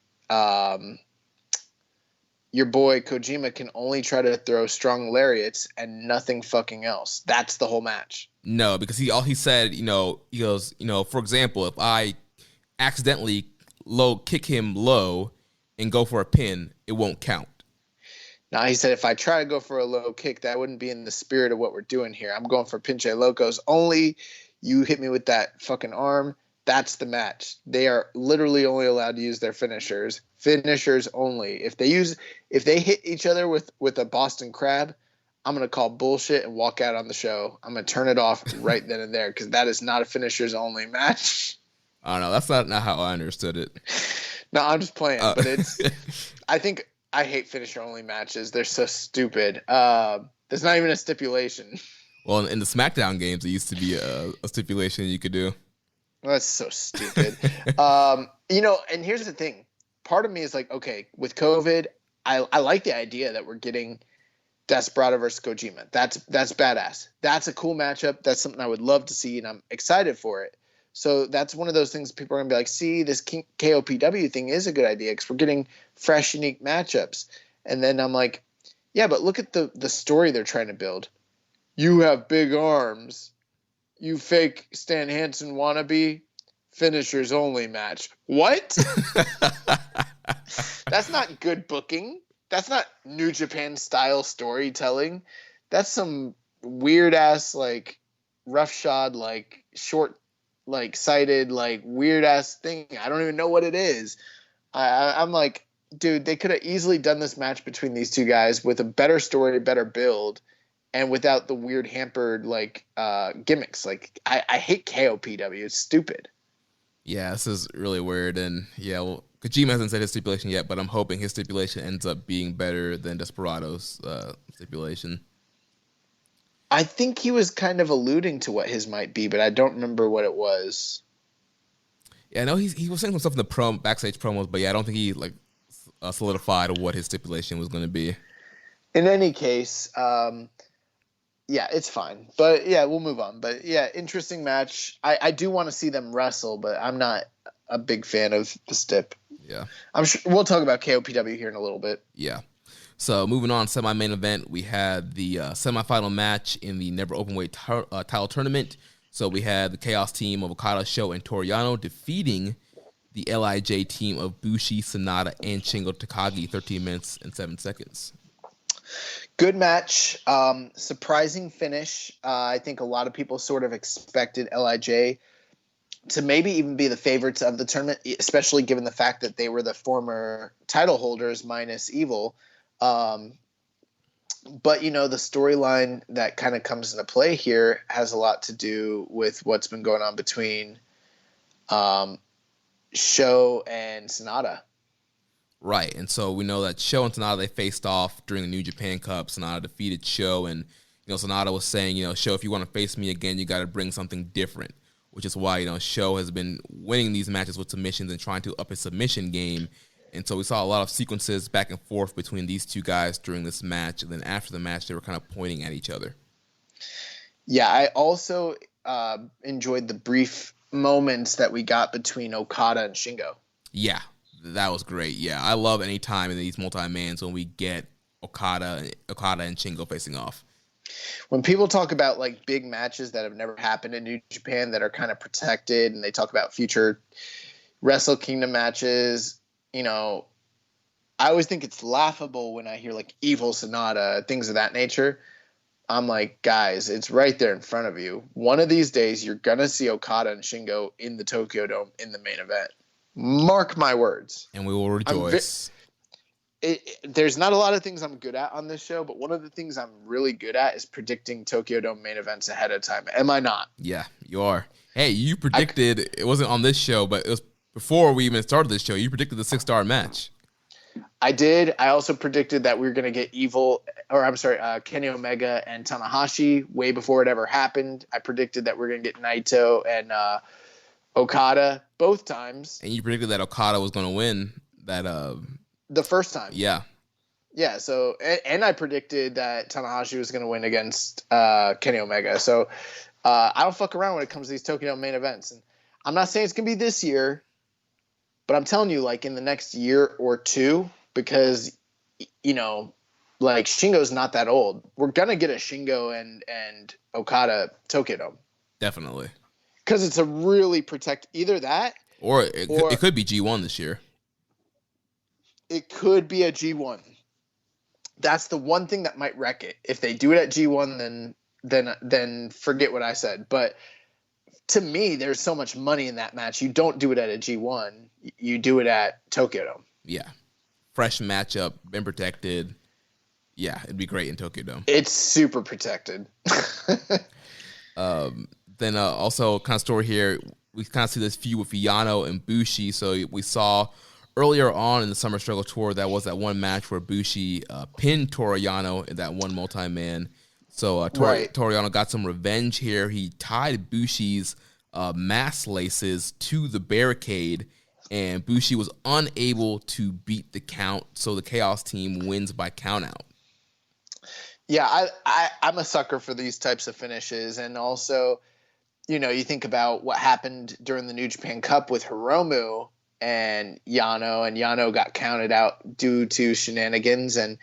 your boy Kojima can only try to throw strong lariats and nothing fucking else. That's the whole match. No, because he said, he goes, for example, if I accidentally kick him low and go for a pin, it won't count. Now, he said if I try to go for a low kick, that wouldn't be in the spirit of what we're doing here. I'm going for Pinche Locos only. You hit me with that fucking arm. That's the match. They are literally only allowed to use their finishers. Finishers only. If they hit each other with a Boston Crab, I'm going to call bullshit and walk out on the show. I'm going to turn it off right then and there because that is not a finishers only match. I don't know. That's not how I understood it. No, I'm just playing, but I think I hate finisher only matches. They're so stupid. There's not even a stipulation. Well, in the SmackDown games, it used to be a stipulation you could do. That's so stupid. And here's the thing. Part of me is like, okay, with COVID, I like the idea that we're getting Desperado versus Kojima. That's badass. That's a cool matchup. That's something I would love to see, and I'm excited for it. So that's one of those things people are going to be like, see, this KOPW thing is a good idea because we're getting fresh, unique matchups. And then I'm like, yeah, but look at the story they're trying to build. You have big arms. You fake Stan Hansen wannabe. Finishers only match. What? That's not good booking. That's not New Japan style storytelling. That's some weird ass, like, roughshod, like, short, like, sighted, like, weird ass thing. I don't even know what it is. I'm like, dude, they could have easily done this match between these two guys with a better story, better build, and without the weird hampered, like, gimmicks. Like, I hate KOPW. It's stupid. Yeah, this is really weird. And yeah, well, Kojima hasn't said his stipulation yet, but I'm hoping his stipulation ends up being better than Desperado's stipulation. I think he was kind of alluding to what his might be, but I don't remember what it was. Yeah, I know he was saying some stuff in the backstage promos, but yeah, I don't think he solidified what his stipulation was going to be. In any case, yeah, it's fine. But yeah, we'll move on. But yeah, interesting match. I do want to see them wrestle, but I'm not a big fan of the stip. Yeah. I'm sure we'll talk about KOPW here in a little bit. Yeah. So moving on, semi-main event, we had the semifinal match in the Never Openweight title tournament. So we had the Chaos team of Okada, Sho, and Toriano defeating the LIJ team of Bushi, Sonata, and Shingo Takagi, 13 minutes and 7 seconds. Good match. Surprising finish. I think a lot of people sort of expected LIJ to maybe even be the favorites of the tournament, especially given the fact that they were the former title holders minus Evil. But, the storyline that kind of comes into play here has a lot to do with what's been going on between Sho and Sonata. Right, and so we know that Sho and Sonata, they faced off during the New Japan Cup. Sonata defeated Sho, and, Sonata was saying, Sho, if you want to face me again, you got to bring something different, which is why, Sho has been winning these matches with submissions and trying to up his submission game. And so we saw a lot of sequences back and forth between these two guys during this match. And then after the match, they were kind of pointing at each other. Yeah, I also enjoyed the brief moments that we got between Okada and Shingo. Yeah, that was great. Yeah, I love any time in these multi-mans when we get Okada and Shingo facing off. When people talk about like big matches that have never happened in New Japan that are kind of protected, and they talk about future Wrestle Kingdom matches, I always think it's laughable when I hear like Evil Sonata, things of that nature. I'm like, guys, it's right there in front of you. One of these days, you're going to see Okada and Shingo in the Tokyo Dome in the main event. Mark my words. And we will rejoice. There's not a lot of things I'm good at on this show, but one of the things I'm really good at is predicting Tokyo Dome main events ahead of time. Am I not? Yeah, you are. Hey, you predicted, it wasn't on this show, but it was before we even started this show, you predicted the 6-star match. I did. I also predicted that we were going to get Kenny Omega and Tanahashi way before it ever happened. I predicted that we're going to get Naito and Okada both times. And you predicted that Okada was going to win that. The first time. Yeah. Yeah. So, and I predicted that Tanahashi was going to win against Kenny Omega. So I don't fuck around when it comes to these Tokyo main events. And I'm not saying it's going to be this year, but I'm telling you, like in the next year or two, because, like Shingo's not that old. We're going to get a Shingo and Okada Tokyo Dome. Definitely. Because it's a really either that. Or it could be G1 this year. It could be a G1. That's the one thing that might wreck it. If they do it at G1, then forget what I said. But to me, there's so much money in that match. You don't do it at a G1. You do it at Tokyo Dome. Yeah. Fresh matchup, been protected. Yeah, it'd be great in Tokyo Dome. It's super protected. Then also kind of story here, we kind of see this feud with Yano and Bushi. So we saw earlier on in the Summer Struggle Tour, that was that one match where Bushi pinned Toru Yano in that one multi-man. So Toru Yano got some revenge here. He tied Bushi's mask laces to the barricade, and Bushi was unable to beat the count. So the Chaos team wins by countout. Yeah, I'm a sucker for these types of finishes. And also, you think about what happened during the New Japan Cup with Hiromu and Yano got counted out due to shenanigans, and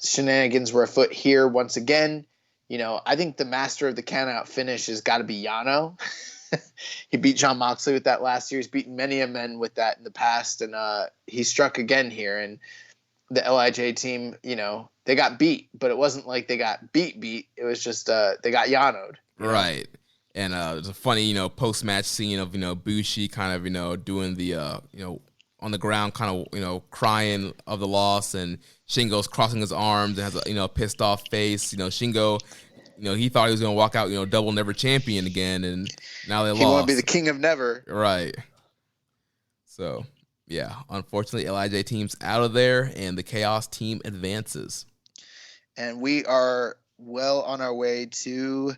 shenanigans were afoot here once again. I think the master of the countout finish has got to be Yano. He beat Jon Moxley with that last year. He's beaten many of men with that in the past, and he struck again here. And the LIJ team, they got beat, but it wasn't like they got beat. It was just they got Yano'd. Right. And there's a funny, post-match scene of, Bushi kind of, doing the, on the ground kind of, crying of the loss, and Shingo's crossing his arms and has a, pissed off face. Shingo, he thought he was going to walk out, double never champion again, and now they lost. He want to be the king of never. Right. So, yeah, unfortunately, LIJ team's out of there, and the Chaos team advances. And we are well on our way to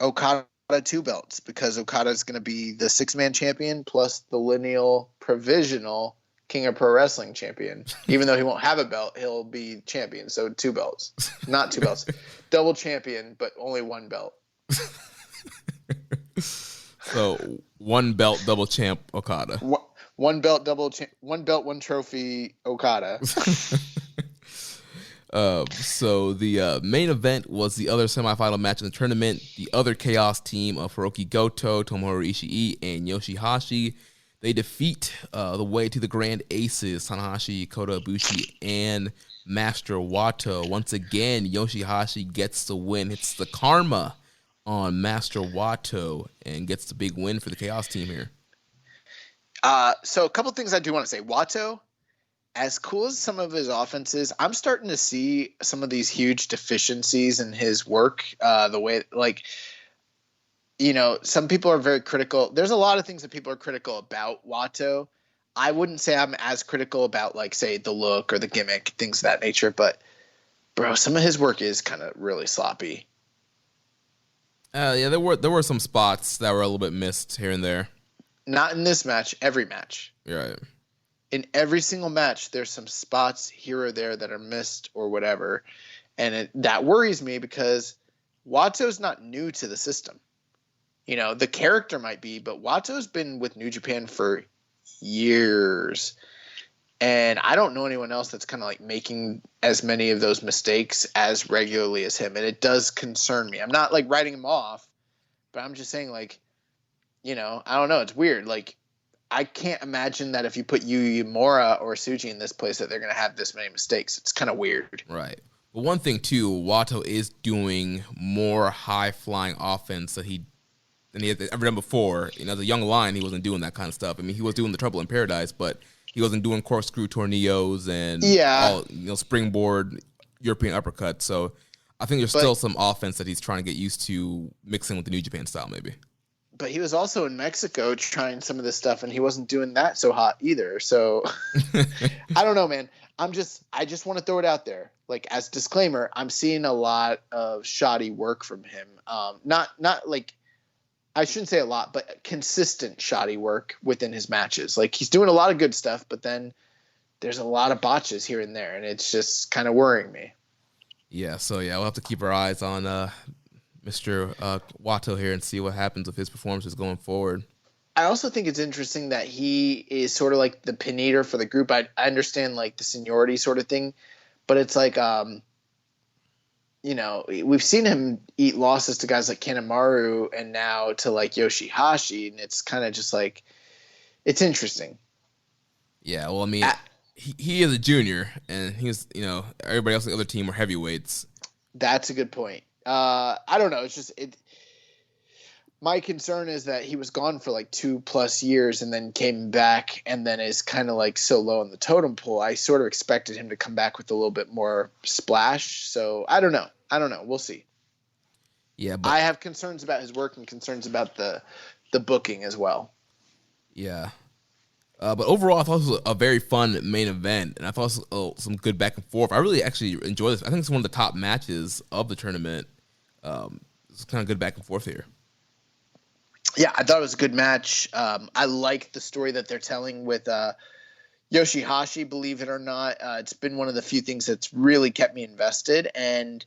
Okada 2 belts, because Okada is going to be the 6-man champion plus the lineal provisional King of Pro Wrestling champion. Even though he won't have a belt, he'll be champion. So 2 belts, not 2 belts, double champion, but only 1 belt. So 1 belt, double champ Okada. 1 belt, 1 belt, 1 trophy Okada. So the main event was the other semifinal match in the tournament. The other Chaos team of Hiroki Goto, Tomohiro Ishii, and Yoshihashi. They defeat the way to the Grand Aces, Tanahashi, Kota Ibushi, and Master Wato. Once again, Yoshihashi gets the win. Hits the karma on Master Wato and gets the big win for the Chaos team here. So a couple things I do want to say. Wato, as cool as some of his offenses, I'm starting to see some of these huge deficiencies in his work. The way, some people are very critical. There's a lot of things that people are critical about Wato. I wouldn't say I'm as critical about, say, the look or the gimmick, things of that nature. But, bro, some of his work is kind of really sloppy. Yeah, there were some spots that were a little bit missed here and there. Not in this match. Every match. Right. In every single match, there's some spots here or there that are missed or whatever. And that worries me, because Wato's not new to the system. The character might be, but Wato's been with New Japan for years. And I don't know anyone else that's kind of making as many of those mistakes as regularly as him. And it does concern me. I'm not writing him off, but I'm just saying I don't know. It's weird. I can't imagine that if you put Yu Uemura or Tsuji in this place that they're going to have this many mistakes. It's kind of weird. Right. But one thing, too, Wato is doing more high-flying offense than he had ever done before. As a young lion, he wasn't doing that kind of stuff. I mean, he was doing the Trouble in Paradise, but he wasn't doing corkscrew tornillos and springboard European uppercuts. So I think there's still some offense that he's trying to get used to mixing with the New Japan style, maybe. But he was also in Mexico trying some of this stuff, and he wasn't doing that so hot either. So I don't know, man. I just want to throw it out there. As disclaimer, I'm seeing a lot of shoddy work from him. Not I shouldn't say a lot, but consistent shoddy work within his matches. He's doing a lot of good stuff, but then there's a lot of botches here and there, and it's just kind of worrying me. Yeah. So we'll have to keep our eyes on Mr. Wato here and see what happens with his performances going forward. I also think it's interesting that he is sort of the pin eater for the group. I understand the seniority sort of thing, but it's we've seen him eat losses to guys like Kanemaru and now to Yoshihashi, and it's kind of just it's interesting. Yeah, well, I mean, he is a junior, and he's everybody else on the other team are heavyweights. That's a good point. I don't know. It's just My concern is that he was gone for like 2+ years and then came back and then is kind of like so low on the totem pole. I sort of expected him to come back with a little bit more splash. So I don't know. We'll see. Yeah, but I have concerns about his work and concerns about the booking as well. yeah. But overall, I thought it was a very fun main event, and I thought it was some good back and forth. I really actually enjoyed this. I think it's one of the top matches of the tournament. It's kind of good back and forth here. Yeah, I thought it was a good match. I like the story that they're telling with Yoshihashi, believe it or not. It's been one of the few things that's really kept me invested. And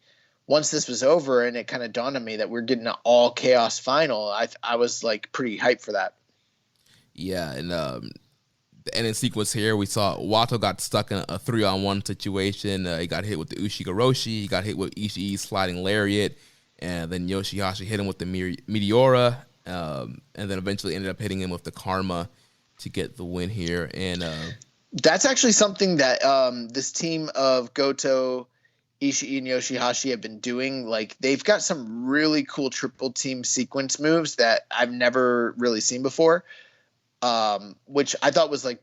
once this was over and it kind of dawned on me that we're getting an all chaos final, I was like pretty hyped for that. Yeah, and the ending sequence here, we saw Wato got stuck in a 3-on-1 situation. He got hit with the Ushigoroshi. He got hit with Ishii's sliding lariat. And then Yoshihashi hit him with the Meteora. And then eventually ended up hitting him with the Karma to get the win here. And that's actually something that this team of Goto, Ishii, and Yoshihashi have been doing. Like, they've got some really cool triple team sequence moves that I've never really seen before, which I thought was like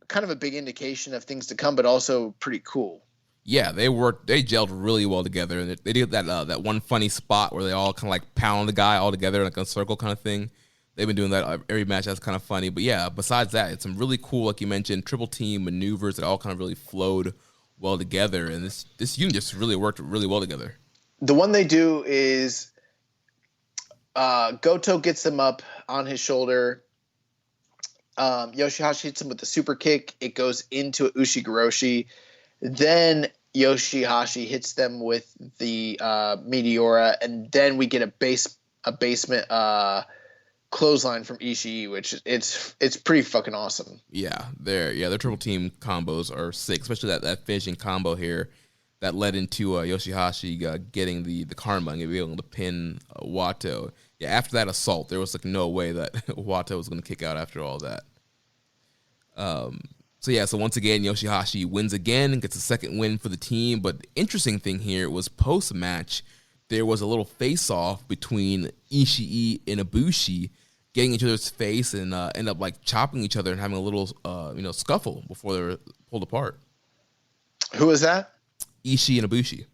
kind of a big indication of things to come, but also pretty cool. Yeah, they gelled really well together. And they did that one funny spot where they all kind of like pound the guy all together like a circle kind of thing. They've been doing that every match. That's kind of funny. But yeah, besides that, it's some really cool, like you mentioned, triple team maneuvers that all kind of really flowed well together. And this unit just really worked really well together. The one they do is Goto gets him up on his shoulder. Yoshihashi hits him with the super kick. It goes into Ushigoroshi. Then Yoshihashi hits them with the Meteora, and then we get a basement clothesline from Ishii, which it's pretty fucking awesome. Yeah, their triple team combos are sick, especially that finishing combo here that led into Yoshihashi getting the Karma and being able to pin Wato. Yeah, after that assault, there was like no way that Wato was going to kick out after all that. So once again, Yoshihashi wins again and gets a second win for the team. But the interesting thing here was post-match, there was a little face-off between Ishii and Ibushi, getting each other's face and end up like chopping each other and having a little scuffle before they were pulled apart. Who was that? Ishii and Ibushi.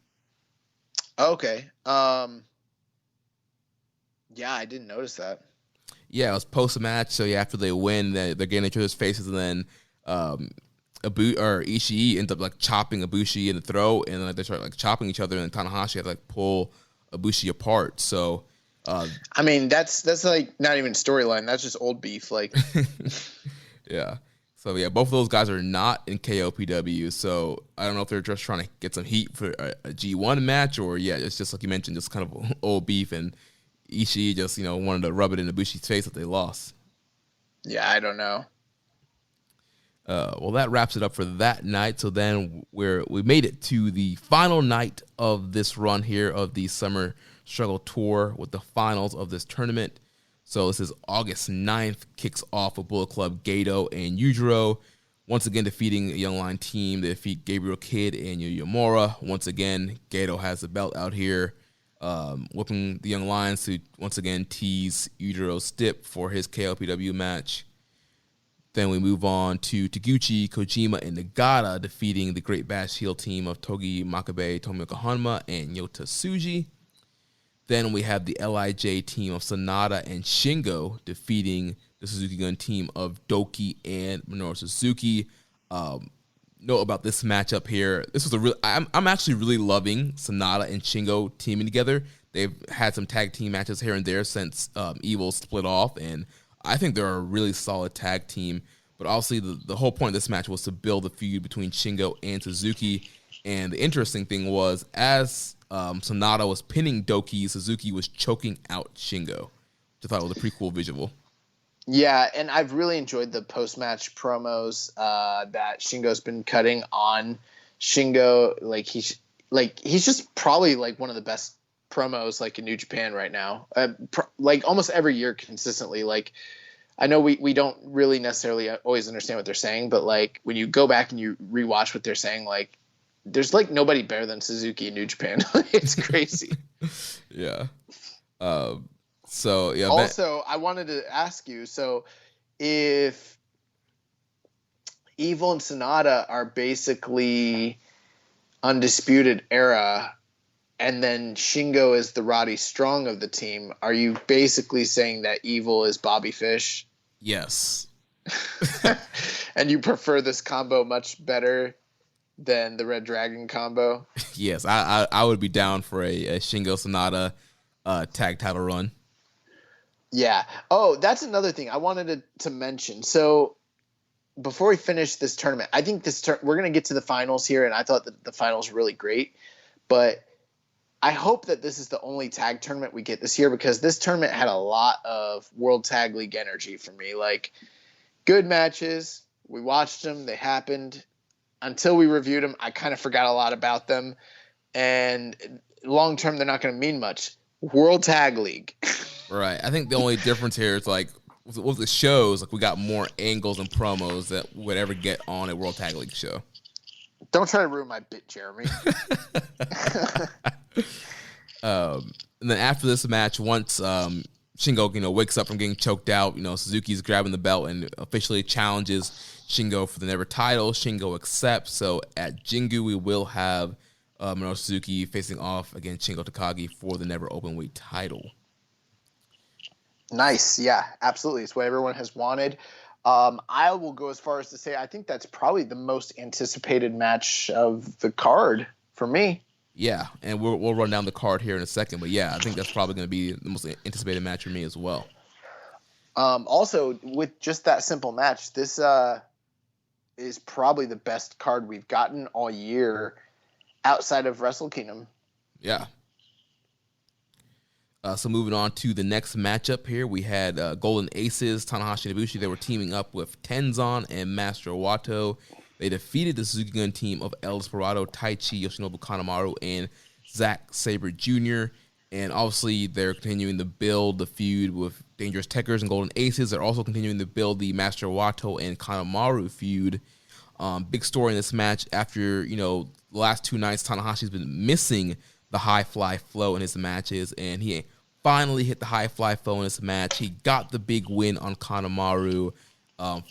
Okay. Yeah, I didn't notice that. Yeah, it was post-match. So after they win, they're getting each other's faces, and then Ishii ends up like chopping Ibushi in the throat, and then they start like chopping each other, and Tanahashi had to like pull Ibushi apart. So I mean, that's like not even storyline. That's just old beef. Like, yeah. So yeah, both of those guys are not in KOPW. So I don't know if they're just trying to get some heat for a G1 match, or it's just like you mentioned, just kind of old beef, and Ishii just wanted to rub it in Ibushi's face that they lost. Yeah, I don't know. Well, that wraps it up for that night. So then we made it to the final night of this run here of the Summer Struggle Tour with the finals of this tournament. So this is August 9th, kicks off with Bullet Club Gato and Yujiro. Once again, defeating a Young Lion team. They defeat Gabriel Kidd and Yuyamura. Once again, Gato has the belt out here, whipping the Young Lions to once again tease Yujiro Stip for his KOPW match. Then we move on to Taguchi, Kojima, and Nagata defeating the Great Bash Heel team of Togi Makabe, Tomioka Hanma, and Yota Tsuji. Then we have the LIJ team of Sanada and Shingo defeating the Suzuki Gun team of Doki and Minoru Suzuki. Note about this matchup here. This was I'm actually really loving Sanada and Shingo teaming together. They've had some tag team matches here and there since Evil split off, and I think they're a really solid tag team. But obviously the whole point of this match was to build the feud between Shingo and Suzuki. And the interesting thing was, as Sanada was pinning Doki, Suzuki was choking out Shingo, which I thought was a pretty cool visual. Yeah, and I've really enjoyed the post-match promos that Shingo's been cutting on Shingo. He's just probably like one of the best promos like in New Japan right now. Like almost every year consistently. Like, I know we don't really necessarily always understand what they're saying, but like when you go back and you rewatch what they're saying, like there's like nobody better than Suzuki in New Japan. It's crazy. Yeah. So yeah. Also, I wanted to ask you, so if Evil and Sonata are basically undisputed era, and then Shingo is the Roddy Strong of the team, are you basically saying that Evil is Bobby Fish? Yes. And you prefer this combo much better than the Red Dragon combo? Yes, I would be down for a Shingo Sonata tag title run. Yeah. Oh, that's another thing I wanted to mention. So before we finish this tournament, I think we're going to get to the finals here, and I thought that the finals were really great. But I hope that this is the only tag tournament we get this year, because this tournament had a lot of World Tag League energy for me. Like, good matches. We watched them. They happened. Until we reviewed them, I kind of forgot a lot about them. And long term, they're not going to mean much. World Tag League. Right. I think the only difference here is like with the shows, like we got more angles and promos that we would ever get on a World Tag League show. Don't try to ruin my bit, Jeremy. And then after this match, once Shingo, wakes up from getting choked out, Suzuki's grabbing the belt and officially challenges Shingo for the NEVER title. Shingo accepts. So at Jingu, we will have Minoru Suzuki facing off against Shingo Takagi for the NEVER Openweight title. Nice. Yeah, absolutely. It's what everyone has wanted. I will go as far as to say I think that's probably the most anticipated match of the card for me. Yeah, and we'll run down the card here in a second. But, yeah, I think that's probably going to be the most anticipated match for me as well. Also, with just that simple match, this is probably the best card we've gotten all year outside of Wrestle Kingdom. Yeah. So moving on to the next matchup here, we had Golden Aces, Tanahashi and Ibushi. They were teaming up with Tenzan and Master Wato. They defeated the Suzuki Gun team of El Desperado, Taichi, Yoshinobu Kanemaru, and Zack Sabre Jr. And obviously, they're continuing to build the feud with Dangerous Tekkers and Golden Aces. They're also continuing to build the Master Wato and Kanemaru feud. Big story in this match. After, the last two nights, Tanahashi's been missing the high fly flow in his matches, and he finally hit the high fly flow in his match. He got the big win on Kanemaru,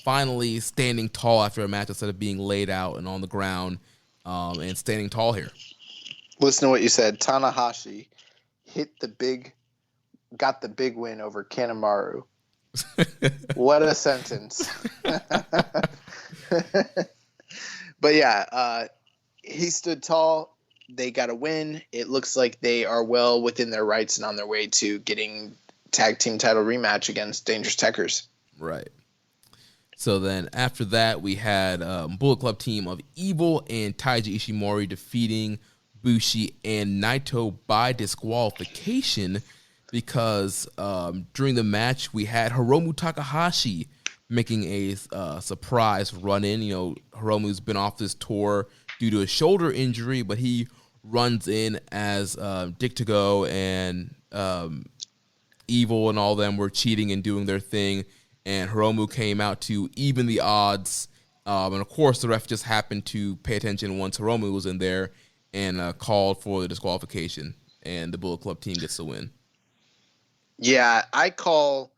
finally standing tall after a match instead of being laid out and on the ground, and standing tall here. Listen to what you said. Tanahashi got the big win over Kanemaru. What a sentence. But yeah, he stood tall. They got a win. It looks like they are well within their rights and on their way to getting tag team title rematch against Dangerous Tekkers. Right. So then after that, we had Bullet Club team of Evil and Taiji Ishimori defeating Bushi and Naito by disqualification because during the match, we had Hiromu Takahashi making a surprise run-in. Hiromu's been off this tour due to a shoulder injury, but he runs in as Dick to Go and Evil and all them were cheating and doing their thing, and Hiromu came out to even the odds. And of course, the ref just happened to pay attention once Hiromu was in there and called for the disqualification, and the Bullet Club team gets the win. Yeah, I call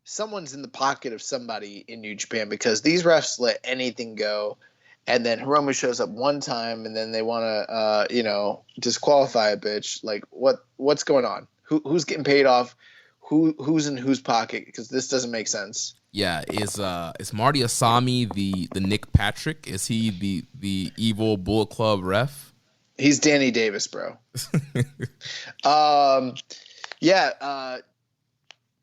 someone's in the pocket of somebody in New Japan, because these refs let anything go. And then Hiromu shows up one time, and then they want to, disqualify a bitch. Like, what's going on? Who's getting paid off? Who's in whose pocket? Because this doesn't make sense. Yeah, is Marty Asami the Nick Patrick? Is he the evil Bullet Club ref? He's Danny Davis, bro.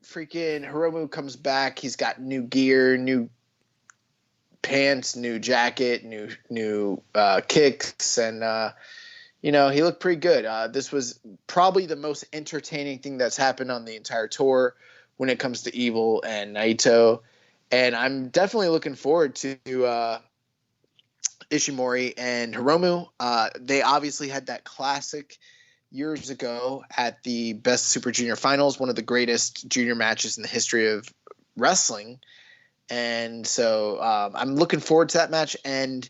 Freaking Hiromu comes back. He's got new gear, new pants, new jacket, new kicks, and he looked pretty good. This was probably the most entertaining thing that's happened on the entire tour when it comes to Evil and Naito, and I'm definitely looking forward to Ishimori and Hiromu. They obviously had that classic years ago at the Best Super Junior Finals, one of the greatest junior matches in the history of wrestling. And so I'm looking forward to that match, and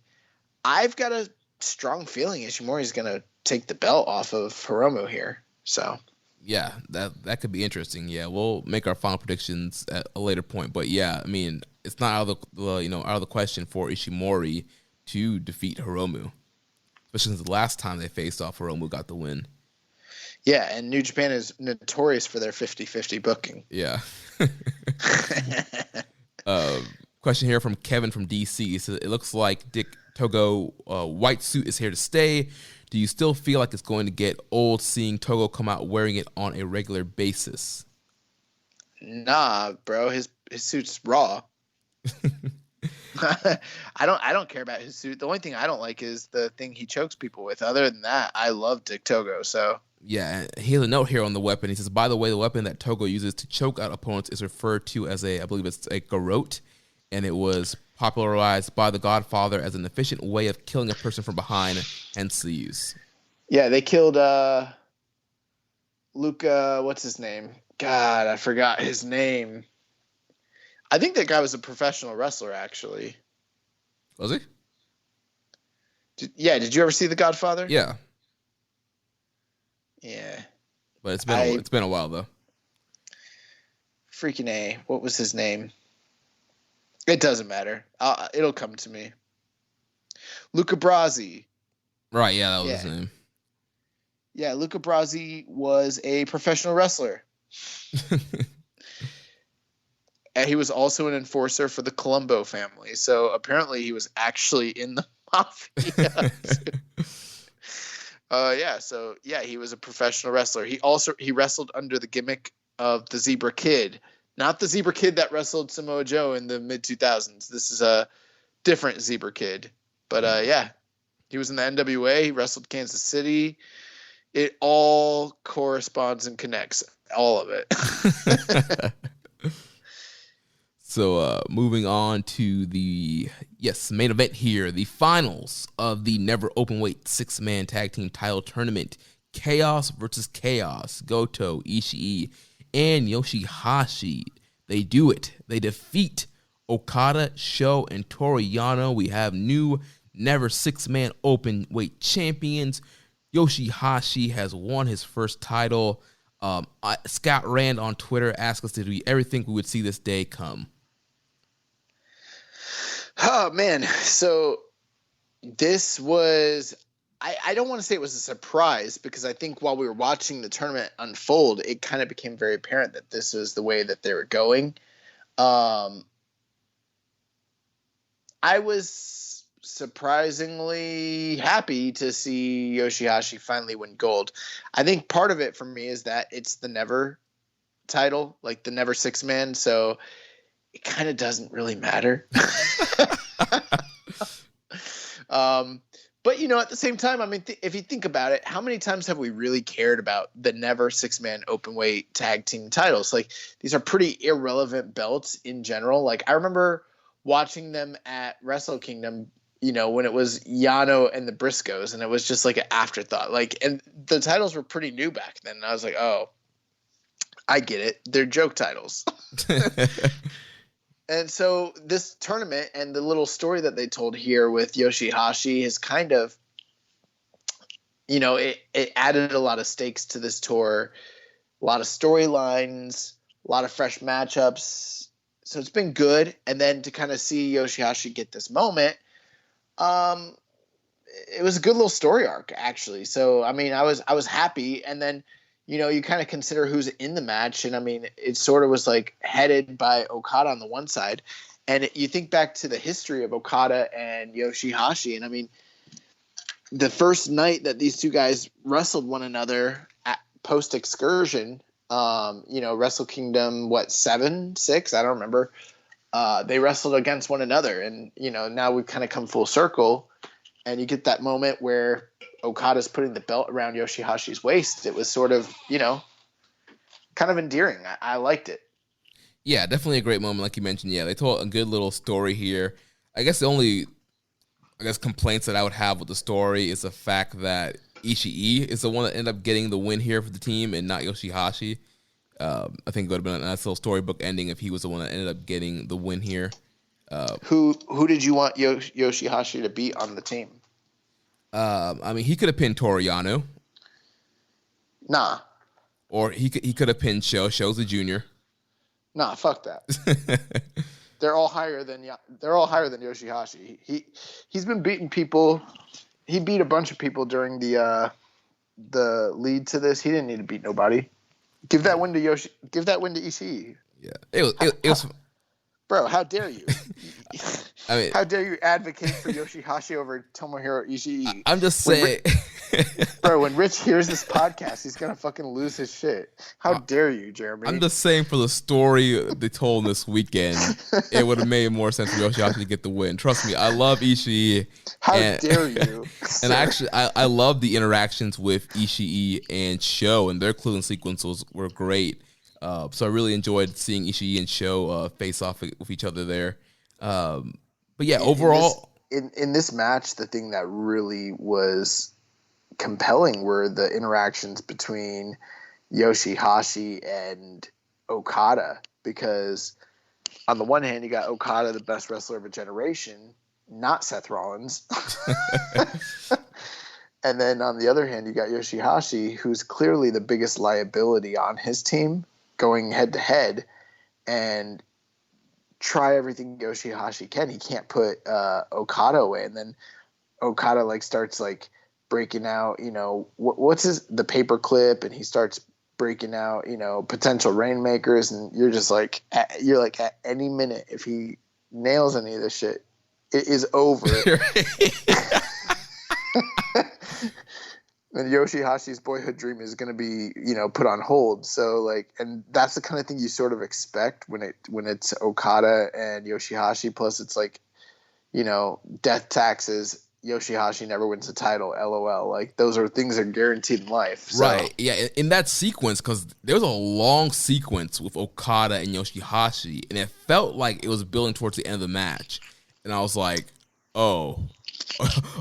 I've got a strong feeling Ishimori is going to take the belt off of Hiromu here. So Yeah, that could be interesting. Yeah, we'll make our final predictions at a later point. But yeah, I mean, it's not out of the question for Ishimori to defeat Hiromu, especially since the last time they faced off, Hiromu got the win. Yeah, and New Japan is notorious for their 50-50 booking. Yeah. Question here from Kevin from DC. He says, it looks like Dick Togo white suit is here to stay. Do you still feel like it's going to get old seeing Togo come out wearing it on a regular basis? Nah, bro, his suit's raw. I don't care about his suit. The only thing I don't like is the thing he chokes people with. Other than that, I love Dick Togo. So yeah, he has a note here on the weapon. He says, by the way, the weapon that Togo uses to choke out opponents is referred to as I believe it's a garrote, and it was popularized by the Godfather as an efficient way of killing a person from behind, hence the use. Yeah, they killed Luca, what's his name? God, I forgot his name. I think that guy was a professional wrestler, actually. Was he? Did you ever see The Godfather? Yeah. Yeah. But it's been a while, though. Freaking A. What was his name? It doesn't matter. It'll come to me. Luca Brasi. Right, yeah, that was his name. Yeah, Luca Brasi was a professional wrestler. And he was also an enforcer for the Colombo family. So apparently he was actually in the mafia. He was a professional wrestler. He wrestled under the gimmick of the Zebra Kid. Not the Zebra Kid that wrestled Samoa Joe in the mid-2000s. This is a different Zebra Kid. But he was in the NWA. He wrestled Kansas City. It all corresponds and connects. All of it. So moving on to the main event here, the finals of the Never Openweight 6-man tag team title tournament. Chaos versus Chaos. Goto, Ishii, and Yoshihashi. They do it. They defeat Okada, Sho, and Toru Yano. We have new Never 6-man Openweight champions. Yoshihashi has won his first title. Scott Rand on Twitter asked us, did we ever think we would see this day come? Oh, man. So this was, I don't want to say it was a surprise, because I think while we were watching the tournament unfold, it kind of became very apparent that this was the way that they were going. I was surprisingly happy to see Yoshihashi finally win gold. I think part of it for me is that it's the Never title, like the Never 6-man, so it kind of doesn't really matter. But, at the same time, I mean, if you think about it, how many times have we really cared about the Never 6-man Openweight tag team titles? Like, these are pretty irrelevant belts in general. Like, I remember watching them at Wrestle Kingdom, when it was Yano and the Briscoes, and it was just like an afterthought. Like, and the titles were pretty new back then. And I was like, oh, I get it. They're joke titles. And so this tournament and the little story that they told here with Yoshihashi is kind of, it added a lot of stakes to this tour, a lot of storylines, a lot of fresh matchups. So it's been good. And then to kind of see Yoshihashi get this moment, it was a good little story arc, actually. So, I mean, I was happy. And then, you kind of consider who's in the match. And I mean, it sort of was like headed by Okada on the one side. And you think back to the history of Okada and Yoshihashi. And I mean, the first night that these two guys wrestled one another at post excursion, Wrestle Kingdom, 7, 6? I don't remember. They wrestled against one another. And, now we've kind of come full circle. And you get that moment where Okada's putting the belt around Yoshihashi's waist. It was sort of, kind of endearing. I liked it. Yeah, definitely a great moment, like you mentioned. Yeah, they told a good little story here. I guess the only, complaints that I would have with the story is the fact that Ishii is the one that ended up getting the win here for the team and not Yoshihashi. I think it would have been a nice little storybook ending if he was the one that ended up getting the win here. Who did you want Yoshihashi to beat on the team? I mean, he could have pinned Toru Yano. Nah. Or he could have pinned Sho. Sho's a junior. Nah, fuck that. They're all higher than Yoshihashi. He's been beating people. He beat a bunch of people during the lead to this. He didn't need to beat nobody. Give that win to Ishii. Yeah, it was. Bro, how dare you? I mean, how dare you advocate for Yoshihashi over Tomohiro Ishii? I'm just saying. Bro, when Rich hears this podcast, he's going to fucking lose his shit. How dare you, Jeremy? I'm just saying for the story they told this weekend, it would have made more sense for Yoshihashi to get the win. Trust me, I love Ishii. How dare you? And actually, I love the interactions with Ishii and Sho, and their clue sequences were great. So I really enjoyed seeing Ishii and Sho face off with each other there. But yeah, overall... In this match, the thing that really was compelling were the interactions between Yoshihashi and Okada, because on the one hand you got Okada, the best wrestler of a generation, not Seth Rollins. And then on the other hand you got Yoshihashi, who's clearly the biggest liability on his team, going head to head and try everything Yoshihashi can. He can't put Okada away, and then Okada starts breaking out, what's the paper clip, and he starts breaking out, potential rainmakers, and you're just at any minute, if he nails any of this shit, it is over. And Yoshihashi's boyhood dream is going to be, put on hold. So and that's the kind of thing you sort of expect when it's Okada and Yoshihashi. Plus it's death taxes. Yoshihashi never wins the title, LOL. Those are things that are guaranteed in life. So. Right. Yeah. In that sequence, because there was a long sequence with Okada and Yoshihashi, and it felt like it was building towards the end of the match. And I was like, oh,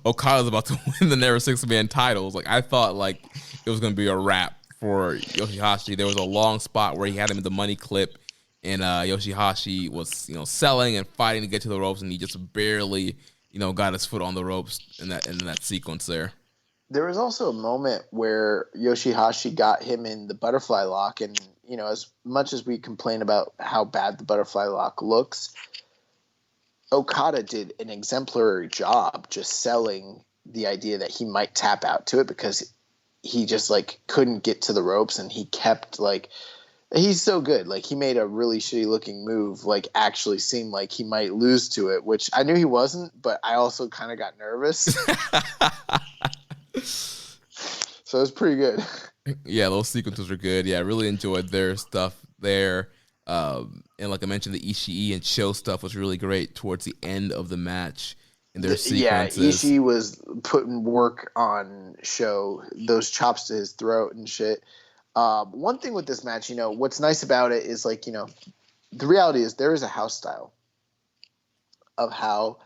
Okada's about to win the Never Six-Man titles. I thought it was going to be a wrap for Yoshihashi. There was a long spot where he had him in the money clip, and Yoshihashi was, selling and fighting to get to the ropes, and he just barely... got his foot on the ropes in that sequence there. There was also a moment where Yoshihashi got him in the butterfly lock, and as much as we complain about how bad the butterfly lock looks, Okada did an exemplary job just selling the idea that he might tap out to it, because he just couldn't get to the ropes, and he kept he's so good. He made a really shitty looking move, actually seemed like he might lose to it, which I knew he wasn't, but I also kind of got nervous. So it was pretty good. Yeah, those sequences were good. Yeah, I really enjoyed their stuff there. And like I mentioned, the Ishii and Sho stuff was really great towards the end of the match in their sequences. Yeah, Ishii was putting work on Sho, those chops to his throat and shit. One thing with this match, what's nice about it is the reality is there is a house style of how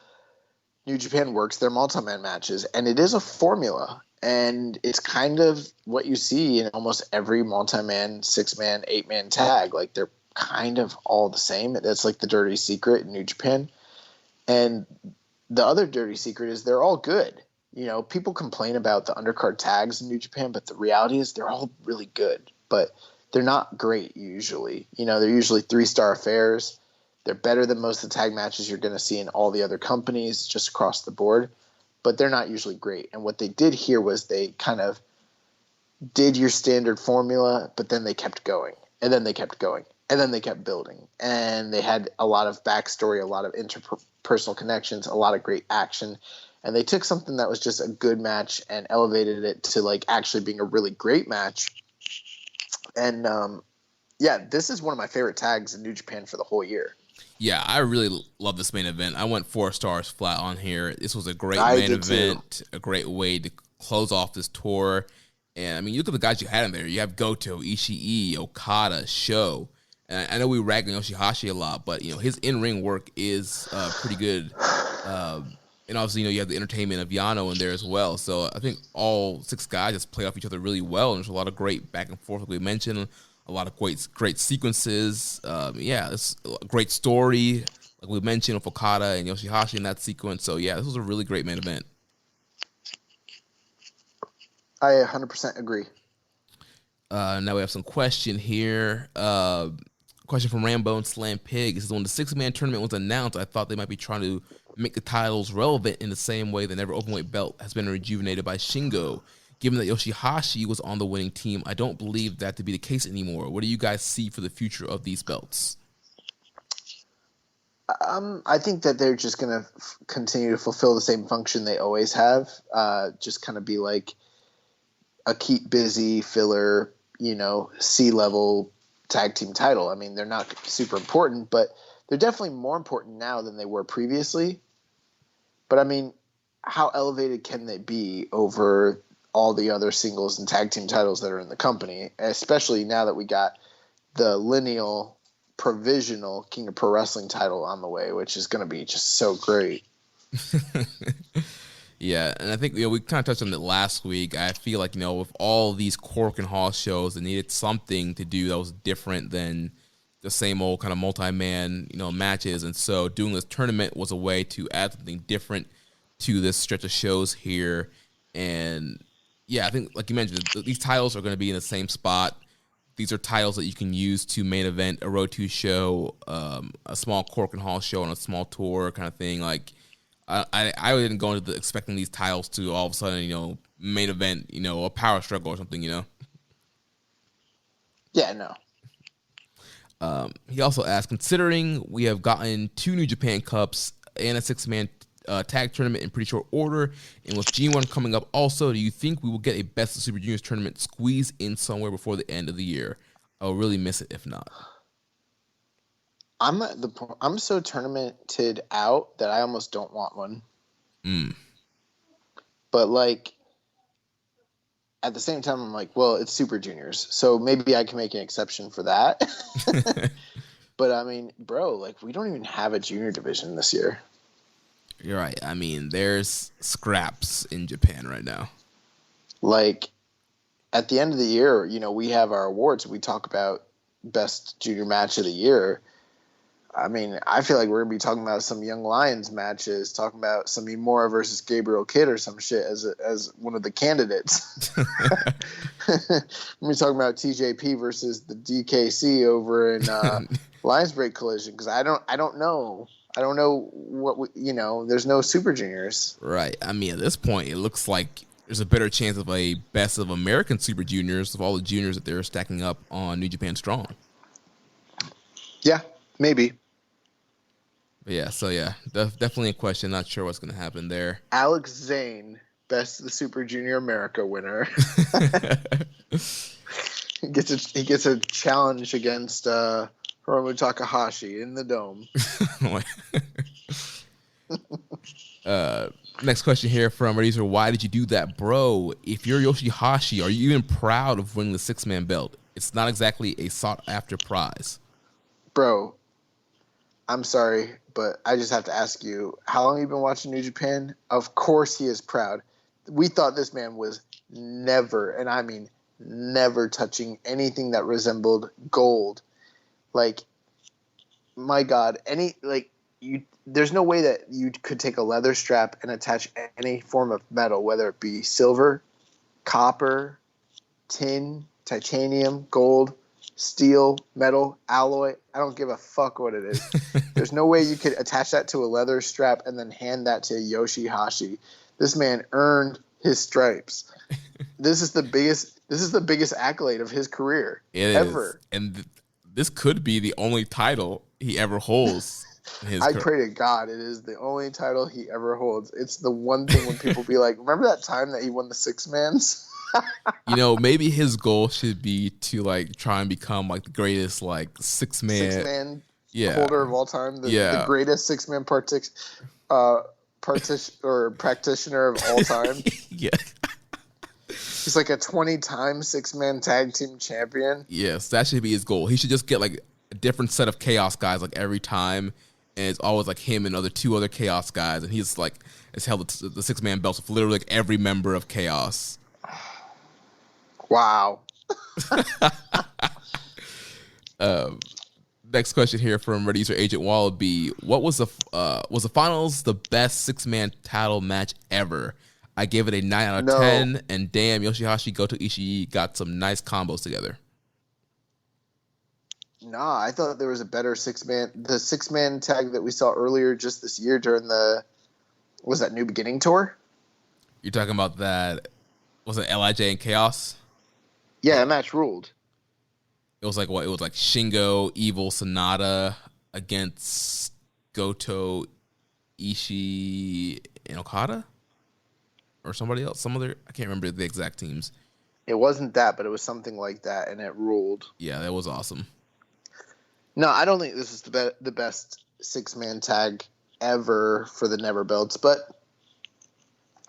New Japan works their multi-man matches, and it is a formula, and it's kind of what you see in almost every multi-man, 6-man, 8-man tag. They're kind of all the same. That's the dirty secret in New Japan. And the other dirty secret is they're all good. People complain about the undercard tags in New Japan, but the reality is they're all really good, but they're not great usually. They're usually 3-star affairs. They're better than most of the tag matches you're going to see in all the other companies just across the board, but they're not usually great. And what they did here was they kind of did your standard formula, but then they kept going, and then they kept going, and then they kept building. And they had a lot of backstory, a lot of interpersonal connections, a lot of great action. And they took something that was just a good match and elevated it to actually being a really great match. And this is one of my favorite tags in New Japan for the whole year. Yeah, I really love this main event. I went 4 stars flat on here. This was a great main event, a great way to close off this tour. And I mean, you look at the guys you had in there. You have Goto, Ishii, Okada, Sho. And I know we rag on Yoshihashi a lot, but his in-ring work is pretty good. And obviously, you have the entertainment of Yano in there as well. So I think all 6 guys just play off each other really well. And there's a lot of great back and forth, like we mentioned. A lot of great sequences. It's a great story, like we mentioned, with Okada and Yoshihashi in that sequence. So yeah, this was a really great main event. I 100% agree. Now we have some question here. Question from Rambo and Slam Pig. It says, when the 6-man tournament was announced, I thought they might be trying to make the titles relevant in the same way the NEVER Openweight belt has been rejuvenated by Shingo. Given that Yoshihashi was on the winning team, I don't believe that to be the case anymore. What do you guys see for the future of these belts? I think that they're just going to continue to fulfill the same function they always have. Just kind of be like a keep busy filler, C-level tag team title. I mean, they're not super important, but they're definitely more important now than they were previously. But I mean, how elevated can they be over all the other singles and tag team titles that are in the company, especially now that we got the lineal provisional King of Pro Wrestling title on the way, which is going to be just so great. Yeah, and I think we kind of touched on it last week. I feel like with all these Cork and Hall shows, they needed something to do that was different than the same old kind of multi-man matches, and so doing this tournament was a way to add something different to this stretch of shows here. And yeah, I think like you mentioned, these titles are going to be in the same spot. These are titles that you can use to main event a Road 2 show, a small Cork and Hall show on a small tour kind of thing. Like, I didn't go into expecting these titles to all of a sudden, main event, a power struggle or something, Yeah, no. He also asked, considering we have gotten 2 New Japan Cups and a 6-man tag tournament in pretty short order, and with G1 coming up also, do you think we will get a Best of Super Juniors tournament squeezed in somewhere before the end of the year? I'll really miss it if not. I'm so tournamented out that I almost don't want one. But like at the same time, I'm like, well, it's Super Juniors, so maybe I can make an exception for that. But I mean, bro, like we don't even have a junior division this year. You're right. I mean, there's scraps in Japan right now. Like at the end of the year, we have our awards. We talk about best junior match of the year. I mean, I feel like we're going to be talking about some Young Lions matches, talking about some Imura versus Gabriel Kidd or some shit as one of the candidates. We're talking about TJP versus the DKC over in Lions Break Collision, because I don't know. I don't know what there's no Super Juniors. Right. I mean, at this point, it looks like there's a better chance of a Best of American Super Juniors of all the juniors that they're stacking up on New Japan Strong. Yeah, maybe. But yeah, so yeah, definitely a question. Not sure what's going to happen there. Alex Zane, Best of the Super Junior America winner. He gets a challenge against Hiromu Takahashi in the Dome. Next question here from Razor. Why did you do that, bro? If you're Yoshihashi, are you even proud of winning the 6-man belt? It's not exactly a sought-after prize. Bro, I'm sorry, but I just have to ask you, how long have you been watching New Japan? Of course he is proud. We thought this man was never, and I mean never, touching anything that resembled gold. Like, my God, there's no way that you could take a leather strap and attach any form of metal, whether it be silver, copper, tin, titanium, gold, steel, metal, alloy. I don't give a fuck what it is. There's no way you could attach that to a leather strap and then hand that to Yoshihashi. This man earned his stripes. This is the biggest accolade of his career ever. And this could be the only title he ever holds. I pray to God it is the only title he ever holds. It's the one thing when people be like, remember that time that he won the 6-mans? Maybe his goal should be to try and become the greatest 6-man holder of all time. The greatest 6-man practitioner of all time. Yeah. He's like a 20-time 6-man tag team champion. Yes, that should be his goal. He should just get a different set of Chaos guys every time, and it's always him and two other Chaos guys, and he's has held the 6-man belts with literally every member of Chaos. Wow. Next question here from Red User Agent Wallaby. What was the finals the best 6-man title match ever? I gave it a 9 out of No. 10, and damn, Yoshihashi Goto Ishii got some nice combos together. Nah, I thought there was a better the 6-man tag that we saw earlier just this year during was that New Beginning tour? You're talking about that, was it LIJ and Chaos? Yeah, that match ruled. It was like what? It was like Shingo, Evil, Sonata against Goto, Ishii, and Okada? Or somebody else? Some other, I can't remember the exact teams. It wasn't that, but it was something like that, and it ruled. Yeah, that was awesome. No, I don't think this is the best 6-man tag ever for the Never belts, but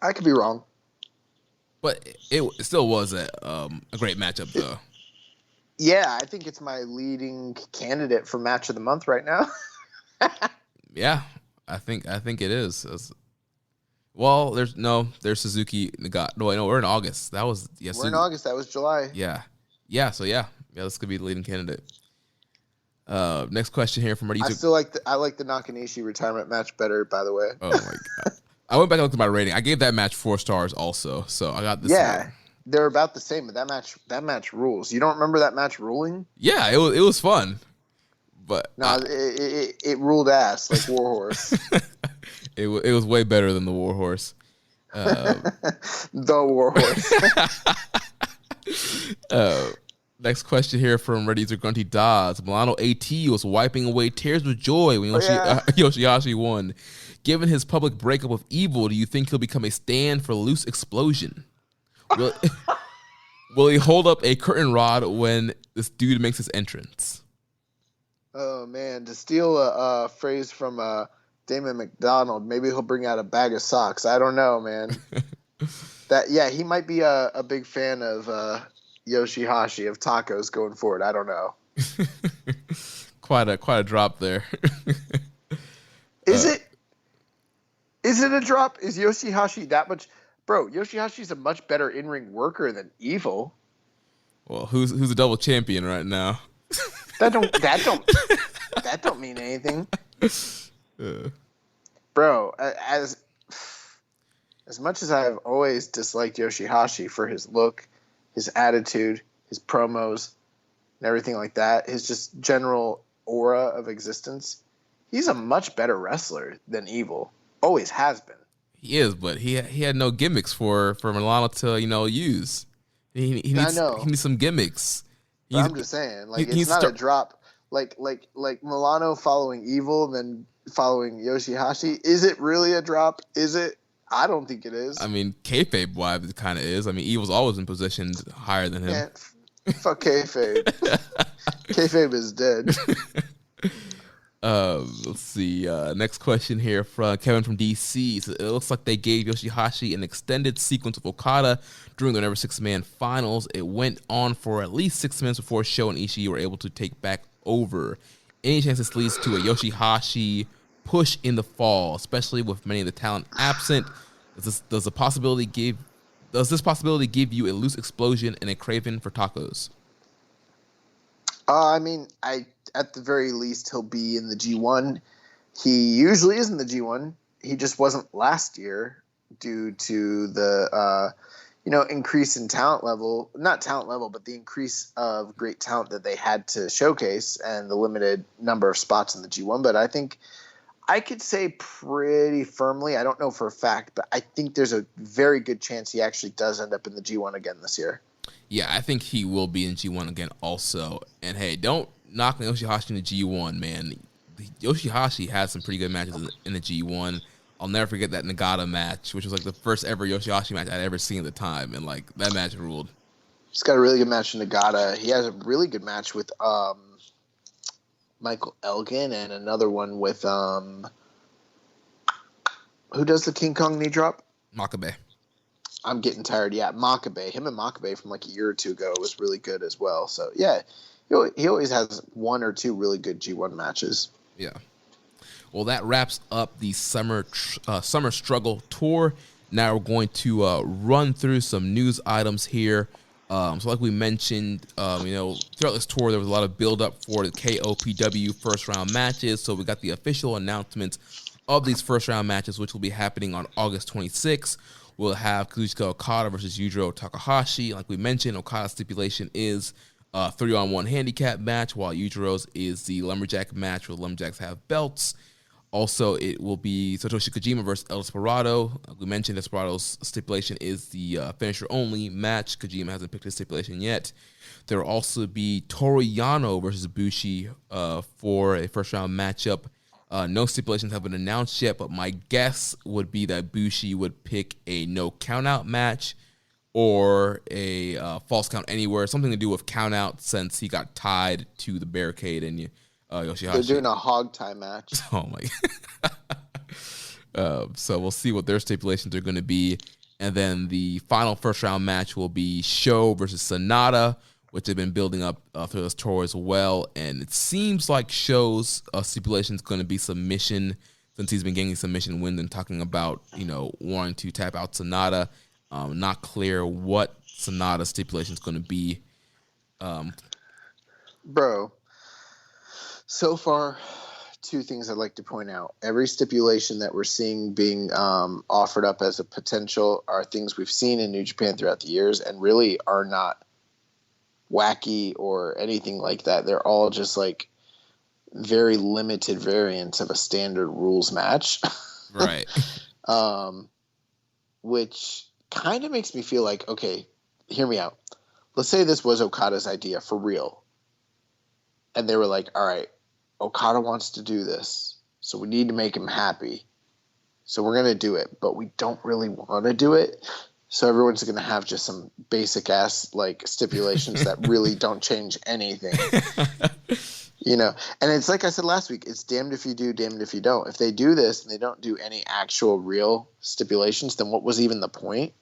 I could be wrong. But it still was a great matchup, though. Yeah, I think it's my leading candidate for match of the month right now. Yeah, I think it is. Well, there's Suzuki Nagata. No, we're in August. That was We're in August. That was July. Yeah. So this could be the leading candidate. Next question here from Marty. I like the Nakanishi retirement match better, by the way. Oh my god! I went back and looked at my rating. I gave that match 4 stars also. So I got this. Yeah, they're about the same, but that match rules. You don't remember that match ruling? Yeah, it was fun, but no, it ruled ass like Warhorse. it was way better than the Warhorse. The Warhorse. Next question here from Ready to Grunty Dodds. Milano AT was wiping away tears with joy when Yoshihashi won. Given his public breakup with Evil, do you think he'll become a stand for Loose Explosion? Will he hold up a curtain rod when this dude makes his entrance? Oh man, to steal a phrase from Damon McDonald, maybe he'll bring out a bag of socks. I don't know, man. He might be a big fan of Yoshihashi of tacos going forward. I don't know. Quite a drop there. Is it a drop? Is Yoshihashi that much? Bro, Yoshihashi's a much better in-ring worker than Evil. Well, who's a double champion right now? That don't mean anything. Bro, as much as I've always disliked Yoshihashi for his look, his attitude, his promos, and everything like that, his just general aura of existence, he's a much better wrestler than Evil. Always has been. He is, but he had no gimmicks for Milano to use. He needs some gimmicks. I'm just saying, like, it's not a drop. Like Milano following Evil, then following Yoshihashi. Is it really a drop? Is it? I don't think it is. I mean, kayfabe wise, it kind of is. I mean, Evil's always been positioned higher than him. Man, fuck kayfabe. Kayfabe is dead. Let's see. Next question here from Kevin from DC. So it looks like they gave Yoshihashi an extended sequence of Okada during the Never 6-Man finals. It went on for at least 6 minutes before Sho and Ishii were able to take back over. Any chance this leads to a Yoshihashi push in the fall, especially with many of the talent absent? Does this possibility give you a Loose Explosion and a craving for tacos? I mean, at the very least, he'll be in the G1. He usually is in the G1. He just wasn't last year due to the increase in talent level. Not talent level, but the increase of great talent that they had to showcase and the limited number of spots in the G1. But I think I could say pretty firmly, I don't know for a fact, but I think there's a very good chance he actually does end up in the G1 again this year. Yeah, I think he will be in G1 again also. And hey, don't knock Yoshihashi in the G1, man. Yoshihashi had some pretty good matches in the G1. I'll never forget that Nagata match, which was like the first ever Yoshihashi match I'd ever seen at the time. And like that match ruled. He's got a really good match in Nagata. He has a really good match with Michael Elgin and another one with who does the King Kong knee drop? Makabe. I'm getting tired. Yeah, Makabe. Him and Makabe from like a year or two ago was really good as well. So yeah, he always has 1 or 2 really good G1 matches. Yeah. Well, that wraps up the summer struggle tour. Now we're going to run through some news items here. So like we mentioned, throughout this tour, there was a lot of build-up for the KOPW first-round matches. So we got the official announcements of these first-round matches, which will be happening on August 26th. we'll have Kazuchika Okada versus Yujiro Takahashi. Like we mentioned, Okada's stipulation is a 3-on-1 handicap match, while Yujiro's is the lumberjack match where lumberjacks have belts. Also, it will be Satoshi Kojima versus El Desperado. Like we mentioned, Desperado's stipulation is the finisher-only match. Kojima hasn't picked his stipulation yet. There will also be Toru Yano versus Bushi for a first-round matchup. No stipulations have been announced yet, but my guess would be that Bushi would pick a no count-out match or a false count anywhere, something to do with count-out since he got tied to the barricade and Yoshihashi. They're doing a hog tie match. Oh, my God. So we'll see what their stipulations are going to be. And then the final first-round match will be Sho versus Sonata, which they've been building up through this tour as well. And it seems like Sho's stipulation is going to be submission, since he's been getting submission wins and talking about, wanting to tap out Sonata. Not clear what Sonata's stipulation is going to be. Bro, so far, two things I'd like to point out. Every stipulation that we're seeing being offered up as a potential are things we've seen in New Japan throughout the years and really are not wacky or anything like that. They're all just like very limited variants of a standard rules match. Right. Which kind of makes me feel like, okay, hear me out. Let's say this was Okada's idea for real. And they were like, all right, Okada wants to do this, so we need to make him happy. So we're going to do it, but we don't really want to do it. So everyone's going to have just some basic ass like stipulations that really don't change anything. And it's like I said last week, it's damned if you do, damned if you don't. If they do this and they don't do any actual real stipulations, then what was even the point?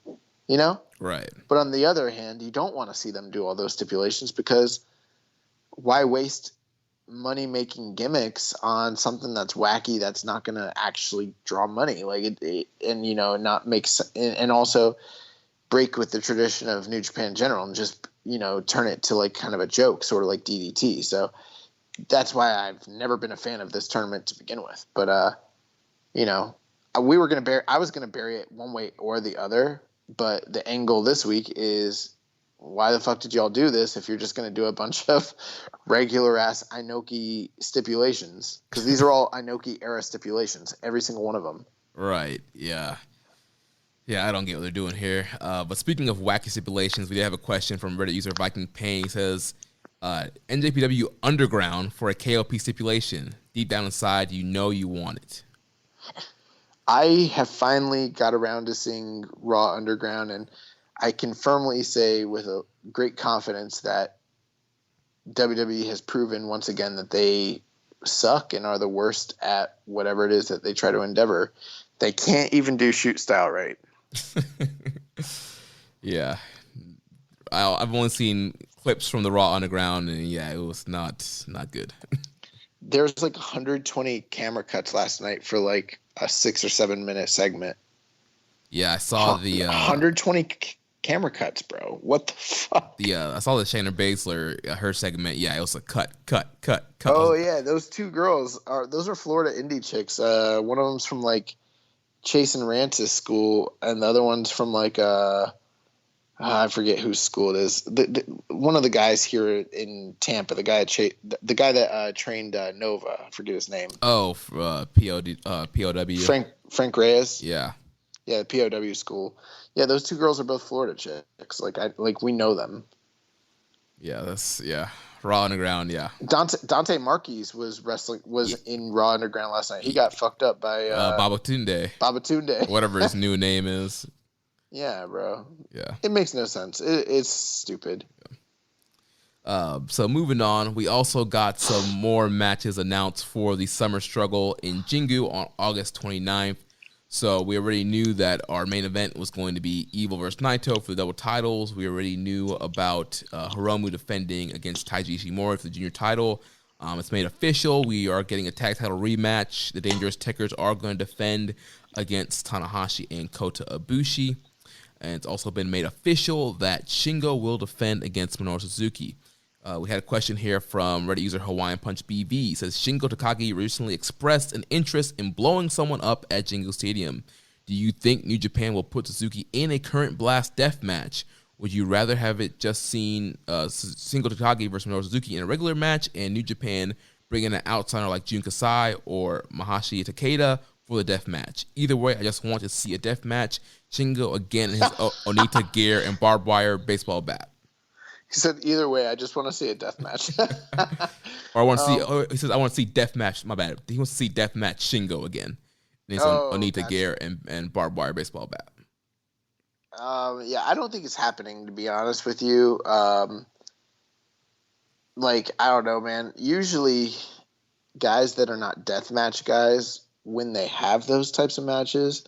Right. But on the other hand, you don't want to see them do all those stipulations because why waste money-making gimmicks on something that's wacky that's not going to actually draw money, not make and also break with the tradition of New Japan in general and just turn it to like kind of a joke, sort of like DDT. So that's why I've never been a fan of this tournament to begin with. But I was gonna bury it one way or the other. But the angle this week is, why the fuck did y'all do this if you're just going to do a bunch of regular-ass Inoki stipulations? Because these are all Inoki-era stipulations, every single one of them. Right, yeah. Yeah, I don't get what they're doing here. But speaking of wacky stipulations, we did have a question from Reddit user Viking Payne. He says, NJPW Underground for a KOP stipulation. Deep down inside, you want it. I have finally got around to seeing Raw Underground, and I can firmly say with a great confidence that WWE has proven once again that they suck and are the worst at whatever it is that they try to endeavor. They can't even do shoot style right. Yeah. I've only seen clips from the Raw Underground, and yeah, it was not good. There was like 120 camera cuts last night for like a 6 or 7 minute segment. Yeah, I saw the 120 camera cuts, bro. What the fuck? I saw the Shayna Baszler her segment. Yeah, it was a cut. Oh yeah, those two girls are Florida indie chicks. One of them's from like Chase and Rance's school, and the other one's from like I forget whose school it is. One of the guys here in Tampa, the guy that trained Nova. I forget his name. Oh, POW. Frank Reyes. Yeah. Yeah, the POW school. Yeah, those two girls are both Florida chicks. We know them. Yeah, Raw Underground. Yeah. Dante Marquez was in Raw Underground last night. He got fucked up by Babatunde. Whatever his new name is. Yeah, bro. Yeah. It makes no sense. It's stupid. So moving on, we also got some more matches announced for the Summer Struggle in Jingu on August 29th. So we already knew that our main event was going to be Evil versus Naito for the double titles. We already knew about Hiromu defending against Taiji Ishimori for the junior title. It's made official. We are getting a tag title rematch. The Dangerous Tekkers are going to defend against Tanahashi and Kota Ibushi. And it's also been made official that Shingo will defend against Minoru Suzuki. We had a question here from Reddit user Hawaiian Punch BV. It says, Shingo Takagi recently expressed an interest in blowing someone up at Jingu Stadium. Do you think New Japan will put Suzuki in a current Blast death match? Would you rather have it just seen Shingo Takagi versus Minoru Suzuki in a regular match and New Japan bring in an outsider like Jun Kasai or Masashi Takeda for the death match? Either way, I just want to see a death match. Shingo again in his Onita gear and barbed wire baseball bat. He said, either way, I just want to see a death match. Or I want to see. He says, I want to see death match. My bad. He wants to see death match Shingo again. And he's on Onita gear and barbed wire baseball bat. Yeah, I don't think it's happening, to be honest with you. Like, I don't know, man. Usually, guys that are not deathmatch guys, when they have those types of matches,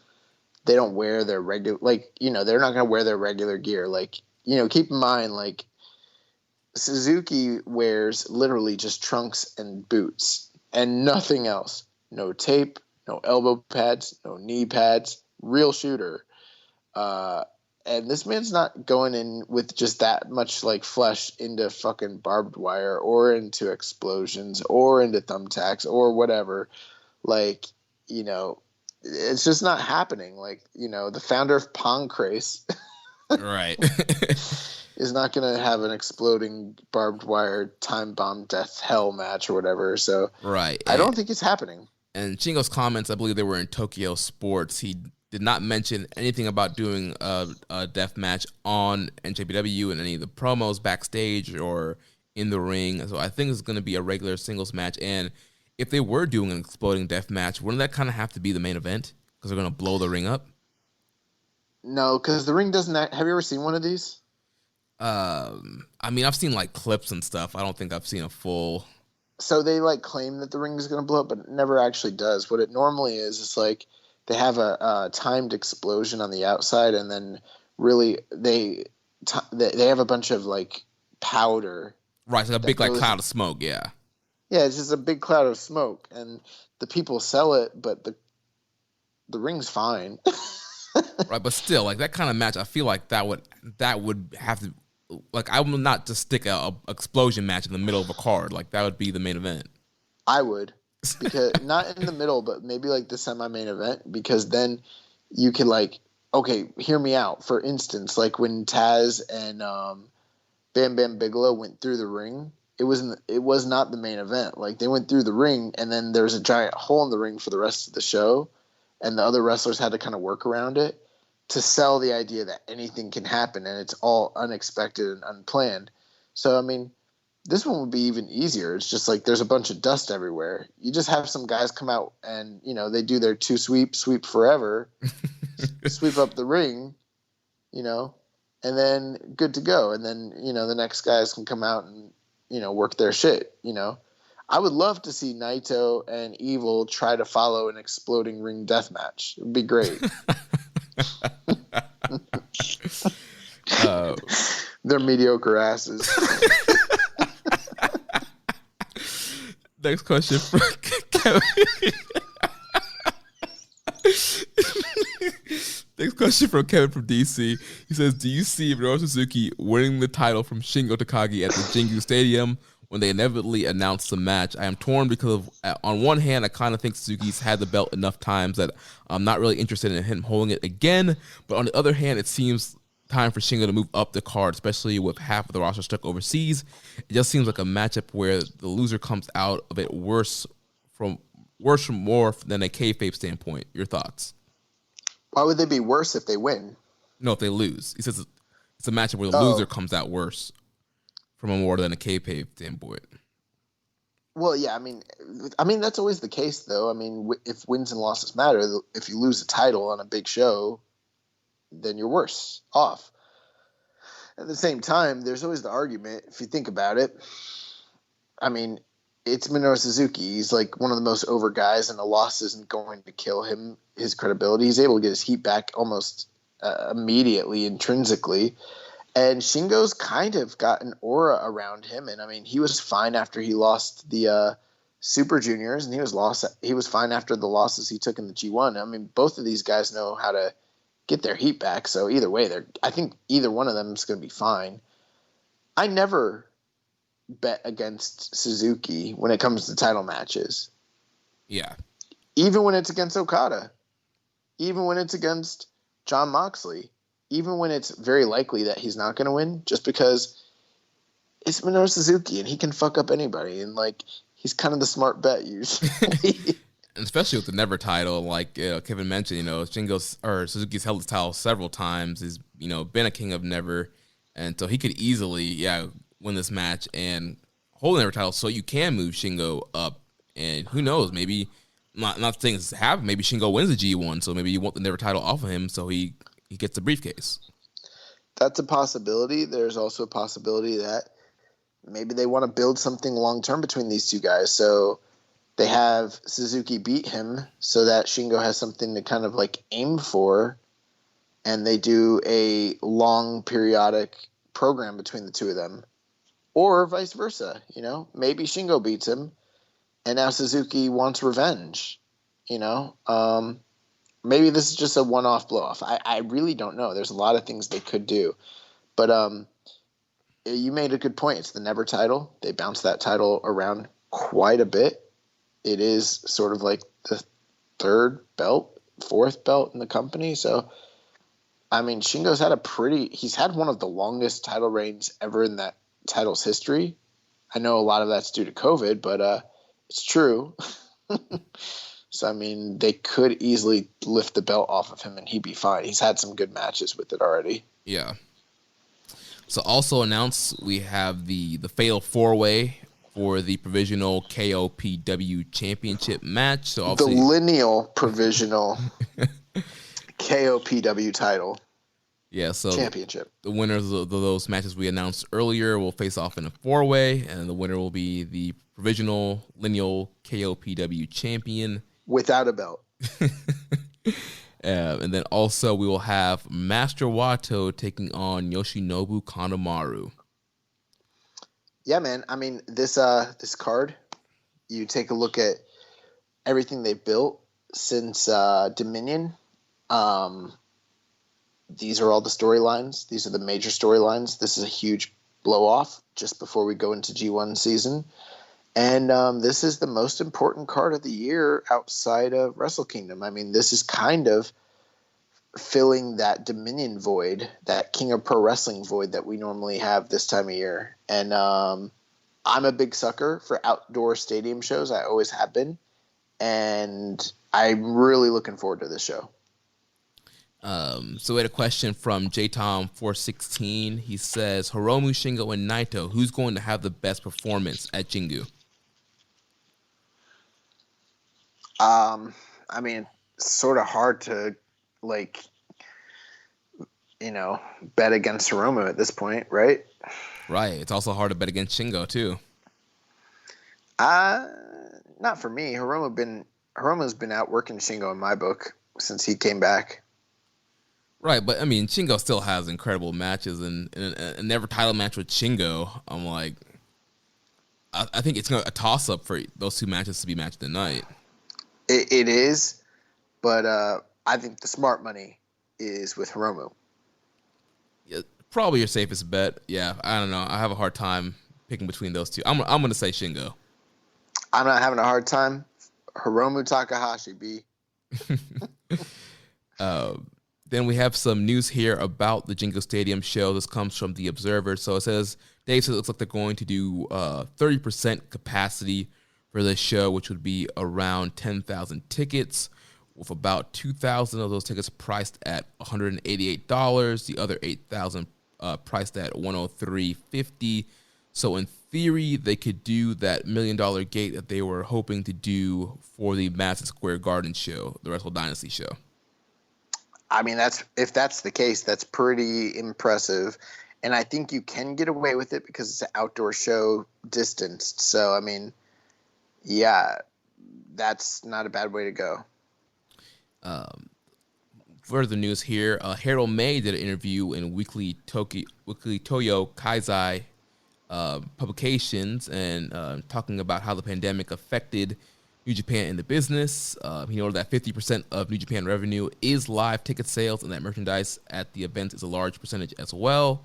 they don't wear their regular, like, you know, they're not going to wear their regular gear. Like, you know, keep in mind, like, Suzuki wears literally just trunks and boots and nothing else. No tape, no elbow pads, no knee pads, real shooter. And this man's not going in with just that much like flesh into fucking barbed wire or into explosions or into thumbtacks or whatever. Like, you know, it's just not happening. Like, you know, the founder of Pancrase Right. is not going to have an exploding barbed wire time bomb death hell match or whatever. So Right. I don't think it's happening. And Shingo's comments, I believe they were in Tokyo Sports. He did not mention anything about doing a death match on NJPW in any of the promos backstage or in the ring. So I think it's going to be a regular singles match. And if they were doing an exploding death match, wouldn't that kind of have to be the main event? Because they're going to blow the ring up? No, because the ring doesn't. Have you ever seen one of these? I mean, I've seen like clips and stuff. I don't think I've seen a full. So they like claim that the ring is going to blow up, but it never actually does. What it normally is like they have a timed explosion on the outside, and then really they have a bunch of like powder. Right, so a big like cloud of smoke. Yeah. Yeah, it's just a big cloud of smoke, and the people sell it, but the ring's fine. Right, but still, like that kind of match, I feel like that would have to, like, I would not just stick a explosion match in the middle of a card. Like that would be the main event. I would, because not in the middle, but maybe like the semi-main event, because then you could like, okay, hear me out. For instance, like when Taz and Bam Bam Bigelow went through the ring, it was not the main event. Like they went through the ring, and then there's a giant hole in the ring for the rest of the show. And the other wrestlers had to kind of work around it to sell the idea that anything can happen and it's all unexpected and unplanned. So, I mean, this one would be even easier. It's just like there's a bunch of dust everywhere. You just have some guys come out and, you know, they do their two sweep forever, sweep up the ring, you know, and then good to go. And then, you know, the next guys can come out and, you know, work their shit, you know. I would love to see Naito and Evil try to follow an exploding ring death match. It would be great. They're mediocre asses. Next question from Kevin. Next question from Kevin from DC. He says, do you see Minoru Suzuki winning the title from Shingo Takagi at the Jingu Stadium when they inevitably announce the match? I am torn because on one hand, I kind of think Suzuki's had the belt enough times that I'm not really interested in him holding it again. But on the other hand, it seems time for Shingo to move up the card, especially with half of the roster stuck overseas. It just seems like a matchup where the loser comes out of it worse from more than a kayfabe standpoint. Your thoughts? Why would they be worse if they win? No, if they lose. He says it's a matchup where the loser comes out worse from a more than a kayfabe standpoint. Well, yeah, I mean that's always the case, though. I mean, if wins and losses matter, if you lose a title on a big show, then you're worse off. At the same time, there's always the argument, if you think about it. I mean, it's Minoru Suzuki. He's like one of the most over guys, and a loss isn't going to kill him, his credibility. He's able to get his heat back almost immediately, intrinsically. And Shingo's kind of got an aura around him. And I mean, he was fine after he lost the Super Juniors, and he was fine after the losses he took in the G1. I mean, both of these guys know how to get their heat back. So either way, I think either one of them is going to be fine. I never bet against Suzuki when it comes to title matches. Yeah. Even when it's against Okada. even when it's against Jon Moxley, even when it's very likely that he's not going to win, just because it's Minoru Suzuki and he can fuck up anybody, and like he's kind of the smart bet usually. And especially with the Never title, like Kevin mentioned, Suzuki's held the title several times. He's been a king of Never, and so he could easily win this match and hold the Never title, so you can move Shingo up. And who knows, maybe not things happen. Maybe Shingo wins the G1, so maybe you want the Never title off of him, so he gets the briefcase. That's a possibility. There's also a possibility that maybe they want to build something long term between these two guys. So they have Suzuki beat him so that Shingo has something to kind of like aim for, and they do a long periodic program between the two of them, or vice versa. Maybe Shingo beats him, and now Suzuki wants revenge. Maybe this is just a one-off blow-off. I really don't know. There's a lot of things they could do, but you made a good point. It's the Never title. They bounce that title around quite a bit. It is sort of like the fourth belt in the company. So, I mean, Shingo's he's had one of the longest title reigns ever in that title's history. I know a lot of that's due to COVID, but it's true. So, I mean, they could easily lift the belt off of him and he'd be fine. He's had some good matches with it already. Yeah. So also announced, we have the Fatal 4-Way for the Provisional KOPW Championship match. So the lineal Provisional KOPW title. Yeah, so championship. The winners of those matches we announced earlier will face off in a 4-way, and the winner will be the Provisional Lineal KOPW Champion. Without a belt. And then also we will have Master Wato taking on Yoshinobu Kanemaru. Yeah, man. I mean, this card, you take a look at everything they built since Dominion. These are all the storylines. These are the major storylines. This is a huge blow-off just before we go into G1 season. And this is the most important card of the year outside of Wrestle Kingdom. I mean, this is kind of filling that Dominion void, that King of Pro Wrestling void that we normally have this time of year. And I'm a big sucker for outdoor stadium shows. I always have been. And I'm really looking forward to this show. So we had a question from JTom416. He says, Hiromu, Shingo, and Naito, who's going to have the best performance at Jingu? I mean, it's sort of hard to, bet against Hiromu at this point, right? Right. It's also hard to bet against Shingo, too. Not for me. Hiromu's been out working Shingo in my book since he came back. Right, but I mean, Shingo still has incredible matches, and a Never title match with Shingo, I'm like, I think it's a toss-up for those two matches to be match of the night. It is, but I think the smart money is with Hiromu. Yeah, probably your safest bet. Yeah, I don't know. I have a hard time picking between those two. I'm going to say Shingo. I'm not having a hard time. Hiromu Takahashi, B. Then we have some news here about the Jingo Stadium show. This comes from The Observer. So it says, Dave says it looks like they're going to do 30% capacity for this show, which would be around 10,000 tickets, with about 2,000 of those tickets priced at $188. The other 8,000 priced at $103.50. So in theory, they could do that $1 million gate that they were hoping to do for the Madison Square Garden show, the Wrestle Dynasty show. I mean, if that's the case, that's pretty impressive. And I think you can get away with it because it's an outdoor show distanced. So, I mean, yeah, that's not a bad way to go. Further news here, Harold May did an interview in Weekly Toyo Kaizai publications and talking about how the pandemic affected New Japan in the business. He noted that 50% of New Japan revenue is live ticket sales, and that merchandise at the events is a large percentage as well.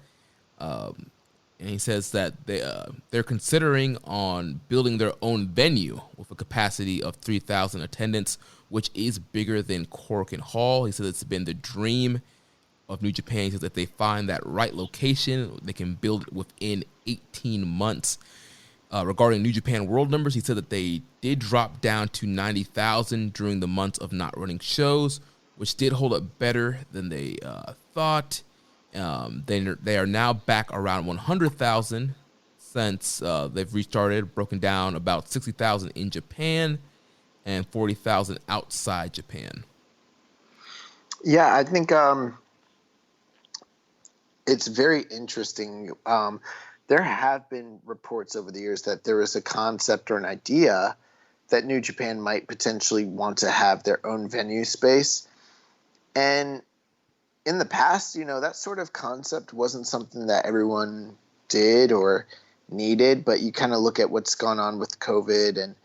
and he says that they're considering on building their own venue with a capacity of 3,000 attendants, which is bigger than Korakuen Hall. He says it's been the dream of New Japan. He says if they find that right location, they can build it within 18 months. Regarding New Japan World numbers, he said that they did drop down to 90,000 during the months of not running shows, which did hold up better than they thought. They are now back around 100,000 since they've restarted, broken down about 60,000 in Japan and 40,000 outside Japan. Yeah, I think it's very interesting. There have been reports over the years that there is a concept or an idea that New Japan might potentially want to have their own venue space. And in the past, that sort of concept wasn't something that everyone did or needed, but you kind of look at what's gone on with COVID and,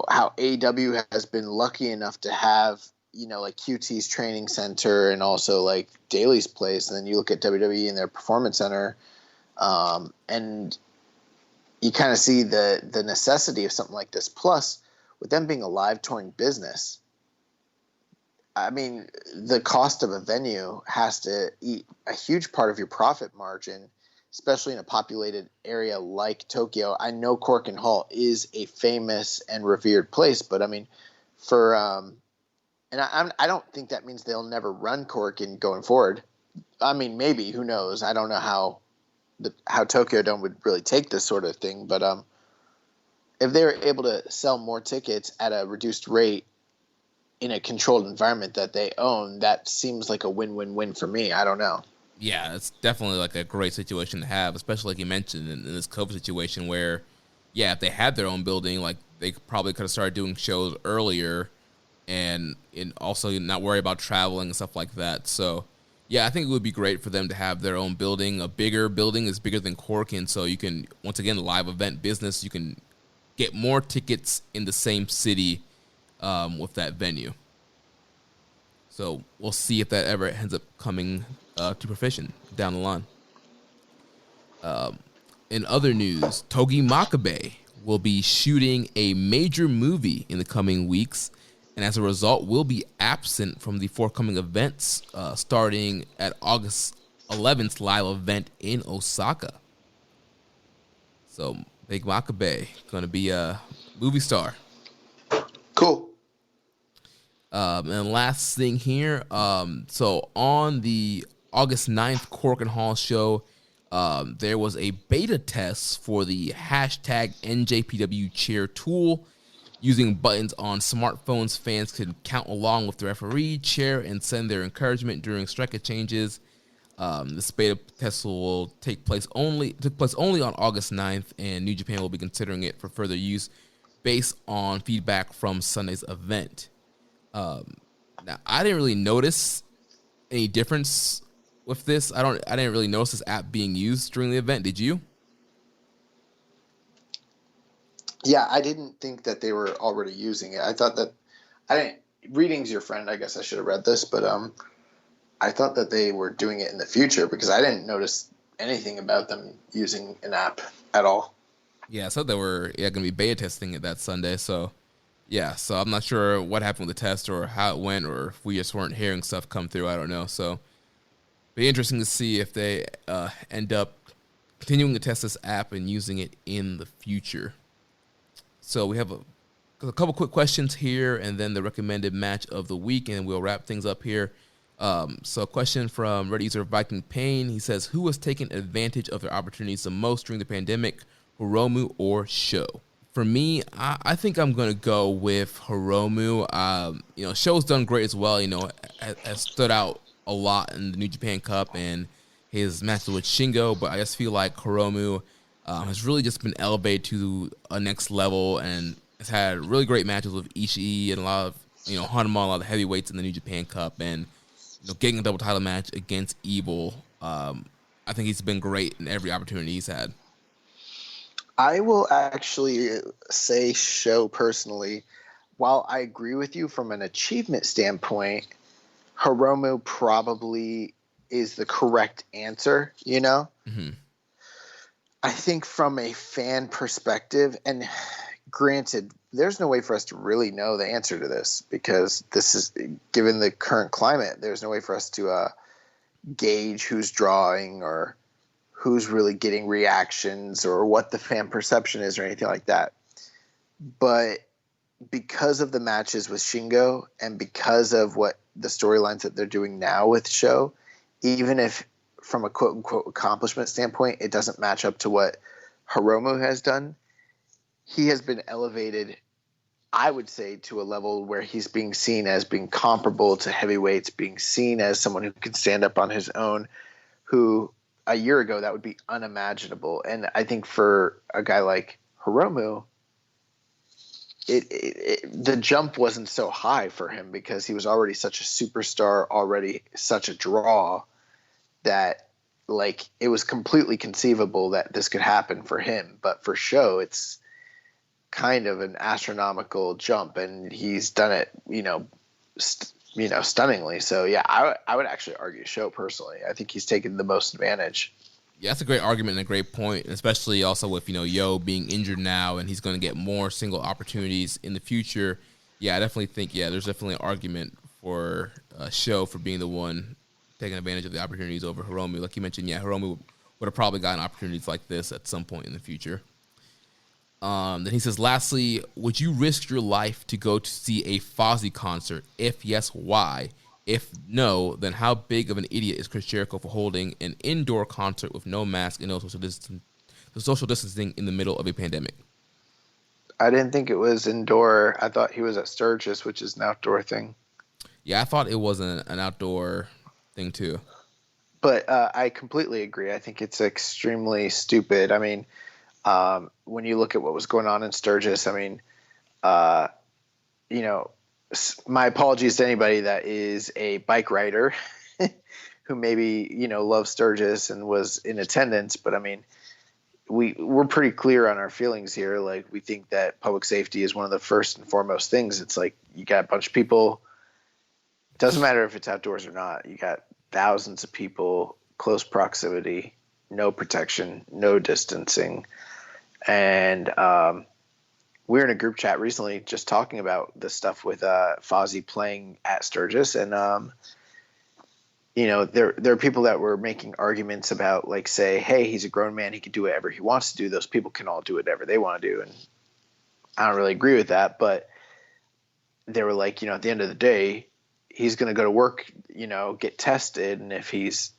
how AEW has been lucky enough to have, like QT's training center and also like Daly's place. And then you look at WWE and their performance center, and you kind of see the necessity of something like this. Plus, with them being a live touring business, I mean, the cost of a venue has to eat a huge part of your profit margin, especially in a populated area like Tokyo. I know Korakuen Hall is a famous and revered place, but I mean, I don't think that means they'll never run Korakuen going forward. I mean, maybe, who knows? I don't know how Tokyo Dome would really take this sort of thing, but if they were able to sell more tickets at a reduced rate in a controlled environment that they own, that seems like a win-win-win for me. I don't know. Yeah, it's definitely like a great situation to have, especially like you mentioned in this COVID situation where, yeah, if they had their own building, like they probably could have started doing shows earlier and also not worry about traveling and stuff like that. So, yeah, I think it would be great for them to have their own building. A bigger building is bigger than Korakuen, so you can, once again, live event business, you can get more tickets in the same city with that venue. So we'll see if that ever ends up coming to fruition down the line. In other news, Togi Makabe will be shooting a major movie in the coming weeks, and as a result will be absent from the forthcoming events starting at August 11th live event in Osaka. So Big Makabe going to be a movie star. Cool. And last thing here, so on the August 9th Korakuen Hall show, there was a beta test for the hashtag NJPW cheer tool. Using buttons on smartphones, fans could count along with the referee, cheer, and send their encouragement during strike exchanges. This beta test will took place only on August 9th, and New Japan will be considering it for further use based on feedback from Sunday's event. Now, I didn't really notice any difference with this. I didn't really notice this app being used during the event. Did you? Yeah, I didn't think that they were already using it. I thought that reading's your friend. I guess I should have read this, but I thought that they were doing it in the future because I didn't notice anything about them using an app at all. Yeah, so they were going to be beta testing it that Sunday. So, yeah, so I'm not sure what happened with the test or how it went, or if we just weren't hearing stuff come through. I don't know. So, be interesting to see if they end up continuing to test this app and using it in the future. So we have a couple quick questions here, and then the recommended match of the week, and we'll wrap things up here. So a question from Reddit user Viking Payne. He says, who has taken advantage of their opportunities the most during the pandemic, Hiromu or Sho? For me, I think I'm going to go with Hiromu. Sho's done great as well. Has stood out a lot in the New Japan Cup and his matches with Shingo, but I just feel like Hiromu has really just been elevated to a next level and has had really great matches with Ishii and a lot of, Hanma, a lot of the heavyweights in the New Japan Cup, and getting a double title match against Evil. I think he's been great in every opportunity he's had. I will actually say Sho personally. While I agree with you from an achievement standpoint, Hiromu probably is the correct answer, Mm-hmm. I think from a fan perspective, and granted, there's no way for us to really know the answer to this because this is, given the current climate, there's no way for us to gauge who's drawing or who's really getting reactions or what the fan perception is or anything like that. But because of the matches with Shingo and because of what the storylines that they're doing now with Sho, even if from a quote unquote accomplishment standpoint, it doesn't match up to what Hiromu has done, he has been elevated, I would say, to a level where he's being seen as being comparable to heavyweights, being seen as someone who can stand up on his own, who a year ago that would be unimaginable. And I think for a guy like Hiromu, the jump wasn't so high for him because he was already such a superstar, already such a draw, that like it was completely conceivable that this could happen for him. But for Sho, it's kind of an astronomical jump, and he's done it, stunningly. So yeah, I would actually argue Sho personally. I think he's taken the most advantage. Yeah, that's a great argument and a great point, especially also with, Yo being injured now and he's going to get more single opportunities in the future. Yeah, I definitely think, there's definitely an argument for Sho for being the one taking advantage of the opportunities over Hiromu. Like you mentioned, Hiromu would have probably gotten opportunities like this at some point in the future. Then he says, lastly, would you risk your life to go to see a Fozzy concert? If yes, why? If no, then how big of an idiot is Chris Jericho for holding an indoor concert with no mask and no social distancing in the middle of a pandemic? I didn't think it was indoor. I thought he was at Sturgis, which is an outdoor thing. Yeah, I thought it was an outdoor thing too. But I completely agree. I think it's extremely stupid. I mean, when you look at what was going on in Sturgis, I mean, my apologies to anybody that is a bike rider who maybe, loves Sturgis and was in attendance. But I mean, we're pretty clear on our feelings here. Like, we think that public safety is one of the first and foremost things. It's like you got a bunch of people. Doesn't matter if it's outdoors or not. You got thousands of people, close proximity, no protection, no distancing. And we were in a group chat recently just talking about this stuff with Fozzy playing at Sturgis. And, there are people that were making arguments about, like, say, hey, he's a grown man. He can do whatever he wants to do. Those people can all do whatever they want to do. And I don't really agree with that. But they were like, at the end of the day, he's going to go to work, get tested. And if he's,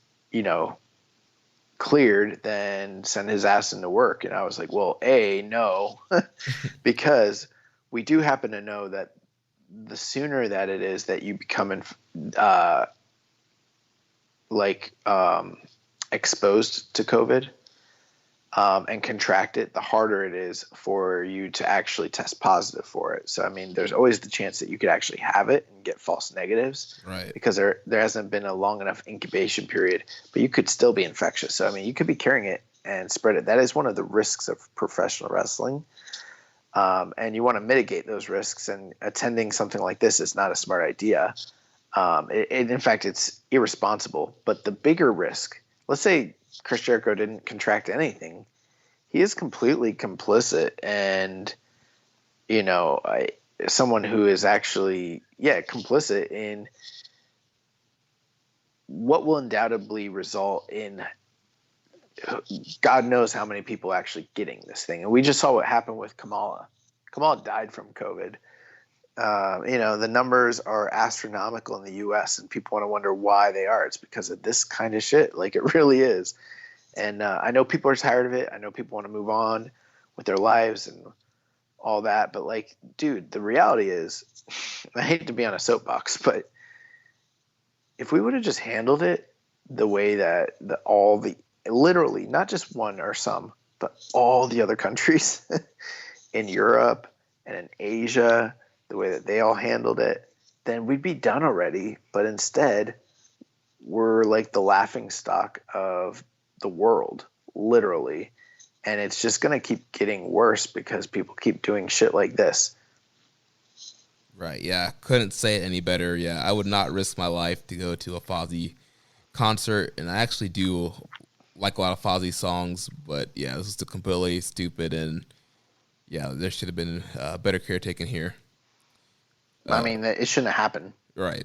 cleared, then send his ass into work. And I was like, well, no, because we do happen to know that the sooner that it is that you become exposed to COVID and contract it, the harder it is for you to actually test positive for it. So, I mean, there's always the chance that you could actually have it and get false negatives, right? Because there hasn't been a long enough incubation period, but you could still be infectious. So, I mean, you could be carrying it and spread it. That is one of the risks of professional wrestling. And you want to mitigate those risks, and attending something like this is not a smart idea. In fact, it's irresponsible. But the bigger risk, let's say Chris Jericho didn't contract anything, he is completely complicit, and someone who is actually complicit in what will undoubtedly result in God knows how many people actually getting this thing. And we just saw what happened with Kamala. Kamala died from COVID. The numbers are astronomical in the U.S. and people want to wonder why they are. It's because of this kind of shit. Like, it really is. And I know people are tired of it. I know people want to move on with their lives and all that. But, like, dude, the reality is, I hate to be on a soapbox, but if we would have just handled it the way that literally, not just one or some, but all the other countries in Europe and in Asia, the way that they all handled it, then we'd be done already. But instead, we're like the laughing stock of the world, literally. And it's just going to keep getting worse because people keep doing shit like this. Right, yeah. Couldn't say it any better. Yeah, I would not risk my life to go to a Fozzy concert. And I actually do like a lot of Fozzy songs, but yeah, this is completely stupid, and yeah, there should have been better care taken here. I mean, it shouldn't have happened. Right.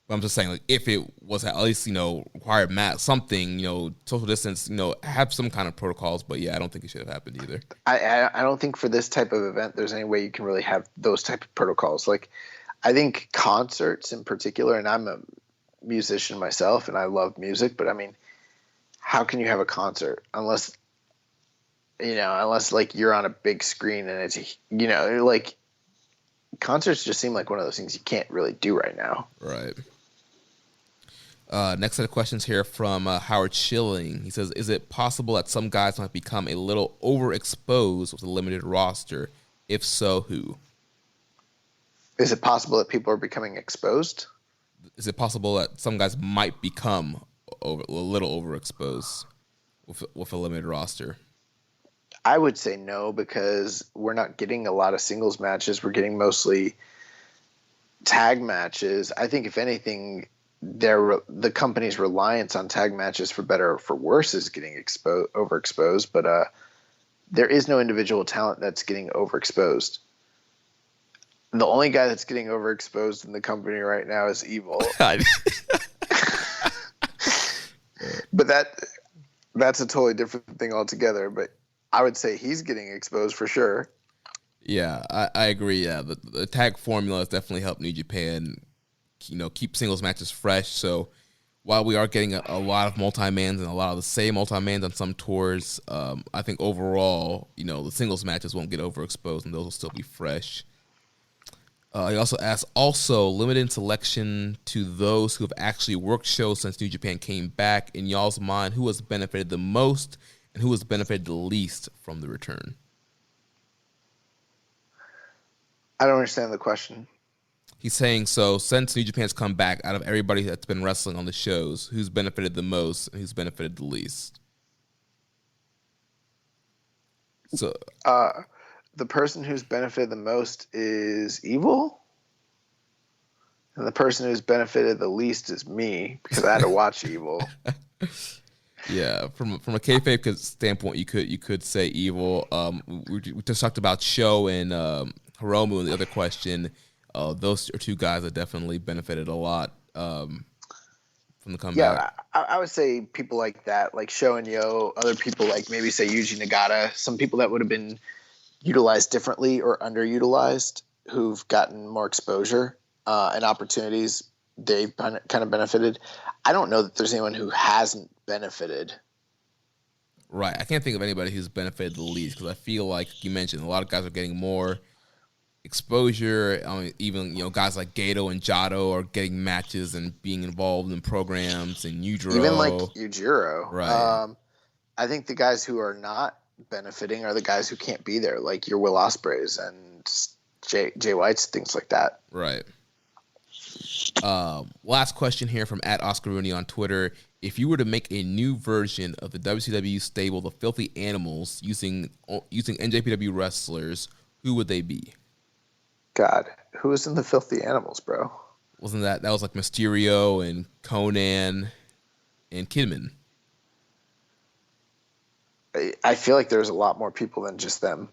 But I'm just saying, like, if it was at least, required something, social distance, have some kind of protocols. But yeah, I don't think it should have happened either. I don't think for this type of event, there's any way you can really have those type of protocols. Like, I think concerts in particular, and I'm a musician myself and I love music, but I mean, how can you have a concert unless like you're on a big screen and it's, like concerts just seem like one of those things you can't really do right now. Right. Next set of questions here from Howard Schilling. He says, is it possible that some guys might become a little overexposed with a limited roster? If so, who? Is it possible that people are becoming exposed? Is it possible that some guys might become a little overexposed with a limited roster? I would say no, because we're not getting a lot of singles matches. We're getting mostly tag matches. I think if anything, the company's reliance on tag matches, for better or for worse, is getting overexposed. But there is no individual talent that's getting overexposed. The only guy that's getting overexposed in the company right now is Evil. But that's a totally different thing altogether. But I would say he's getting exposed for sure. Yeah, I agree. Yeah, the tag formula has definitely helped New Japan, keep singles matches fresh. So while we are getting a lot of multi-mans and a lot of the same multi-mans on some tours, I think overall, the singles matches won't get overexposed and those will still be fresh. He also asked, limited selection to those who have actually worked shows since New Japan came back. In y'all's mind, who has benefited the most and who has benefited the least from the return? I don't understand the question. He's saying, so since New Japan's come back, out of everybody that's been wrestling on the shows, who's benefited the most and who's benefited the least? So, the person who's benefited the most is Evil, and the person who's benefited the least is me, because I had to watch Evil. Yeah, from a kayfabe standpoint, you could say Evil. We just talked about Sho and Hiromu in the other question. Those are two guys that definitely benefited a lot from the comeback. Yeah, I would say people like that, like Sho and Yo, other people like maybe say Yuji Nagata, some people that would have been utilized differently or underutilized, who've gotten more exposure and opportunities. They've kind of benefited. I don't know that there's anyone who hasn't benefited. Right. I can't think of anybody who's benefited the least, because I feel like you mentioned a lot of guys are getting more exposure. I mean, even guys like Gato and Jado are getting matches and being involved in programs, and Yujiro. Even like Yujiro. Right. I think the guys who are not benefiting are the guys who can't be there, like your Will Ospreays and Jay Whites, things like that. Right. Last question here from @OscarRooney on Twitter. If you were to make a new version of the WCW stable, the Filthy Animals, using NJPW wrestlers, who would they be? God, who was in the Filthy Animals, bro? Wasn't that was like Mysterio and Conan and Kidman? I feel like there's a lot more people than just them.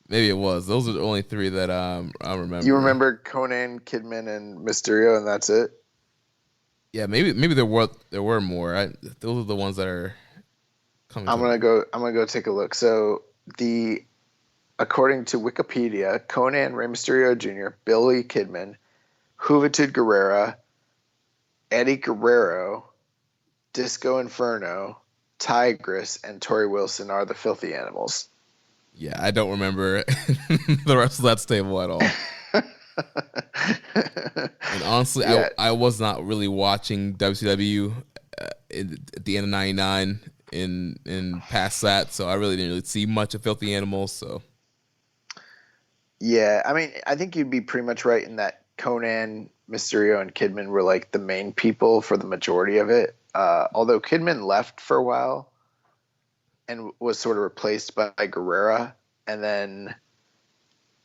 Maybe it was. Those are the only three that I remember. You remember Conan, Kidman, and Mysterio, and that's it? Yeah, maybe there were more. Those are the ones that are coming. I'm gonna go take a look. So according to Wikipedia, Conan, Rey Mysterio Jr., Billy Kidman, Juventud Guerrera, Eddie Guerrero, Disco Inferno, Tigress, and Tori Wilson are the Filthy Animals. Yeah, I don't remember the rest of that stable at all. And honestly, yeah. I was not really watching WCW at the end of '99 in past that, so I really didn't really see much of Filthy Animals. So, yeah, I mean, I think you'd be pretty much right in that Conan, Mysterio, and Kidman were like the main people for the majority of it. Although Kidman left for a while and was sort of replaced by Guerrera, and then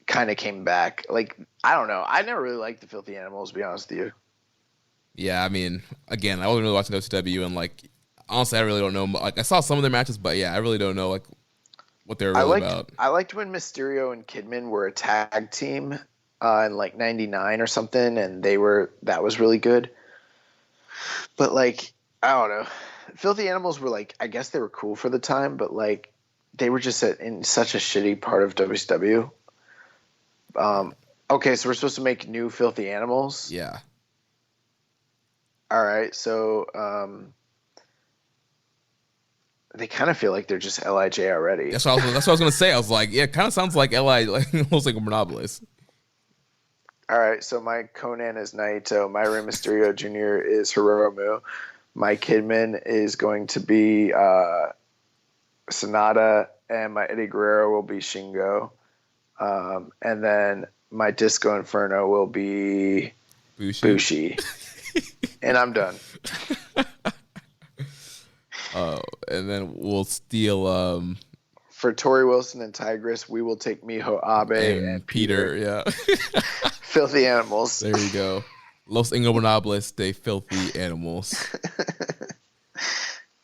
kind of came back. Like, I don't know. I never really liked the Filthy Animals, to be honest with you. Yeah, I mean, again, I wasn't really watching WCW, and like, honestly, I really don't know. Like, I saw some of their matches, but yeah, I really don't know like what they're really about. I liked when Mysterio and Kidman were a tag team in like '99 or something, and that was really good. But like, I don't know, Filthy Animals were like, I guess they were cool for the time, but like they were just in such a shitty part of WCW. Okay, so we're supposed to make new Filthy Animals. Yeah. All right, so they kind of feel like they're just LIJ already. That's what I was gonna say. I was like, yeah, it kind of sounds like LI, like almost like a Monopolist. All right, so my Conan is Naito, my Rey Mysterio Jr. is Hiromu, my Kidman is going to be Sonata, and my Eddie Guerrero will be Shingo, and then my Disco Inferno will be Bushi. And I'm done. And then we'll steal for Tori Wilson and Tigress, we will take Miho Abe and Peter. Yeah. Filthy Animals. There you go. Los Ingobernables de Filthy Animals.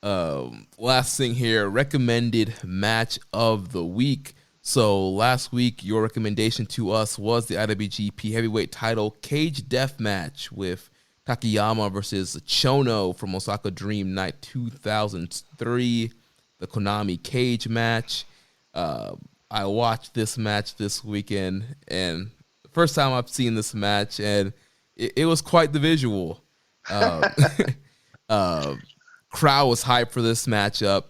Last thing here, recommended match of the week. So last week, your recommendation to us was the IWGP Heavyweight Title Cage Death Match with Takayama versus Chono from Osaka Dream Night 2003, the Konami Cage match. I watched this match this weekend, and the first time I've seen this match, and it was quite the visual. Crowd was hyped for this matchup.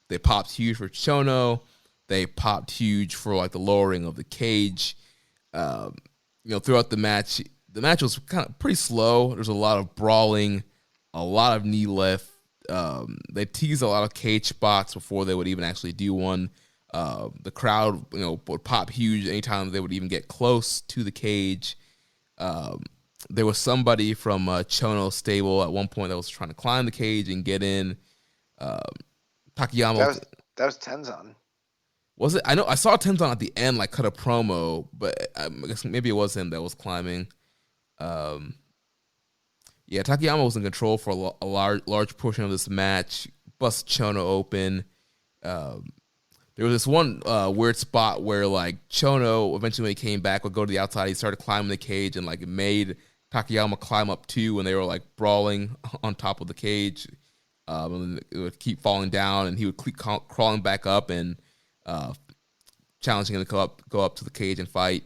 They popped huge for Chono. They popped huge for like the lowering of the cage. Throughout the match was kind of pretty slow. There's a lot of brawling, a lot of knee lift. They teased a lot of cage spots before they would even actually do one. The crowd, would pop huge anytime they would even get close to the cage. There was somebody from Chono's stable at one point that was trying to climb the cage and get in. Takayama. That was Tenzan. Was it? I know I saw Tenzan at the end, like cut a promo, but I guess maybe it was him that was climbing. Takayama was in control for a large portion of this match. Bust Chono open. There was this one weird spot where like Chono eventually when he came back would go to the outside. He started climbing the cage and like it made Takayama climb up too when they were like brawling on top of the cage. And it would keep falling down, and he would keep crawling back up and challenging him to go up to the cage and fight.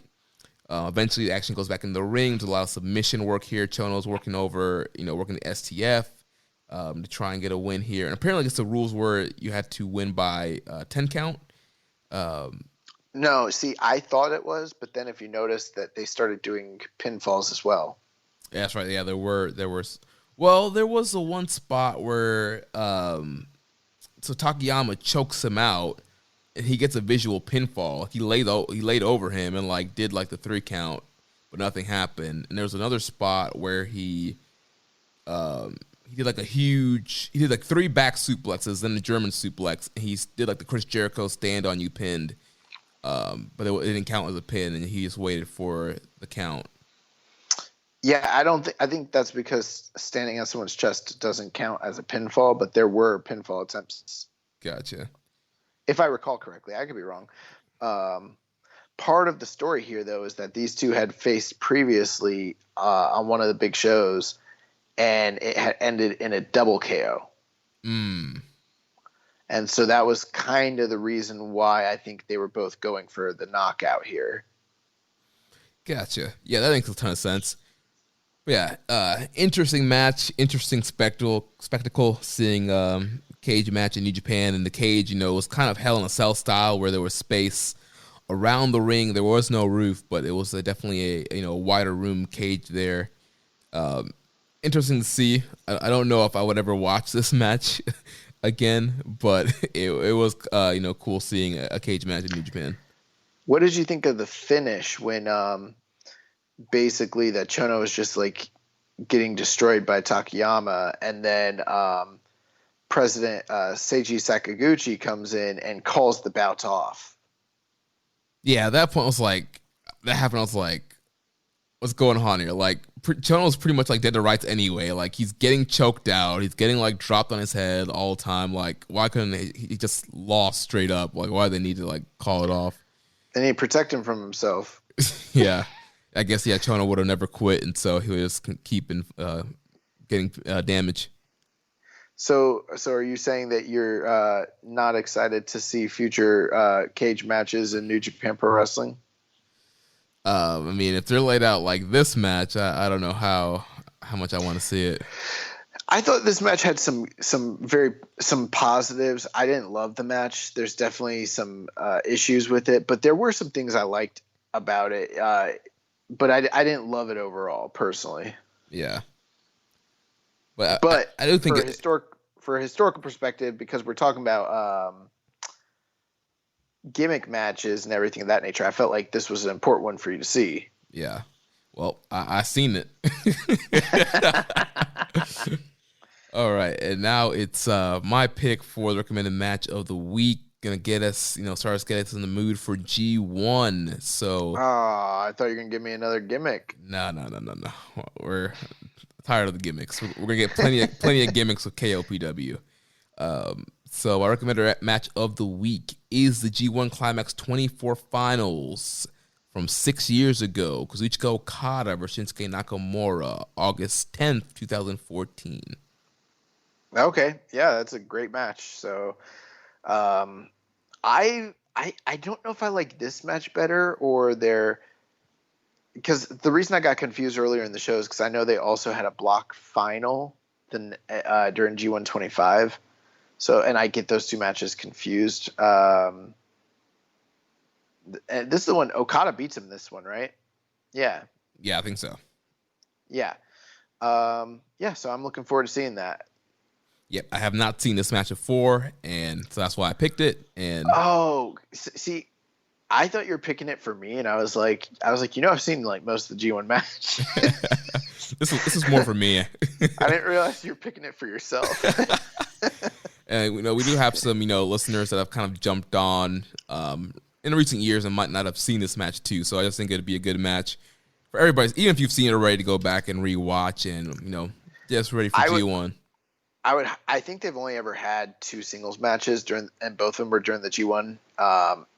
Eventually, the action goes back in the ring. There's a lot of submission work here. Chono's working over, working the STF to try and get a win here. And apparently, it's the rules where you had to win by 10 count. No, see, I thought it was, but then if you notice that they started doing pinfalls as well. Yeah, that's right. Yeah, there was. Well, there was the one spot where so Takayama chokes him out, and he gets a visual pinfall. He laid over him and like did like the 3 count, but nothing happened. And there was another spot where he did like 3 back suplexes, then the German suplex. And he did like the Chris Jericho stand on you pinned, but it didn't count as a pin, and he just waited for the count. Yeah, I think that's because standing on someone's chest doesn't count as a pinfall, but there were pinfall attempts. Gotcha. If I recall correctly, I could be wrong. Part of the story here, though, is that these two had faced previously on one of the big shows, and it had ended in a double KO. And so that was kind of the reason why I think they were both going for the knockout here. Gotcha. Yeah, that makes a ton of sense. Yeah, interesting match, interesting spectacle seeing cage match in New Japan. And the cage, was kind of Hell in a Cell style where there was space around the ring. There was no roof, but it was definitely a wider room cage there. Interesting to see. I don't know if I would ever watch this match again, but it was cool seeing a cage match in New Japan. What did you think of the finish when basically that Chono was just like getting destroyed by Takayama, and then President Seiji Sakaguchi comes in and calls the bout off? Yeah, at that point that happened. I was like, what's going on here? Like, Chono's pretty much like dead to rights anyway. Like, he's getting choked out. He's getting like dropped on his head all the time. Like, why couldn't he just lost straight up? Like, why do they need to like call it off? They need to protect him from himself. Yeah, I guess Chono would have never quit, and so he was keeping getting damage. So are you saying that you're not excited to see future cage matches in New Japan Pro Wrestling? I mean, if they're laid out like this match, I don't know how much I want to see it. I thought this match had some positives. I didn't love the match. There's definitely some issues with it, but there were some things I liked about it. But I didn't love it overall, personally. Yeah. But I do think for a historical perspective, because we're talking about gimmick matches and everything of that nature, I felt like this was an important one for you to see. Yeah. Well, I seen it. All right, and now it's my pick for the recommended match of the week. Gonna get us, start us get us in the mood for G1. So, I thought you were gonna give me another gimmick. No. We're tired of the gimmicks. We're gonna get plenty of gimmicks with KOPW. So my recommended match of the week is the G1 Climax 24 Finals from 6 years ago. Kazuchika Okada versus Shinsuke Nakamura, August 10th, 2014. Okay, yeah, that's a great match. So, I don't know if I like this match better or because the reason I got confused earlier in the show is because I know they also had a block final during G1 25. So, and I get those two matches confused. And this is the one Okada beats him. This one, right? Yeah. Yeah, I think so. Yeah. So I'm looking forward to seeing that. Yep, I have not seen this match before, and so that's why I picked it. And see, I thought you were picking it for me, and I was like, I've seen like most of the G1 match. This is more for me. I didn't realize you were picking it for yourself. And we do have some listeners that have kind of jumped on in recent years and might not have seen this match too. So I just think it'd be a good match for everybody, even if you've seen it already, to go back and rewatch and just ready for G1. I think they've only ever had two singles matches and both of them were during the G1.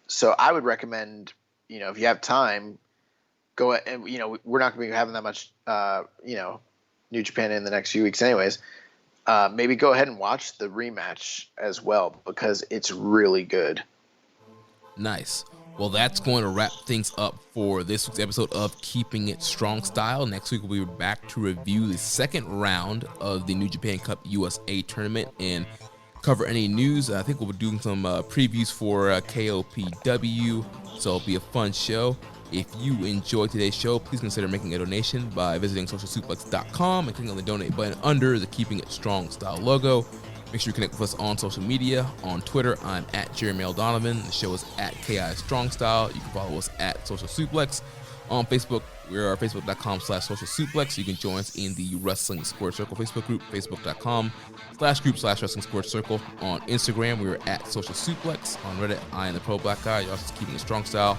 So I would recommend, if you have time, go and we're not going to be having that much New Japan in the next few weeks anyways. Maybe go ahead and watch the rematch as well because it's really good. Nice. Well, that's going to wrap things up for this week's episode of Keeping It Strong Style. Next week, we'll be back to review the second round of the New Japan Cup USA tournament and cover any news. I think we'll be doing some previews for KOPW, so it'll be a fun show. If you enjoyed today's show, please consider making a donation by visiting socialsuplex.com and clicking on the donate button under the Keeping It Strong Style logo. Make sure you connect with us on social media. On Twitter, I'm at Jeremy L. Donovan. The show is at KI Strong Style. You can follow us at Social Suplex. On Facebook, we're facebook.com/Social Suplex. You can join us in the Wrestling Squared Circle Facebook group, facebook.com/group/Wrestling Squared Circle. On Instagram, we're at Social Suplex. On Reddit, I am the Pro Black Guy. You're also Keeping It Strong Style.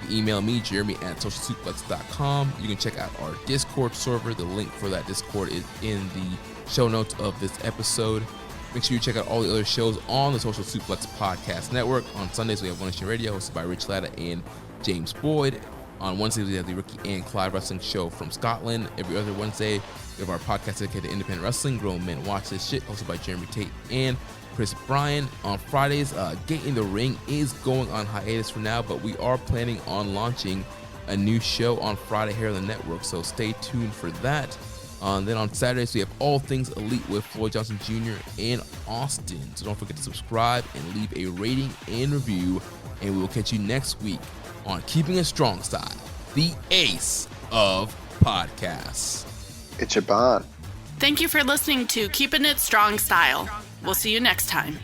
You can email me, jeremy@socialsuplex.com. You can check out our Discord server. The link for that Discord is in the show notes of this episode. Make sure you check out all the other shows on the Social Suplex Podcast Network. On Sundays, we have One Nation Radio, hosted by Rich Latta and James Boyd. On Wednesdays, we have the Ricky and Clive Wrestling Show from Scotland. Every other Wednesday, we have our podcast dedicated to independent wrestling, Grown Men Watch This Shit, hosted by Jeremy Tate and Chris Bryan. On Fridays, Get in the Ring is going on hiatus for now, but we are planning on launching a new show on Friday here on the network, so stay tuned for that. Then on Saturdays, we have All Things Elite with Floyd Johnson Jr. in Austin. So don't forget to subscribe and leave a rating and review. And we will catch you next week on Keeping It Strong Style, the ace of podcasts. It's your bond. Thank you for listening to Keepin' It Strong Style. We'll see you next time.